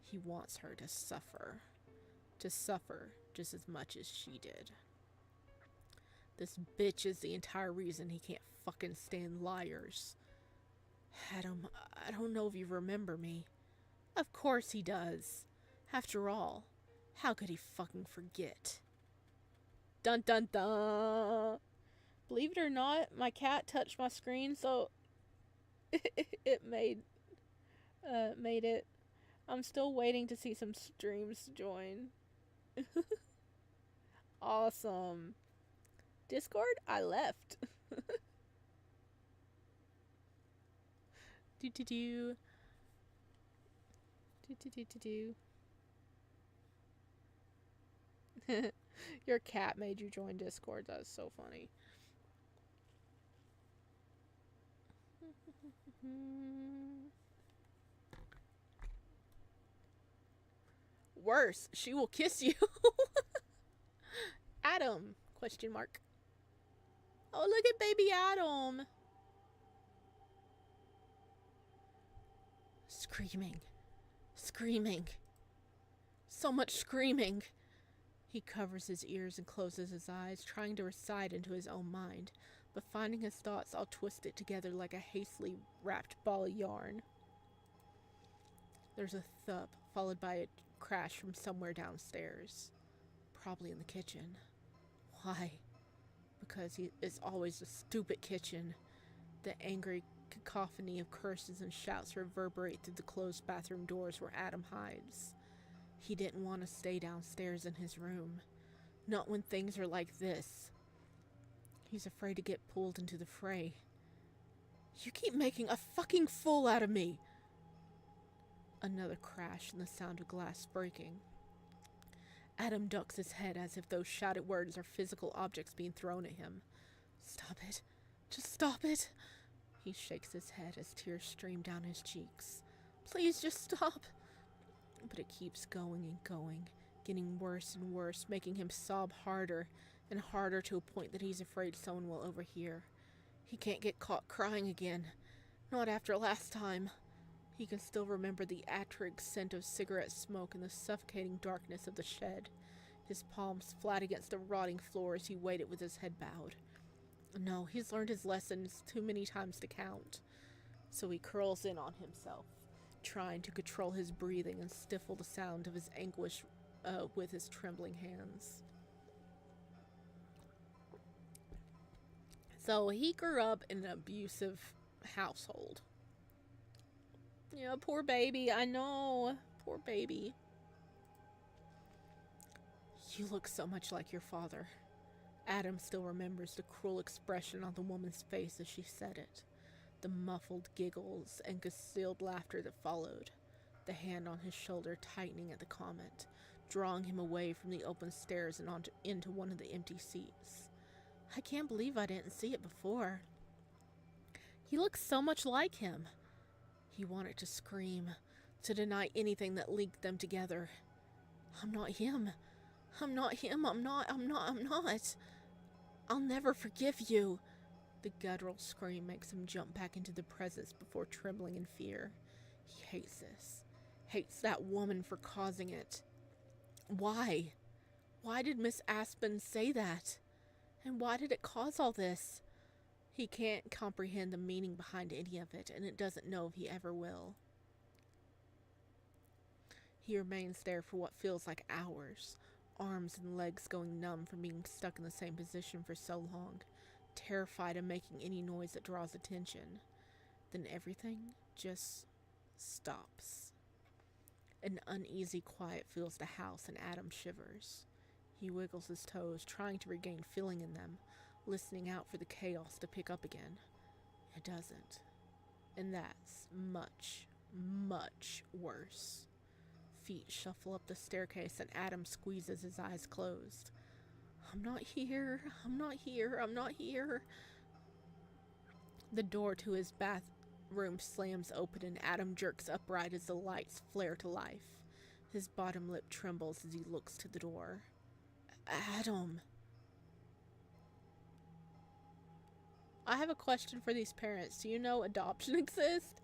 He wants her to suffer just as much as she did. This bitch is the entire reason he can't fucking stand liars. Adam, I don't know if you remember me. Of course he does. After all, how could he fucking forget? Dun dun dun! Believe it or not, my cat touched my screen, so it made it. I'm still waiting to see some streams join. Awesome. Discord? I left. Do do do. Do do do do do. Your cat made you join Discord. That's so funny. Worse, she will kiss you. Adam? Question mark. Oh, look at baby Adam. Screaming. Screaming. So much screaming. He covers his ears and closes his eyes, trying to recite into his own mind, but finding his thoughts all twisted together like a hastily wrapped ball of yarn. There's a thump, followed by a crash from somewhere downstairs. Probably in the kitchen. Why? Because it's always the stupid kitchen. The angry cacophony of curses and shouts reverberate through the closed bathroom doors where Adam hides. He didn't want to stay downstairs in his room. Not when things are like this. He's afraid to get pulled into the fray. You keep making a fucking fool out of me! Another crash and the sound of glass breaking. Adam ducks his head as if those shouted words are physical objects being thrown at him. Stop it. Just stop it. He shakes his head as tears stream down his cheeks. Please just stop. But it keeps going and going, getting worse and worse, making him sob harder and harder to a point that he's afraid someone will overhear. He can't get caught crying again. Not after last time. He can still remember the acrid scent of cigarette smoke and the suffocating darkness of the shed, his palms flat against the rotting floor as he waited with his head bowed. No, he's learned his lessons too many times to count. So he curls in on himself, trying to control his breathing and stifle the sound of his anguish with his trembling hands. So he grew up in an abusive household. Yeah, poor baby, I know. Poor baby. You look so much like your father. Adam still remembers the cruel expression on the woman's face as she said it. The muffled giggles and concealed laughter that followed. The hand on his shoulder tightening at the comment, drawing him away from the open stairs and into one of the empty seats. I can't believe I didn't see it before. He looks so much like him. He wanted to scream, to deny anything that linked them together. I'm not him. I'm not him. I'm not. I'll never forgive you. The guttural scream makes him jump back into the presence before trembling in fear. He hates this. Hates that woman for causing it. Why? Why did Miss Aspen say that? And why did it cause all this? He can't comprehend the meaning behind any of it, and it doesn't know if he ever will. He remains there for what feels like hours, arms and legs going numb from being stuck in the same position for so long, terrified of making any noise that draws attention. Then everything just stops. An uneasy quiet fills the house and Adam shivers. He wiggles his toes, trying to regain feeling in them, listening out for the chaos to pick up again. It doesn't. And that's much, much worse. Feet shuffle up the staircase and Adam squeezes his eyes closed. I'm not here. I'm not here. I'm not here. The door to his bathroom slams open and Adam jerks upright as the lights flare to life. His bottom lip trembles as he looks to the door. Adam. I have a question for these parents. Do you know adoption exists?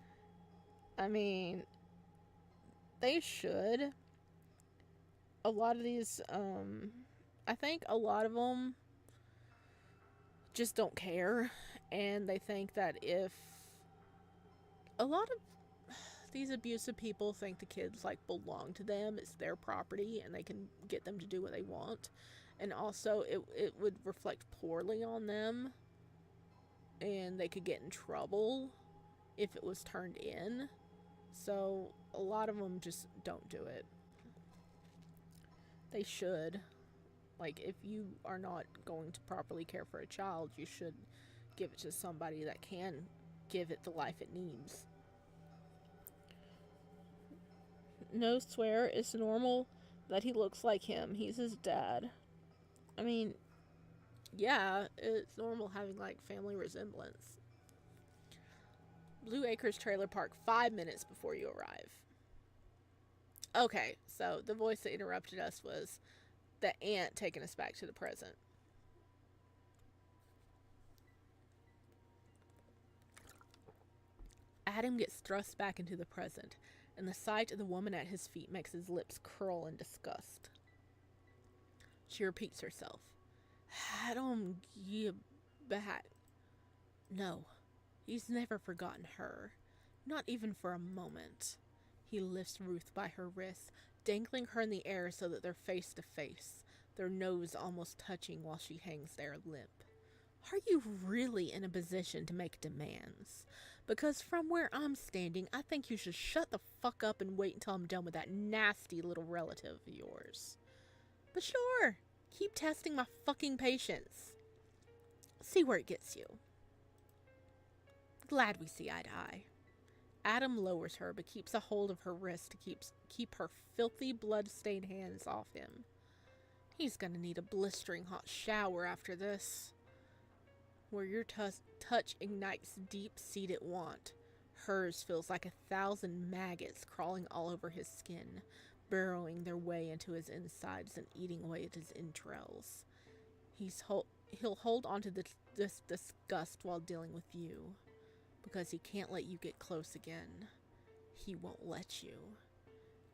I mean, they should. A lot of these, I think a lot of them just don't care. And they think that if a lot of these abusive people think the kids like belong to them, it's their property, and they can get them to do what they want. And also, it would reflect poorly on them, and they could get in trouble if it was turned in. So a lot of them just don't do it. They should. Like, if you are not going to properly care for a child, you should give it to somebody that can give it the life it needs. No swear, it's normal that he looks like him. He's his dad. I mean, yeah, it's normal having, like, family resemblance. Blue Acres Trailer Park, 5 minutes before you arrive. Okay, so the voice that interrupted us was the aunt taking us back to the present. Adam gets thrust back into the present, and the sight of the woman at his feet makes his lips curl in disgust. She repeats herself. Adam, you back. No, he's never forgotten her. Not even for a moment. He lifts Ruth by her wrist, dangling her in the air so that they're face to face, their nose almost touching while she hangs there limp. Are you really in a position to make demands? Because from where I'm standing, I think you should shut the fuck up and wait until I'm done with that nasty little relative of yours. But sure, keep testing my fucking patience. See where it gets you. Glad we see eye to eye. Adam lowers her, but keeps a hold of her wrist to keep her filthy, blood-stained hands off him. He's gonna need a blistering hot shower after this. Where your touch ignites deep-seated want, hers feels like 1,000 maggots crawling all over his skin, burrowing their way into his insides and eating away at his entrails. He'll hold on to this disgust while dealing with you, because he can't let you get close again. He won't let you.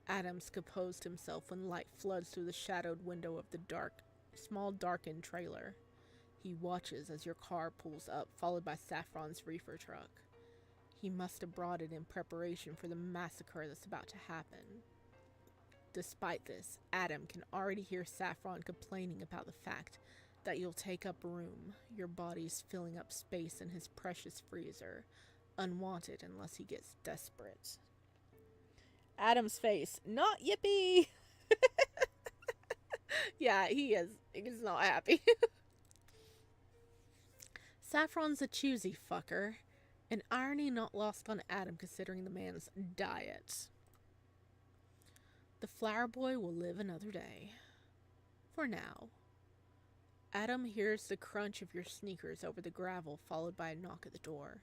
Adams composed himself when light floods through the shadowed window of the small darkened trailer. He watches as your car pulls up, followed by Saffron's reefer truck. He must have brought it in preparation for the massacre that's about to happen. Despite this, Adam can already hear Saffron complaining about the fact that you'll take up room, your body's filling up space in his precious freezer, unwanted unless he gets desperate. Adam's face, not yippee! Yeah, he is. He's not happy. Saffron's a choosy fucker, an irony not lost on Adam considering the man's diet. The flower boy will live another day. For now. Adam hears the crunch of your sneakers over the gravel, followed by a knock at the door.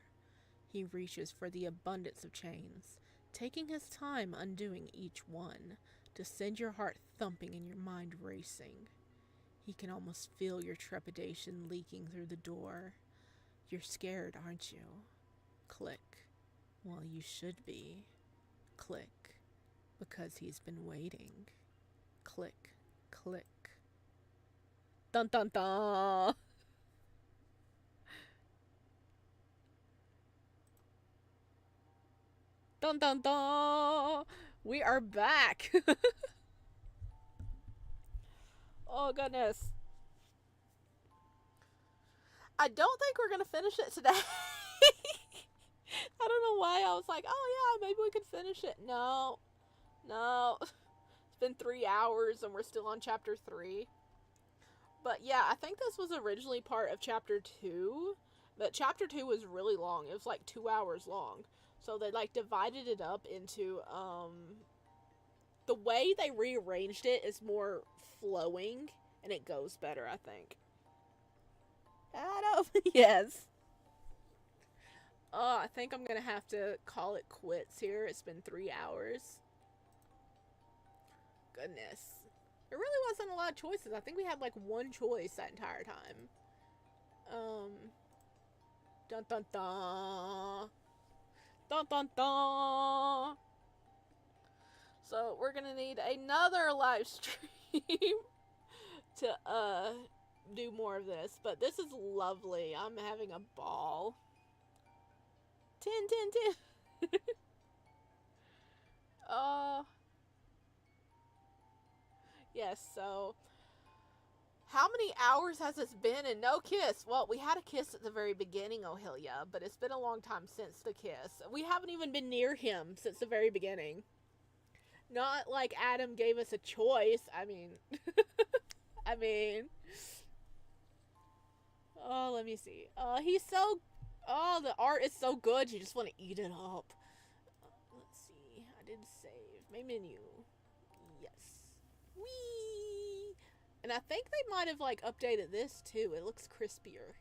He reaches for the abundance of chains, taking his time undoing each one, to send your heart thumping and your mind racing. He can almost feel your trepidation leaking through the door. You're scared, aren't you? Click. Well, you should be. Click. Because he's been waiting. Click. Click. Dun dun dun! Dun dun dun! We are back. Oh, goodness. I don't think we're going to finish it today. I don't know why I was like, oh, yeah, maybe we could finish it. No. No. It's been 3 hours and we're still on chapter 3. But yeah, I think this was originally part of chapter 2. But chapter 2 was really long. It was like 2 hours long. So they like divided it up into the way they rearranged it is more flowing and it goes better, I think. I don't. Yes. I think I'm gonna have to call it quits here. It's been 3 hours. Goodness. There really wasn't a lot of choices. I think we had like one choice that entire time. Um. Dun dun dun. Dun dun dun. So we're gonna need another live stream to do more of this. But this is lovely. I'm having a ball. 10, 10, 10. Yes, so how many hours has this been and no kiss? Well, we had a kiss at the very beginning, Ohilia, but it's been a long time since the kiss. We haven't even been near him since the very beginning. Not like Adam gave us a choice. I mean, I mean, oh, let me see. He's so, oh, the art is so good. You just want to eat it up. Let's see. I did save. My menu. Yes. Whee! And I think they might have like updated this too. It looks crispier.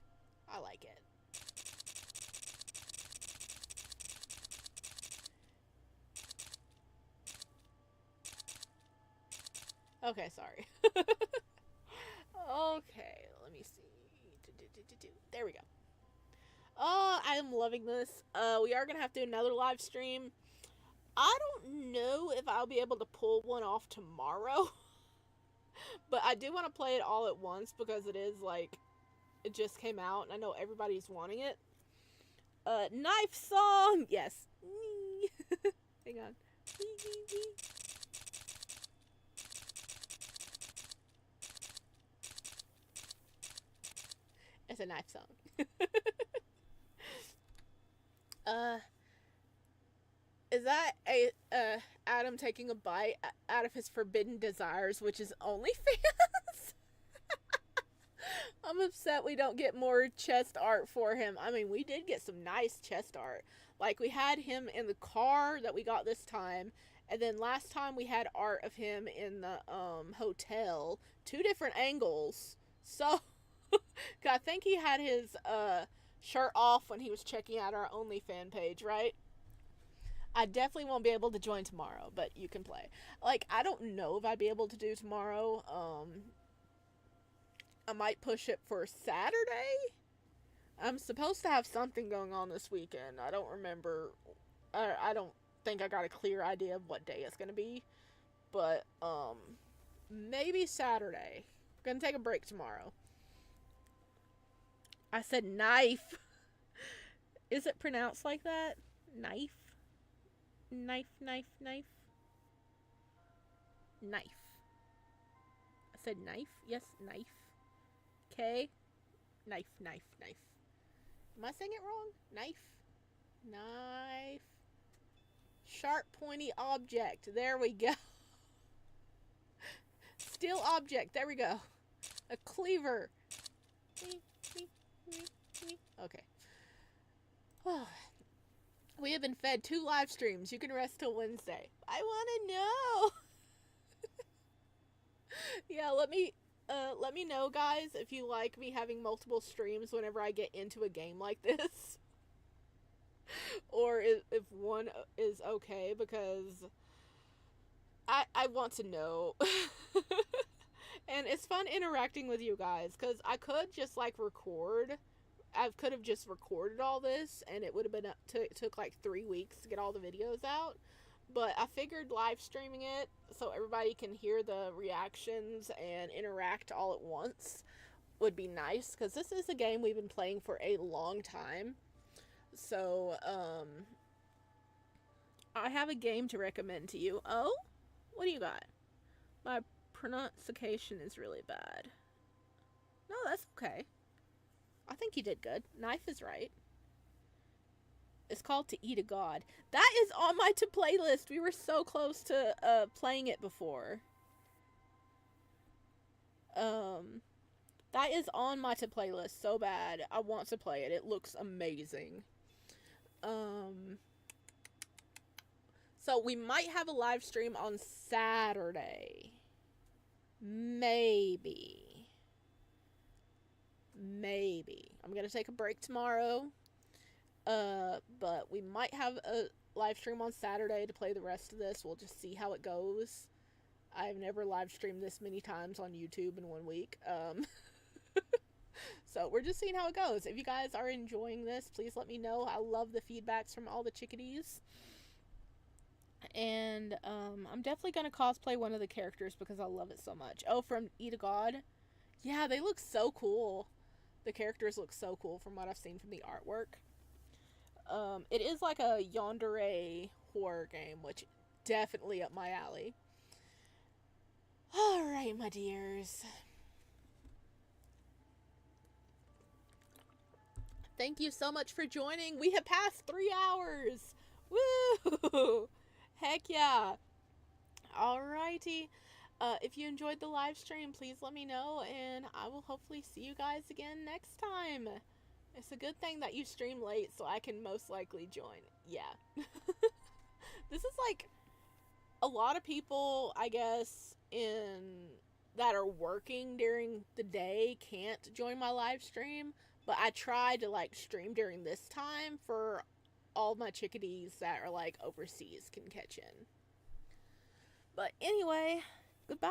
I like it. Okay, sorry. Okay, let me see. There we go. Oh, I am loving this. We are gonna have to do another live stream. I don't know if I'll be able to pull one off tomorrow. But I do want to play it all at once because it is like it just came out and I know everybody's wanting it. Knife song. Yes. Hang on. It's a knife song. Is that a Adam taking a bite out of his forbidden desires, which is OnlyFans? I'm upset we don't get more chest art for him. I mean, we did get some nice chest art. Like, we had him in the car that we got this time, and then last time we had art of him in the hotel. 2 different angles. So, I think he had his shirt off when he was checking out our OnlyFans page, right? I definitely won't be able to join tomorrow, but you can play. Like, I don't know if I'd be able to do tomorrow. I might push it for Saturday. I'm supposed to have something going on this weekend. I don't remember. I don't think I got a clear idea of what day it's gonna be, but maybe Saturday. I'm gonna take a break tomorrow. I said knife. Is it pronounced like that? Knife. Knife, knife, knife. Knife. I said knife? Yes, knife. Okay. Knife, knife, knife. Am I saying it wrong? Knife. Knife. Sharp, pointy object. There we go. Steel object. There we go. A cleaver. Okay. We have been fed 2 live streams. You can rest till Wednesday. I want to know. Yeah, let me know, guys, if you like me having multiple streams whenever I get into a game like this. Or if one is okay, because I want to know. And it's fun interacting with you guys, because I could just like record. I could have just recorded all this and it would have been took like 3 weeks to get all the videos out, but I figured live streaming it so everybody can hear the reactions and interact all at once would be nice, because this is a game we've been playing for a long time. So I have a game to recommend to you. Oh? What do you got? My pronunciation is really bad. No, that's okay. I think you did good. Knife is right. It's called To Eat a God. That is on my to play list. We were so close to playing it before. Um, that is on my to play list so bad. I want to play it. It looks amazing. Um, so we might have a live stream on Saturday. Maybe. Maybe. I'm gonna take a break tomorrow. But we might have a live stream on Saturday to play the rest of this. We'll just see how it goes. I've never live streamed this many times on YouTube in 1 week. So we're just seeing how it goes. If you guys are enjoying this, please let me know. I love the feedbacks from all the chickadees. And I'm definitely going to cosplay one of the characters because I love it so much. Oh, from Eat a God? Yeah, they look so cool. The characters look so cool from what I've seen from the artwork. It is like a Yandere horror game, which definitely up my alley. Alright, my dears. Thank you so much for joining. We have passed 3 hours. Woo! Heck yeah. Alrighty. If you enjoyed the live stream, please let me know, and I will hopefully see you guys again next time. It's a good thing that you stream late, so I can most likely join. Yeah. This is like a lot of people, I guess, that are working during the day can't join my live stream, but I try to like stream during this time for all my chickadees that are like overseas can catch in. But anyway, goodbye.